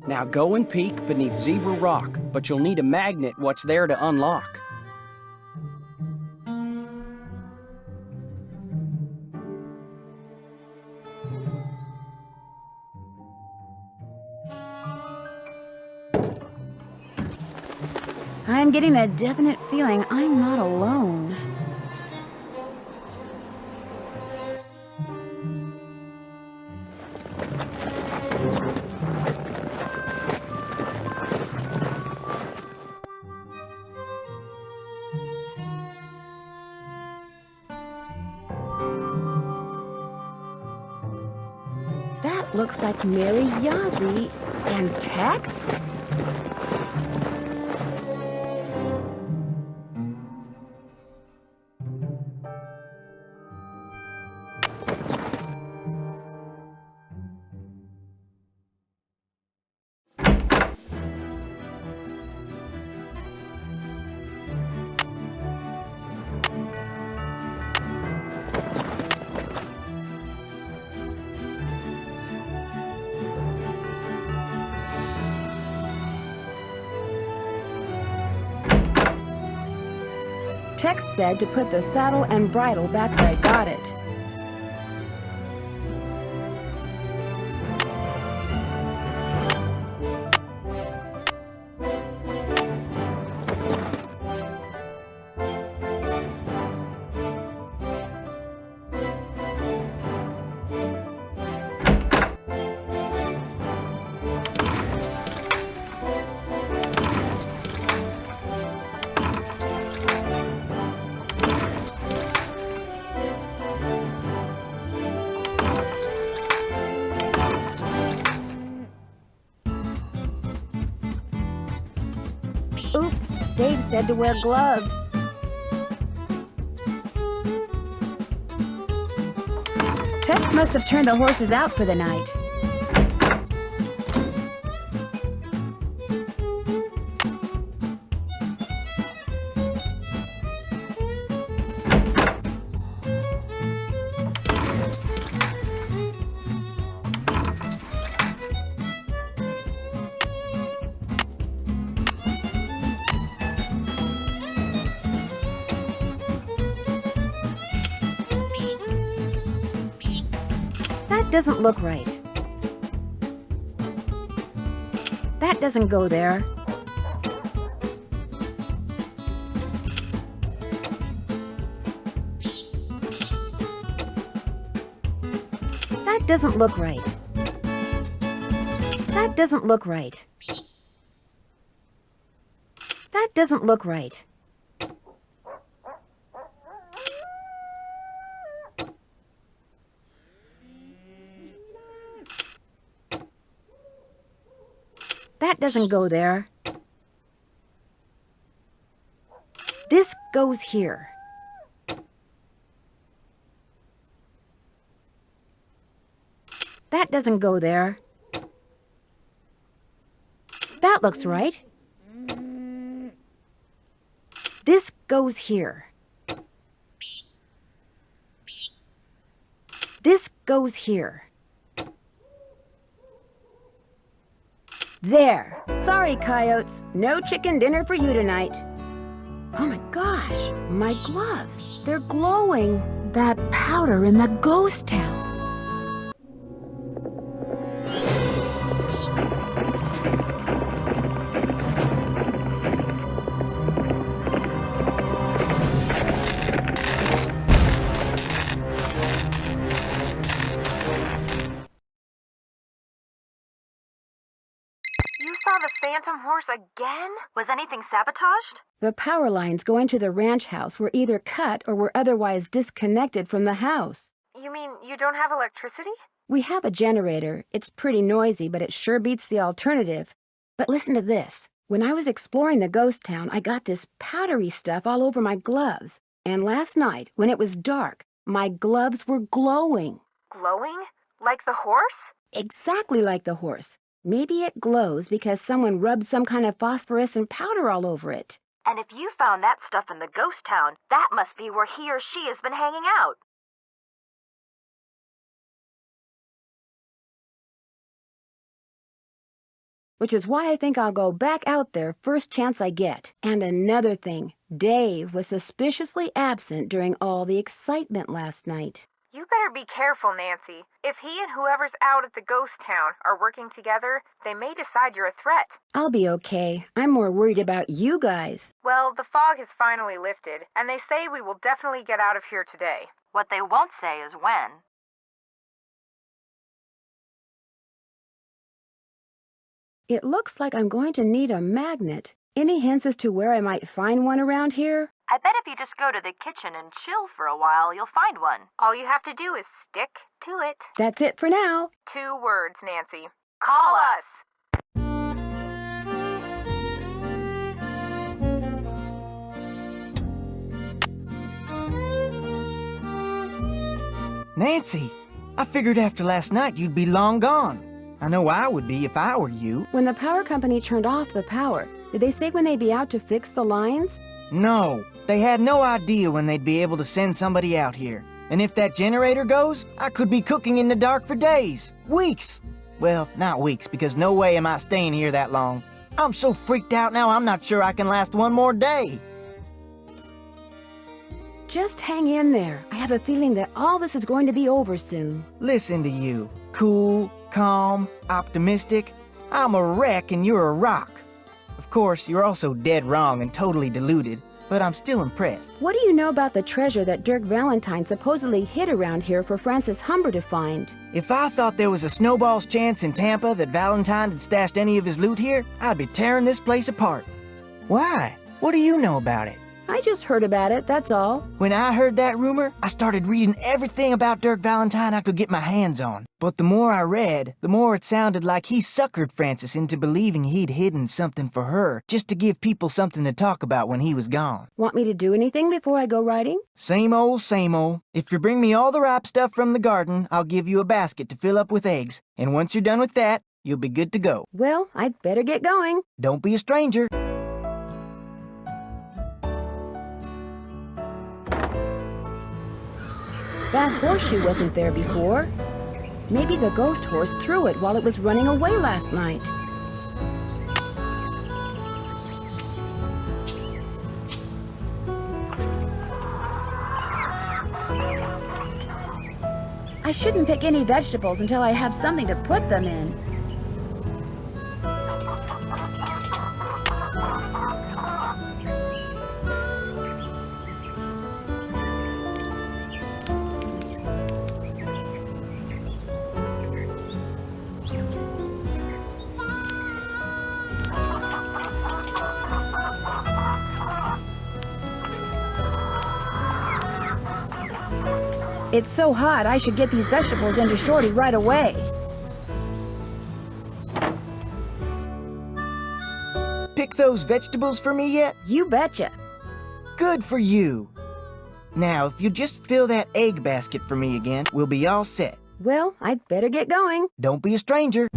Now go and peek beneath Zebra Rock, but you'll need a magnet what's there to unlock. I'm getting the definite feeling I'm not alone. That looks like Mary Yazzie and Tex? Tex said to put the saddle and bridle back where I got it. Dave said to wear gloves. Tex must have turned the horses out for the night. That doesn't look right. That doesn't go there. That doesn't look right. That doesn't look right. That doesn't look right. That doesn't go there. This goes here. That doesn't go there. That looks right. This goes here. This goes here. There. Sorry, coyotes. No chicken dinner for you tonight. Oh my gosh, my gloves. They're glowing. That powder in the ghost town. Phantom horse again? Was anything sabotaged? The power lines going to the ranch house were either cut or were otherwise disconnected from the house. You mean you don't have electricity? We have a generator. It's pretty noisy, but it sure beats the alternative. But listen to this. When I was exploring the ghost town, I got this powdery stuff all over my gloves. And last night, when it was dark, my gloves were glowing. Glowing? Like the horse? Exactly like the horse. Maybe it glows because someone rubbed some kind of phosphorescent powder all over it. And if you found that stuff in the ghost town, that must be where he or she has been hanging out. Which is why I think I'll go back out there first chance I get. And another thing, Dave was suspiciously absent during all the excitement last night. You better be careful, Nancy. If he and whoever's out at the ghost town are working together, they may decide you're a threat. I'll be okay. I'm more worried about you guys. Well, the fog has finally lifted, and they say we will definitely get out of here today. What they won't say is when. It looks like I'm going to need a magnet. Any hints as to where I might find one around here? I bet if you just go to the kitchen and chill for a while, you'll find one. All you have to do is stick to it. That's it for now. 2 words, Nancy. Call us. Nancy, I figured after last night you'd be long gone. I know I would be if I were you. When the power company turned off the power, did they say when they'd be out to fix the lines? No, they had no idea when they'd be able to send somebody out here. And if that generator goes, I could be cooking in the dark for days, weeks. Well, not weeks, because no way am I staying here that long. I'm so freaked out now I'm not sure I can last one more day. Just hang in there. I have a feeling that all this is going to be over soon. Listen to you. Cool, calm, optimistic. I'm a wreck and you're a rock. Of course, you're also dead wrong and totally deluded, but I'm still impressed. What do you know about the treasure that Dirk Valentine supposedly hid around here for Francis Humber to find? If I thought there was a snowball's chance in Tampa that Valentine had stashed any of his loot here, I'd be tearing this place apart. Why? What do you know about it? I just heard about it, that's all. When I heard that rumor, I started reading everything about Dirk Valentine I could get my hands on. But the more I read, the more it sounded like he suckered Frances into believing he'd hidden something for her, just to give people something to talk about when he was gone. Want me to do anything before I go riding? Same old, same old. If you bring me all the ripe stuff from the garden, I'll give you a basket to fill up with eggs. And once you're done with that, you'll be good to go. Well, I'd better get going. Don't be a stranger. That horseshoe wasn't there before. Maybe the ghost horse threw it while it was running away last night. I shouldn't pick any vegetables until I have something to put them in. It's so hot, I should get these vegetables into Shorty right away. Pick those vegetables for me yet? You betcha. Good for you. Now, if you just fill that egg basket for me again, we'll be all set. Well, I'd better get going. Don't be a stranger.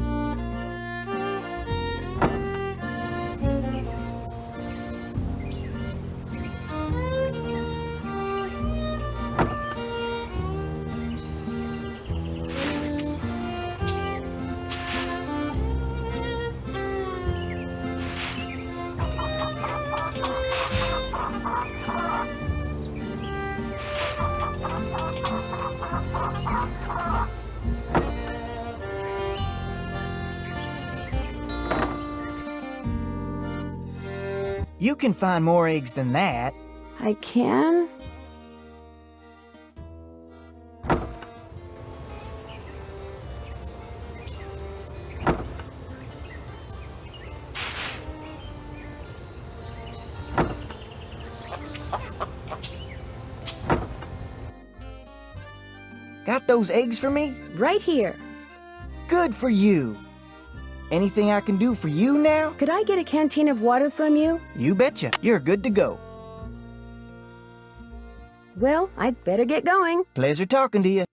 You can find more eggs than that. I can? Got those eggs for me? Right here. Good for you. Anything I can do for you now? Could I get a canteen of water from you? You betcha. You're good to go. Well, I'd better get going. Pleasure talking to you.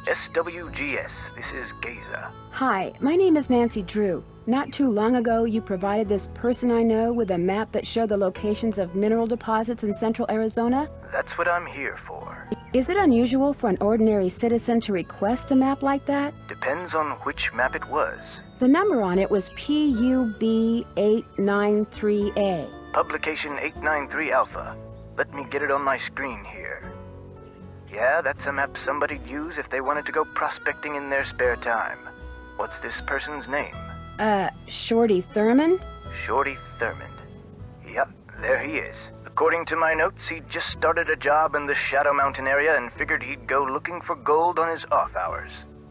SWGS, this is Geza. Hi, my name is Nancy Drew. Not too long ago, you provided this person I know with a map that showed the locations of mineral deposits in central Arizona. That's what I'm here for. Is it unusual for an ordinary citizen to request a map like that? Depends on which map it was. The number on it was PUB893A. Publication 893 Alpha. Let me get it on my screen here. Yeah, that's a map somebody'd use if they wanted to go prospecting in their spare time. What's this person's name? Shorty Thurman? Shorty Thurman. Yep, there he is. According to my notes, he'd just started a job in the Shadow Mountain area and figured he'd go looking for gold on his off hours.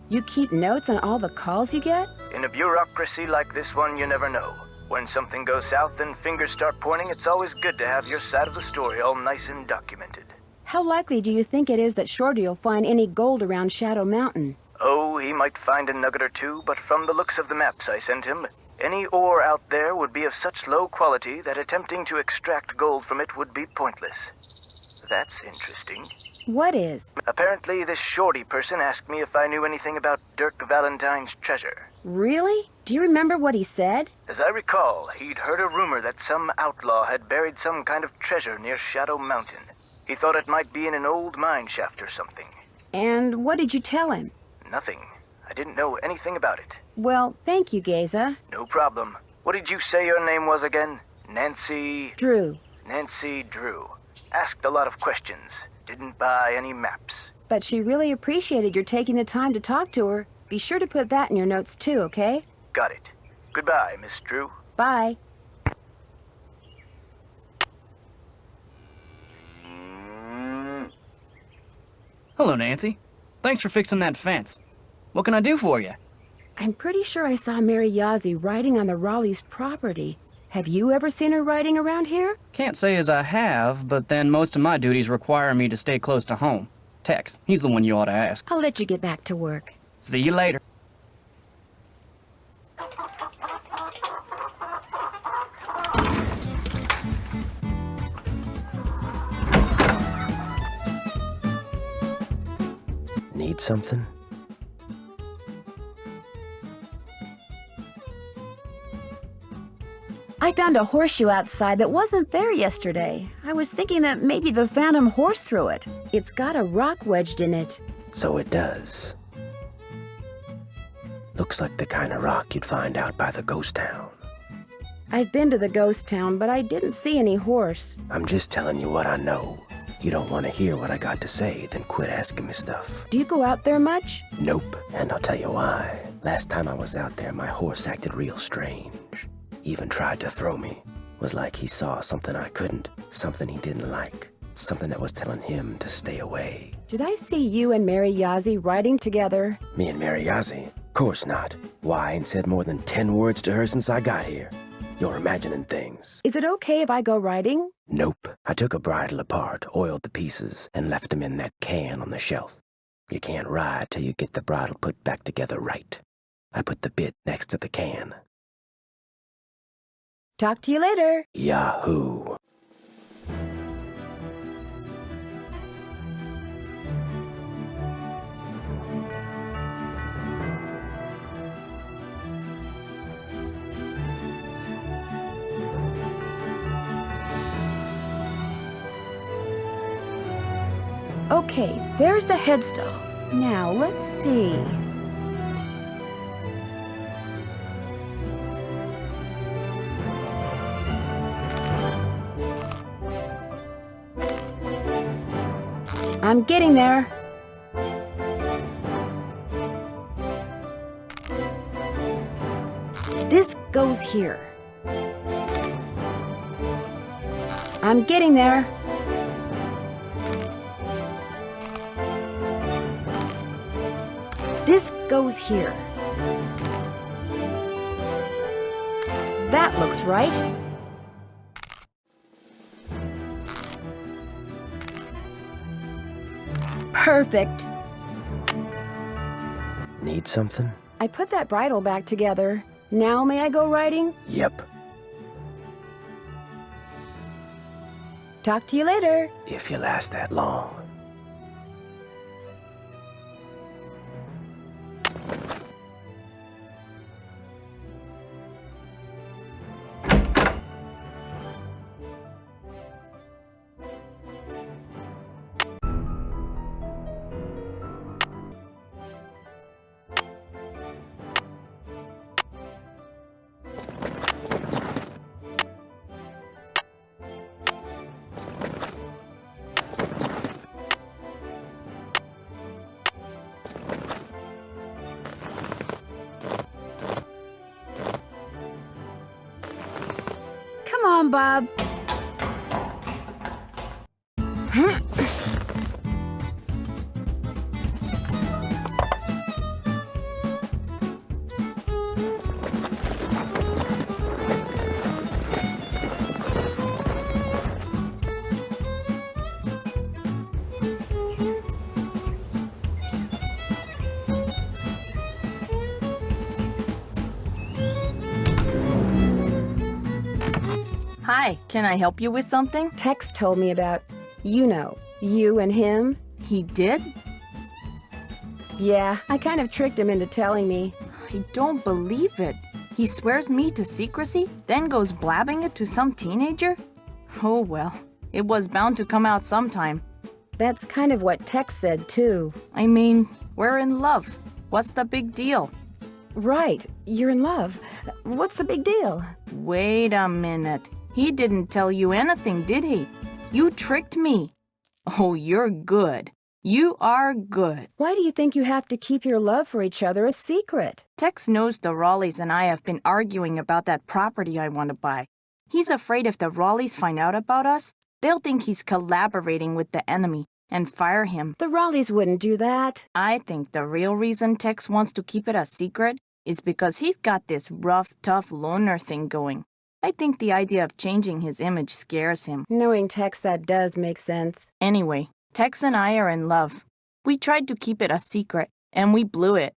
You keep notes on all the calls you get? In a bureaucracy like this one, you never know. When something goes south and fingers start pointing, it's always good to have your side of the story all nice and documented. How likely do you think it is that Shorty will find any gold around Shadow Mountain? Oh, he might find a nugget or two, but from the looks of the maps I sent him, any ore out there would be of such low quality that attempting to extract gold from it would be pointless. That's interesting. What is? Apparently, this Shorty person asked me if I knew anything about Dirk Valentine's treasure. Really? Do you remember what he said? As I recall, he'd heard a rumor that some outlaw had buried some kind of treasure near Shadow Mountain. He thought it might be in an old mine shaft or something. And what did you tell him? Nothing. I didn't know anything about it. Well, thank you, Geza. No problem. What did you say your name was again? Nancy... Drew. Nancy Drew. Asked a lot of questions. Didn't buy any maps. But she really appreciated your taking the time to talk to her. Be sure to put that in your notes too, okay? Got it. Goodbye, Miss Drew. Bye. Hello, Nancy. Thanks for fixing that fence. What can I do for you? I'm pretty sure I saw Mary Yazzie riding on the Raleigh's property. Have you ever seen her riding around here? Can't say as I have, but then most of my duties require me to stay close to home. Tex, he's the one you ought to ask. I'll let you get back to work. See you later. Need something? I found a horseshoe outside that wasn't there yesterday. I was thinking that maybe the phantom horse threw it. It's got a rock wedged in it. So it does. Looks like the kind of rock you'd find out by the ghost town. I've been to the ghost town, but I didn't see any horse. I'm just telling you what I know. You don't want to hear what I got to say, then quit asking me stuff. Do you go out there much? Nope, and I'll tell you why. Last time I was out there, my horse acted real strange. Even tried to throw me. Was like he saw something I couldn't, something he didn't like, something that was telling him to stay away. Did I see you and Mary Yazzie riding together? Me and Mary Yazzie? Course not. Why, I ain't said more than 10 words to her since I got here. You're imagining things. Is it okay if I go riding? Nope. I took a bridle apart, oiled the pieces, and left them in that can on the shelf. You can't ride till you get the bridle put back together right. I put the bit next to the can. Talk to you later. Yahoo! Okay, there's the headstone. Now, let's see. I'm getting there. This goes here. I'm getting there. This goes here. That looks right. Perfect. Need something? I put that bridle back together. Now may I go riding? Yep. Talk to you later. If you last that long. Come on, Bob. Hi, can I help you with something? Tex told me about, you and him. He did? Yeah, I kind of tricked him into telling me. I don't believe it. He swears me to secrecy, then goes blabbing it to some teenager? Oh well, it was bound to come out sometime. That's kind of what Tex said, too. I mean, we're in love. What's the big deal? Right, you're in love. What's the big deal? Wait a minute. He didn't tell you anything, did he? You tricked me. Oh, you're good. You are good. Why do you think you have to keep your love for each other a secret? Tex knows the Raleighs and I have been arguing about that property I want to buy. He's afraid if the Raleighs find out about us, they'll think he's collaborating with the enemy, and fire him. The Raleighs wouldn't do that. I think the real reason Tex wants to keep it a secret is because he's got this rough, tough loner thing going. I think the idea of changing his image scares him. Knowing Tex, that does make sense. Anyway, Tex and I are in love. We tried to keep it a secret, and we blew it.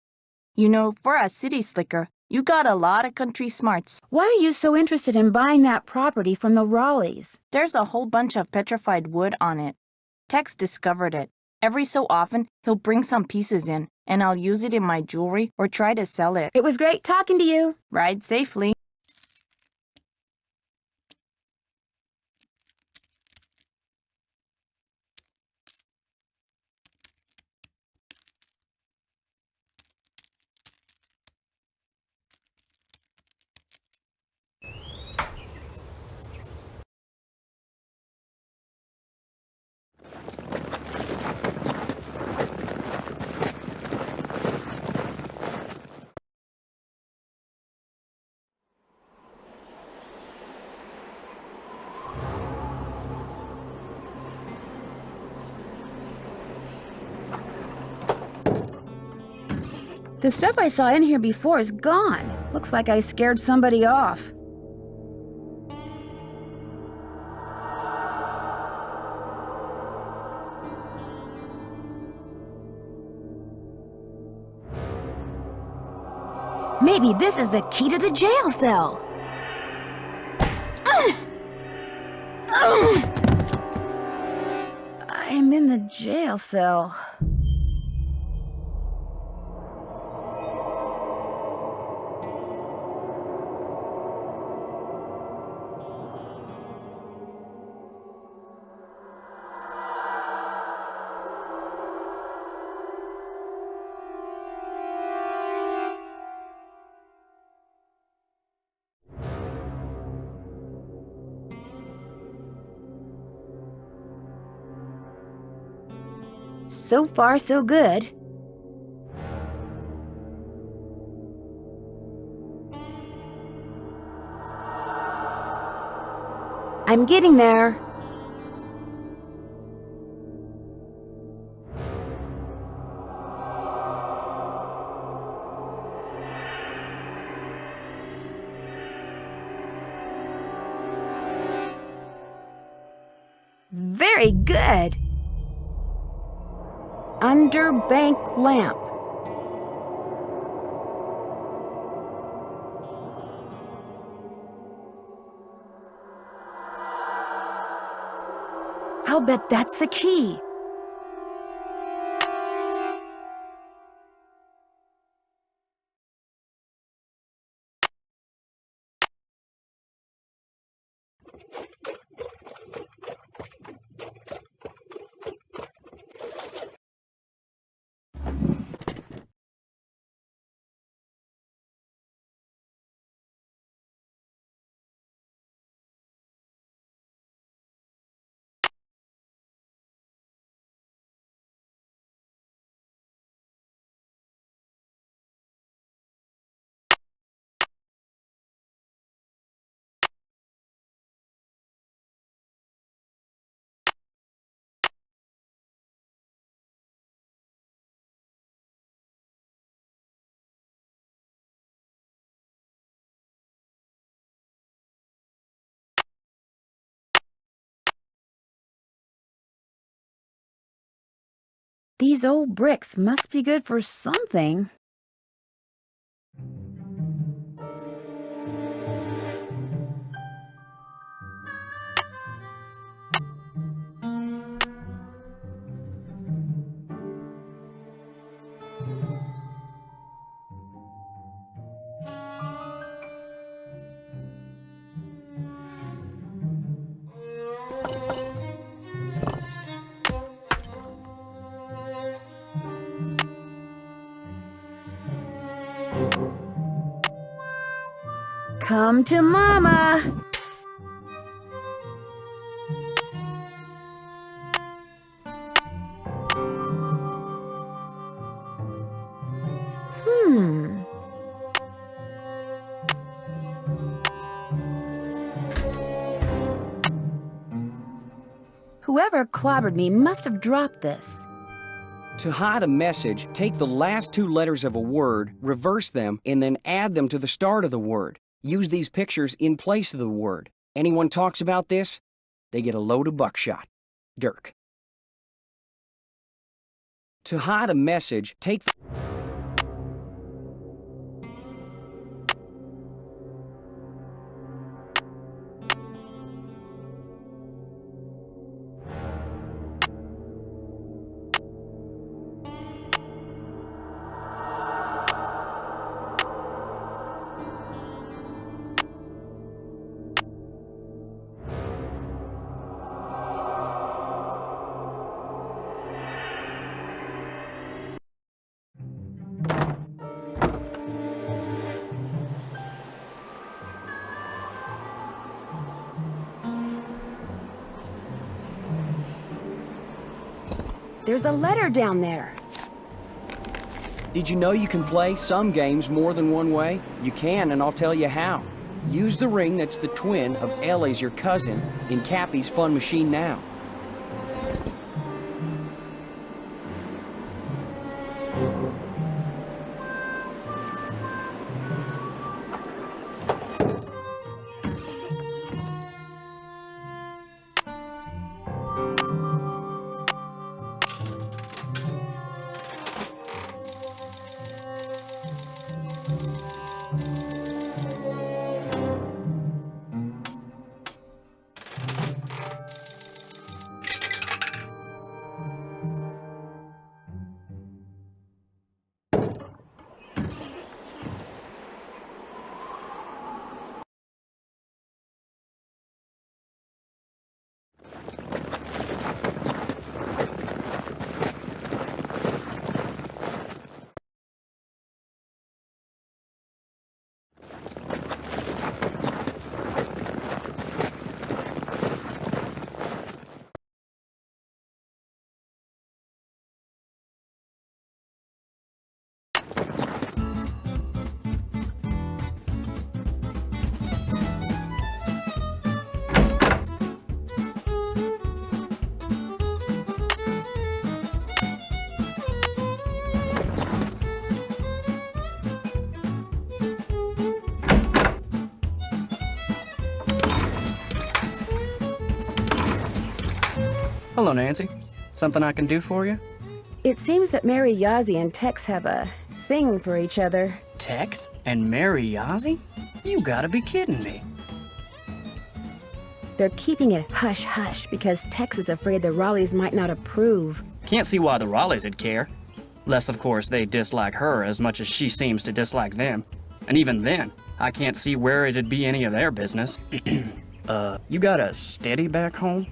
You know, for a city slicker, you got a lot of country smarts. Why are you so interested in buying that property from the Raleighs? There's a whole bunch of petrified wood on it. Tex discovered it. Every so often, he'll bring some pieces in, and I'll use it in my jewelry or try to sell it. It was great talking to you. Ride safely. The stuff I saw in here before is gone. Looks like I scared somebody off. Maybe this is the key to the jail cell. I'm in the jail cell. So far, so good. I'm getting there. Very good. Underbank lamp. I'll bet that's the key. These old bricks must be good for something. Come to Mama. Whoever clobbered me must have dropped this. To hide a message, take the last 2 letters of a word, reverse them, and then add them to the start of the word. Use these pictures in place of the word. Anyone talks about this, they get a load of buckshot. Dirk. To hide a message, take the... There's a letter down there. Did you know you can play some games more than one way? You can, and I'll tell you how. Use the ring that's the twin of Ellie's, your cousin, in Cappy's Fun Machine now. Hello, Nancy. Something I can do for you? It seems that Mary Yazzie and Tex have a thing for each other. Tex and Mary Yazzie? You gotta be kidding me. They're keeping it hush-hush because Tex is afraid the Raleighs might not approve. Can't see why the Raleighs would care. Less, of course, they dislike her as much as she seems to dislike them. And even then, I can't see where it'd be any of their business. You got a steady back home?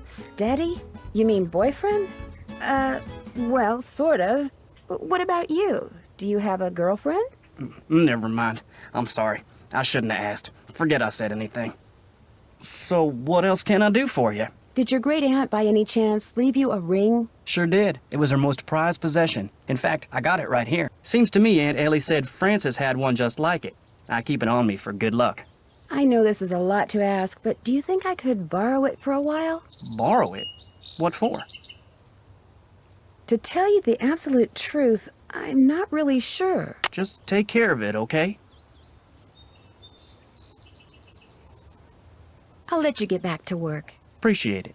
Steady? You mean boyfriend? Well, sort of. What about you? Do you have a girlfriend? Never mind. I'm sorry. I shouldn't have asked. Forget I said anything. So what else can I do for you? Did your great aunt by any chance leave you a ring? Sure did. It was her most prized possession. In fact, I got it right here. Seems to me Aunt Ellie said Francis had one just like it. I keep it on me for good luck. I know this is a lot to ask, but do you think I could borrow it for a while? Borrow it? What for? To tell you the absolute truth, I'm not really sure. Just take care of it, okay? I'll let you get back to work. Appreciate it.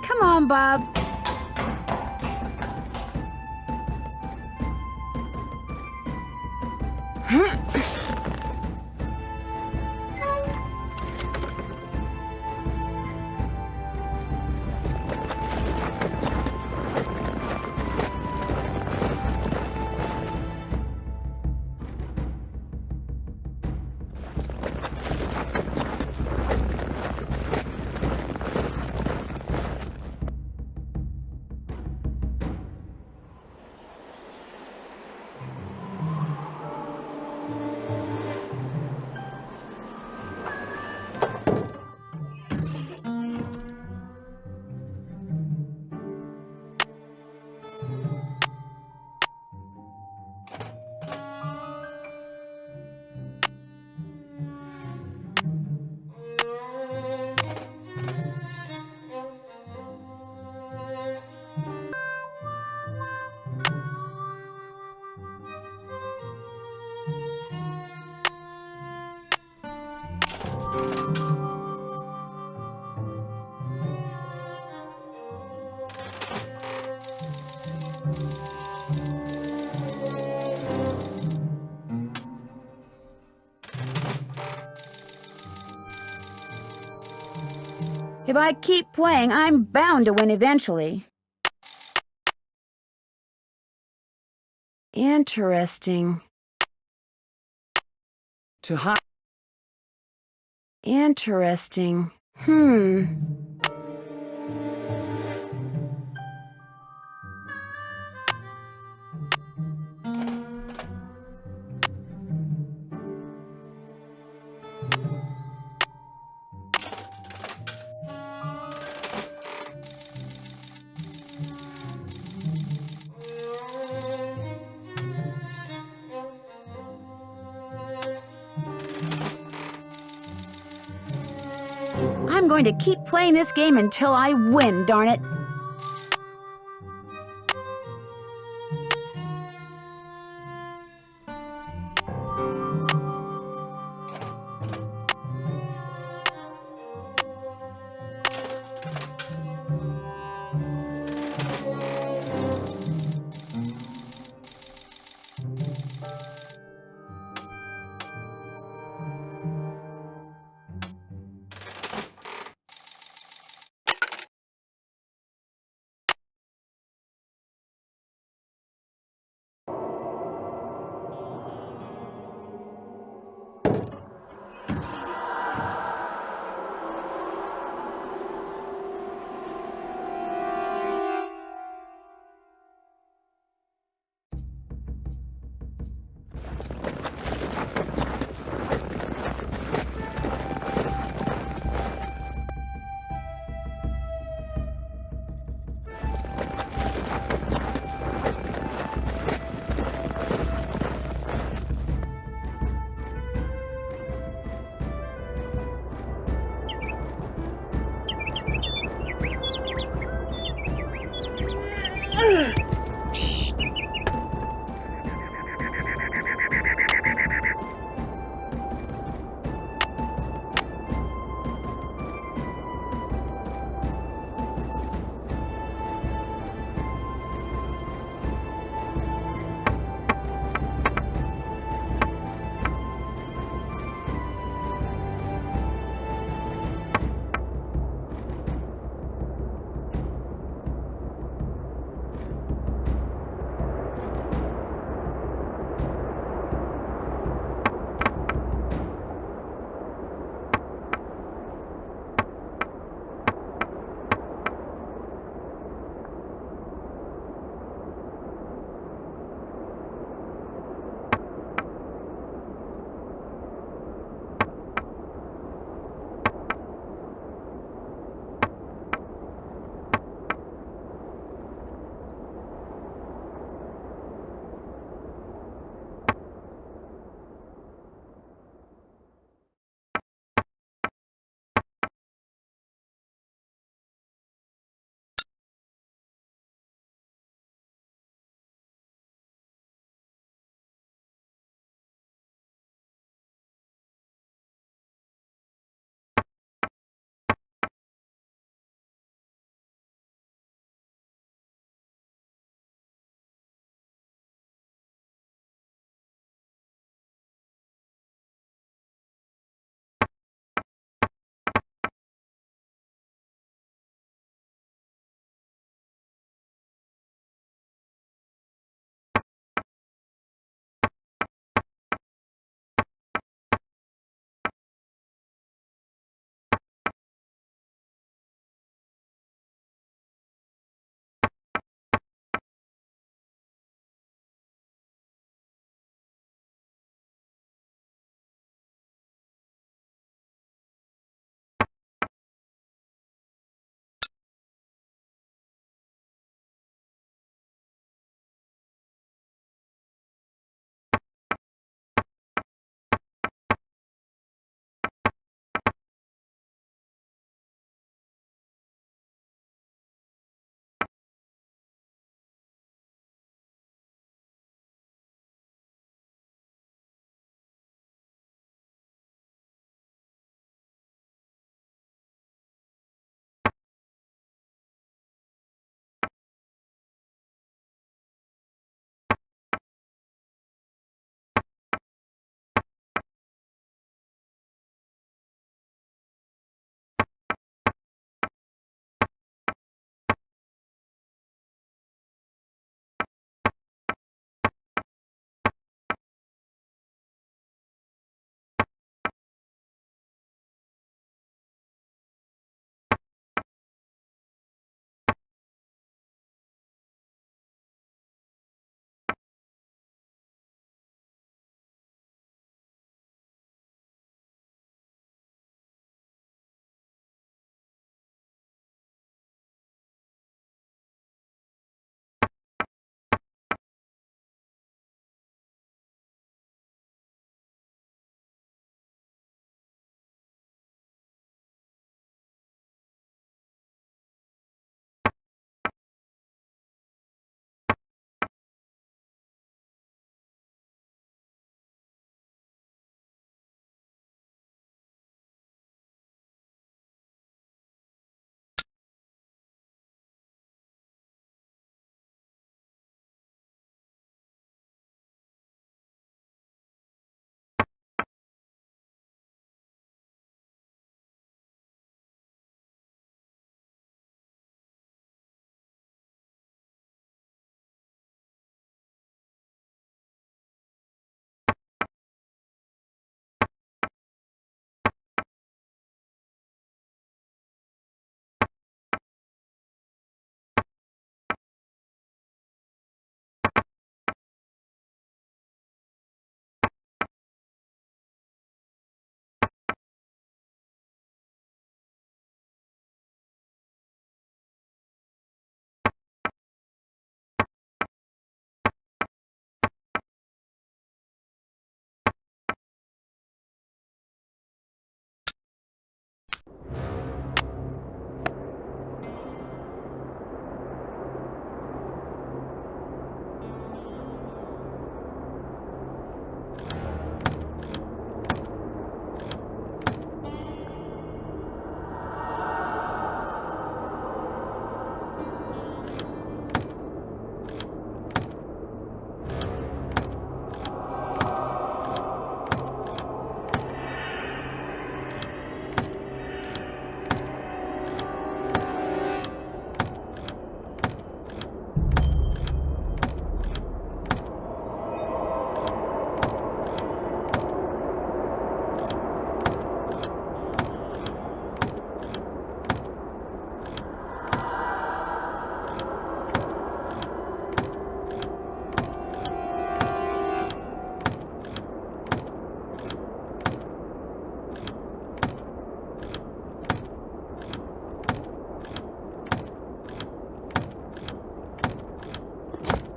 Come on, Bob. If I keep playing, I'm bound to win eventually. Interesting. To hide. Interesting. I'm going to keep playing this game until I win, darn it.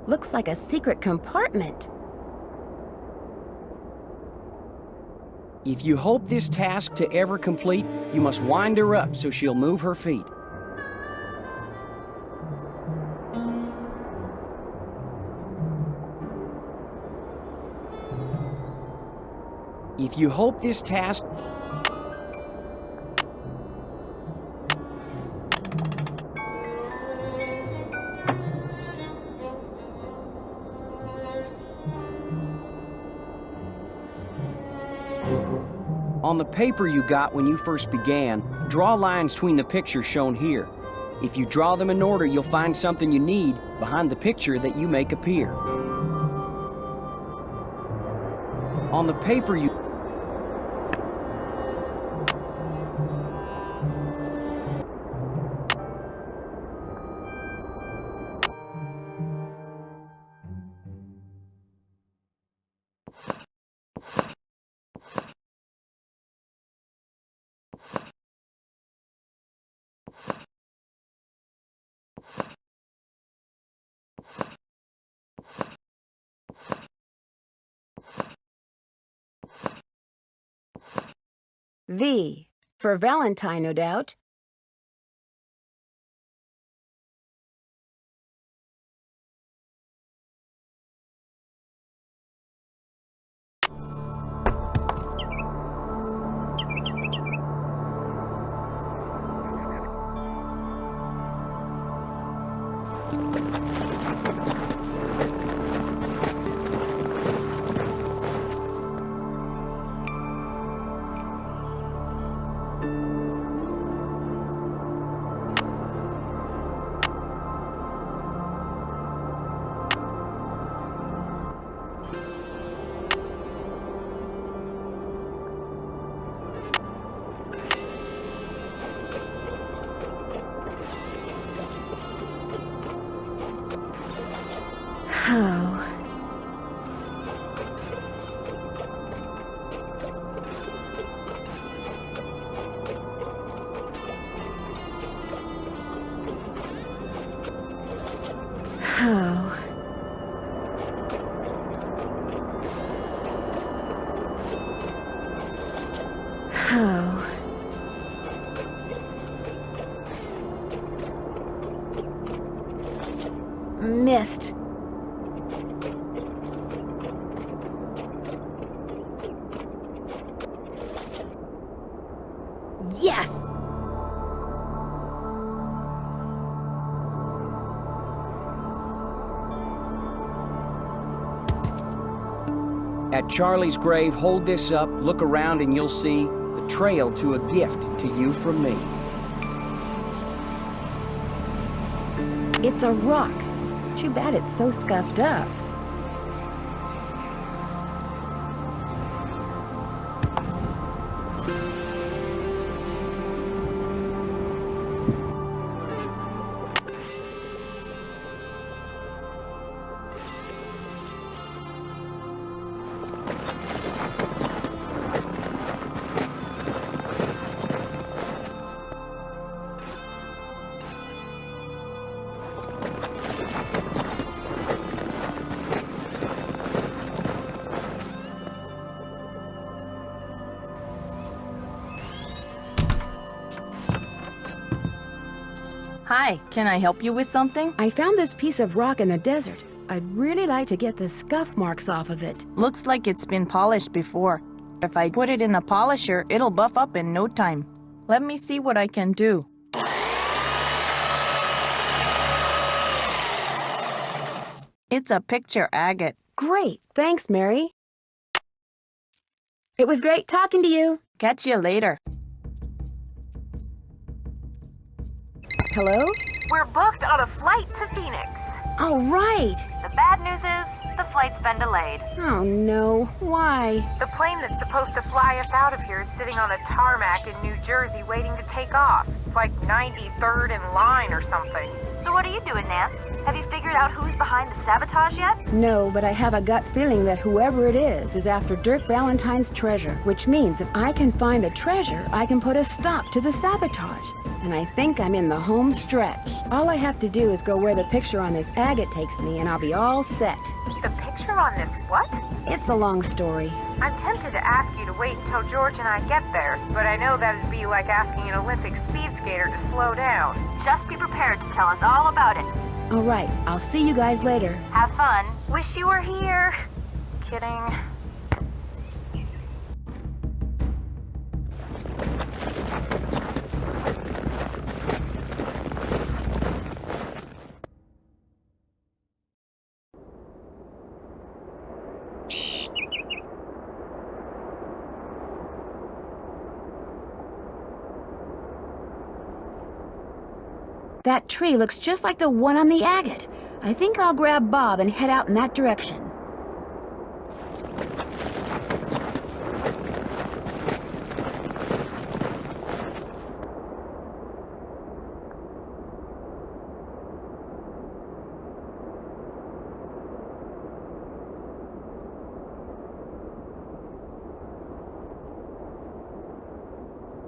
Looks like a secret compartment. If you hope this task to ever complete, you must wind her up so she'll move her feet. If you hope this task... On the paper you got when you first began, draw lines between the pictures shown here. If you draw them in order, you'll find something you need behind the picture that you make appear. On the paper you... V. For Valentine, no doubt. How? How? How? Missed. Yes! At Charlie's grave, hold this up, look around, and you'll see the trail to a gift to you from me. It's a rock. Too bad it's so scuffed up. Hi, can I help you with something? I found this piece of rock in the desert. I'd really like to get the scuff marks off of it. Looks like it's been polished before. If I put it in the polisher, it'll buff up in no time. Let me see what I can do. It's a picture agate. Great, thanks, Mary. It was great talking to you. Catch you later. Hello? We're booked on a flight to Phoenix. All right. The bad news is, the flight's been delayed. Oh no, why? The plane that's supposed to fly us out of here is sitting on the tarmac in New Jersey waiting to take off. It's like 93rd in line or something. So what are you doing, Nance? Have you figured out who's who's behind the sabotage yet? No, but I have a gut feeling that whoever it is after Dirk Valentine's treasure, which means if I can find a treasure, I can put a stop to the sabotage. And I think I'm in the home stretch. All I have to do is go where the picture on this agate takes me, and I'll be all set. The picture on this what? It's a long story. I'm tempted to ask you to wait until George and I get there, but I know that'd be like asking an Olympic speed skater to slow down. Just be prepared to tell us all about it. All right, I'll see you guys later. Have fun. Wish you were here. Kidding. That tree looks just like the one on the agate. I think I'll grab Bob and head out in that direction.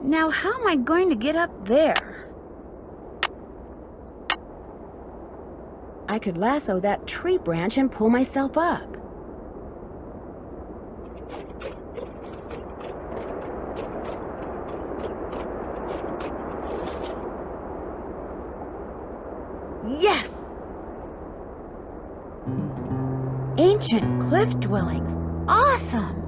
Now, how am I going to get up there? I could lasso that tree branch and pull myself up. Yes! Ancient cliff dwellings. Awesome!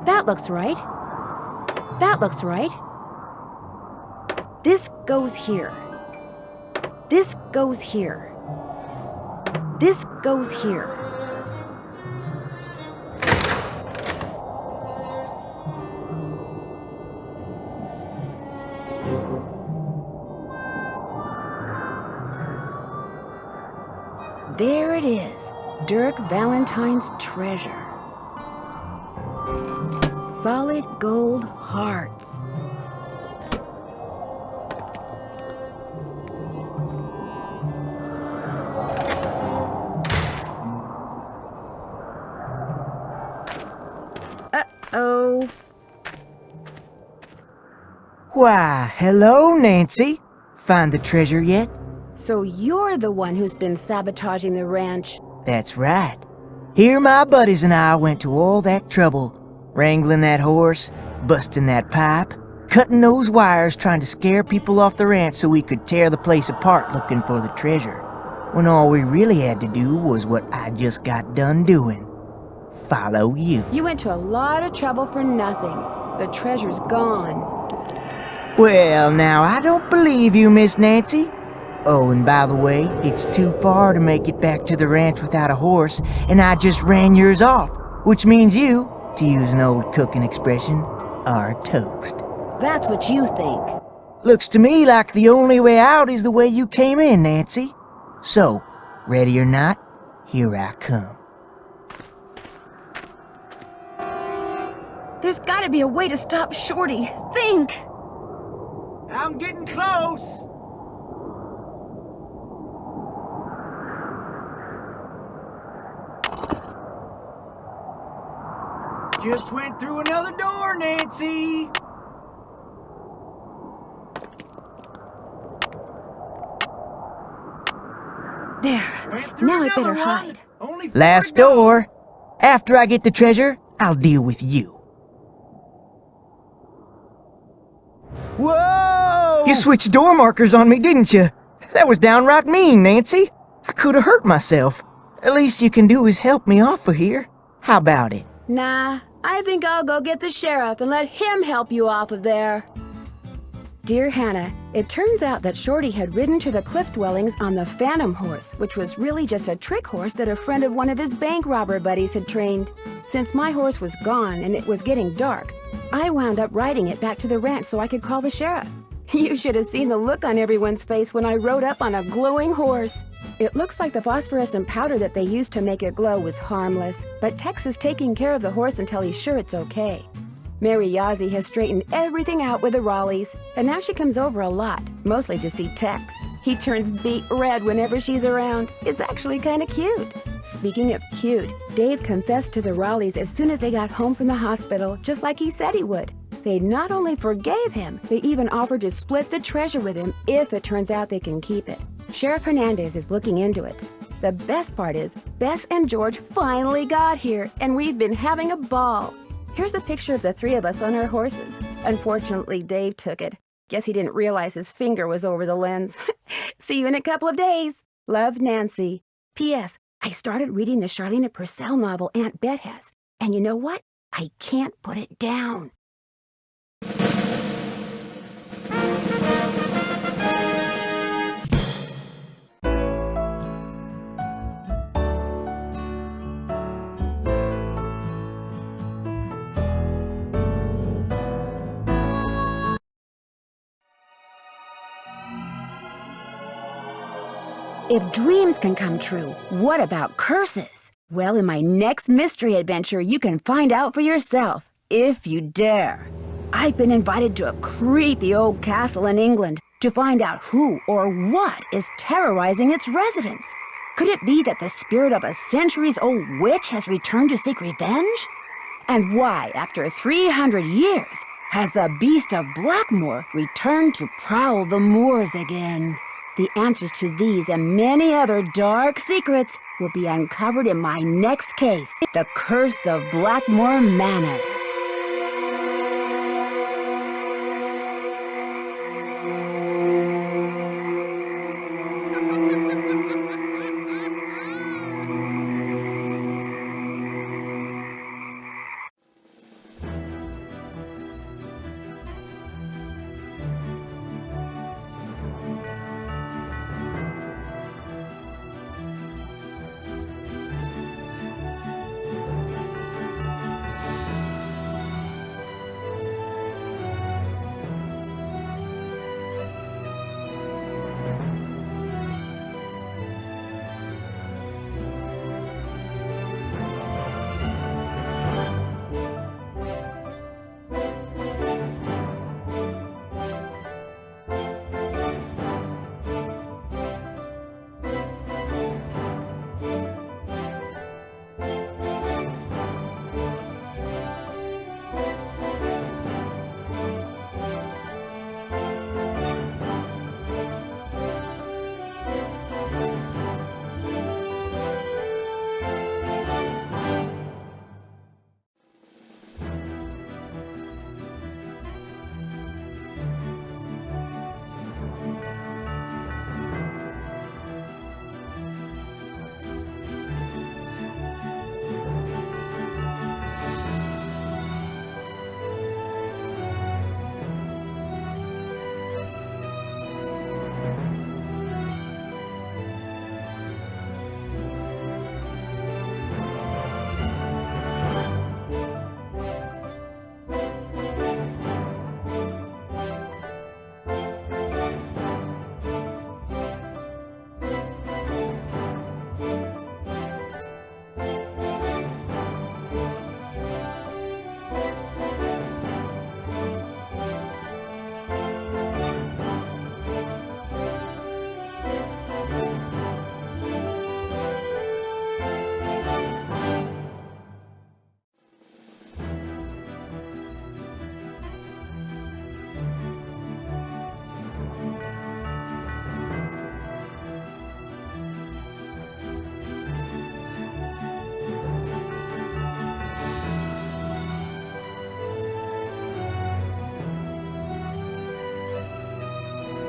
That looks right. That looks right. This goes here. This goes here. This goes here. There it is, Dirk Valentine's treasure. Solid gold hearts. Uh-oh. Why, hello, Nancy. Find the treasure yet? So you're the one who's been sabotaging the ranch. That's right. Here my buddies and I went to all that trouble. Wrangling that horse, busting that pipe, cutting those wires trying to scare people off the ranch so we could tear the place apart looking for the treasure. When all we really had to do was what I just got done doing. Follow you. You went to a lot of trouble for nothing. The treasure's gone. Well, now I don't believe you, Miss Nancy. Oh, and by the way, it's too far to make it back to the ranch without a horse, and I just ran yours off, which means you, to use an old cooking expression, are toast. That's what you think. Looks to me like the only way out is the way you came in, Nancy. So, ready or not, here I come. There's gotta be a way to stop Shorty. Think! I'm getting close! Just went through another door, Nancy! There. Now I better hide. Last door. After I get the treasure, I'll deal with you. Whoa! You switched door markers on me, didn't you? That was downright mean, Nancy. I could have hurt myself. At least you can do is help me off of here. How about it? Nah, I think I'll go get the sheriff and let him help you off of there. Dear Hannah, it turns out that Shorty had ridden to the cliff dwellings on the Phantom horse, which was really just a trick horse that a friend of one of his bank robber buddies had trained. Since my horse was gone and it was getting dark, I wound up riding it back to the ranch so I could call the sheriff. You should have seen the look on everyone's face when I rode up on a glowing horse. It looks like the phosphorescent powder that they used to make it glow was harmless, but Tex is taking care of the horse until he's sure it's okay. Mary Yazzie has straightened everything out with the Raleighs, and now she comes over a lot, mostly to see Tex. He turns beet red whenever she's around. It's actually kind of cute. Speaking of cute, Dave confessed to the Raleighs as soon as they got home from the hospital, just like he said he would. They not only forgave him, they even offered to split the treasure with him if it turns out they can keep it. Sheriff Hernandez is looking into it. The best part is, Bess and George finally got here, and we've been having a ball. Here's a picture of the three of us on our horses. Unfortunately, Dave took it. Guess he didn't realize his finger was over the lens. See you in a couple of days. Love, Nancy. P.S. I started reading the Charlene Purcell novel Aunt Bet has. And you know what? I can't put it down. If dreams can come true, what about curses? Well, in my next mystery adventure, you can find out for yourself, if you dare. I've been invited to a creepy old castle in England to find out who or what is terrorizing its residents. Could it be that the spirit of a centuries-old witch has returned to seek revenge? And why, after 300 years, has the beast of Blackmoor returned to prowl the moors again? The answers to these and many other dark secrets will be uncovered in my next case, The Curse of Blackmoor Manor. Bye.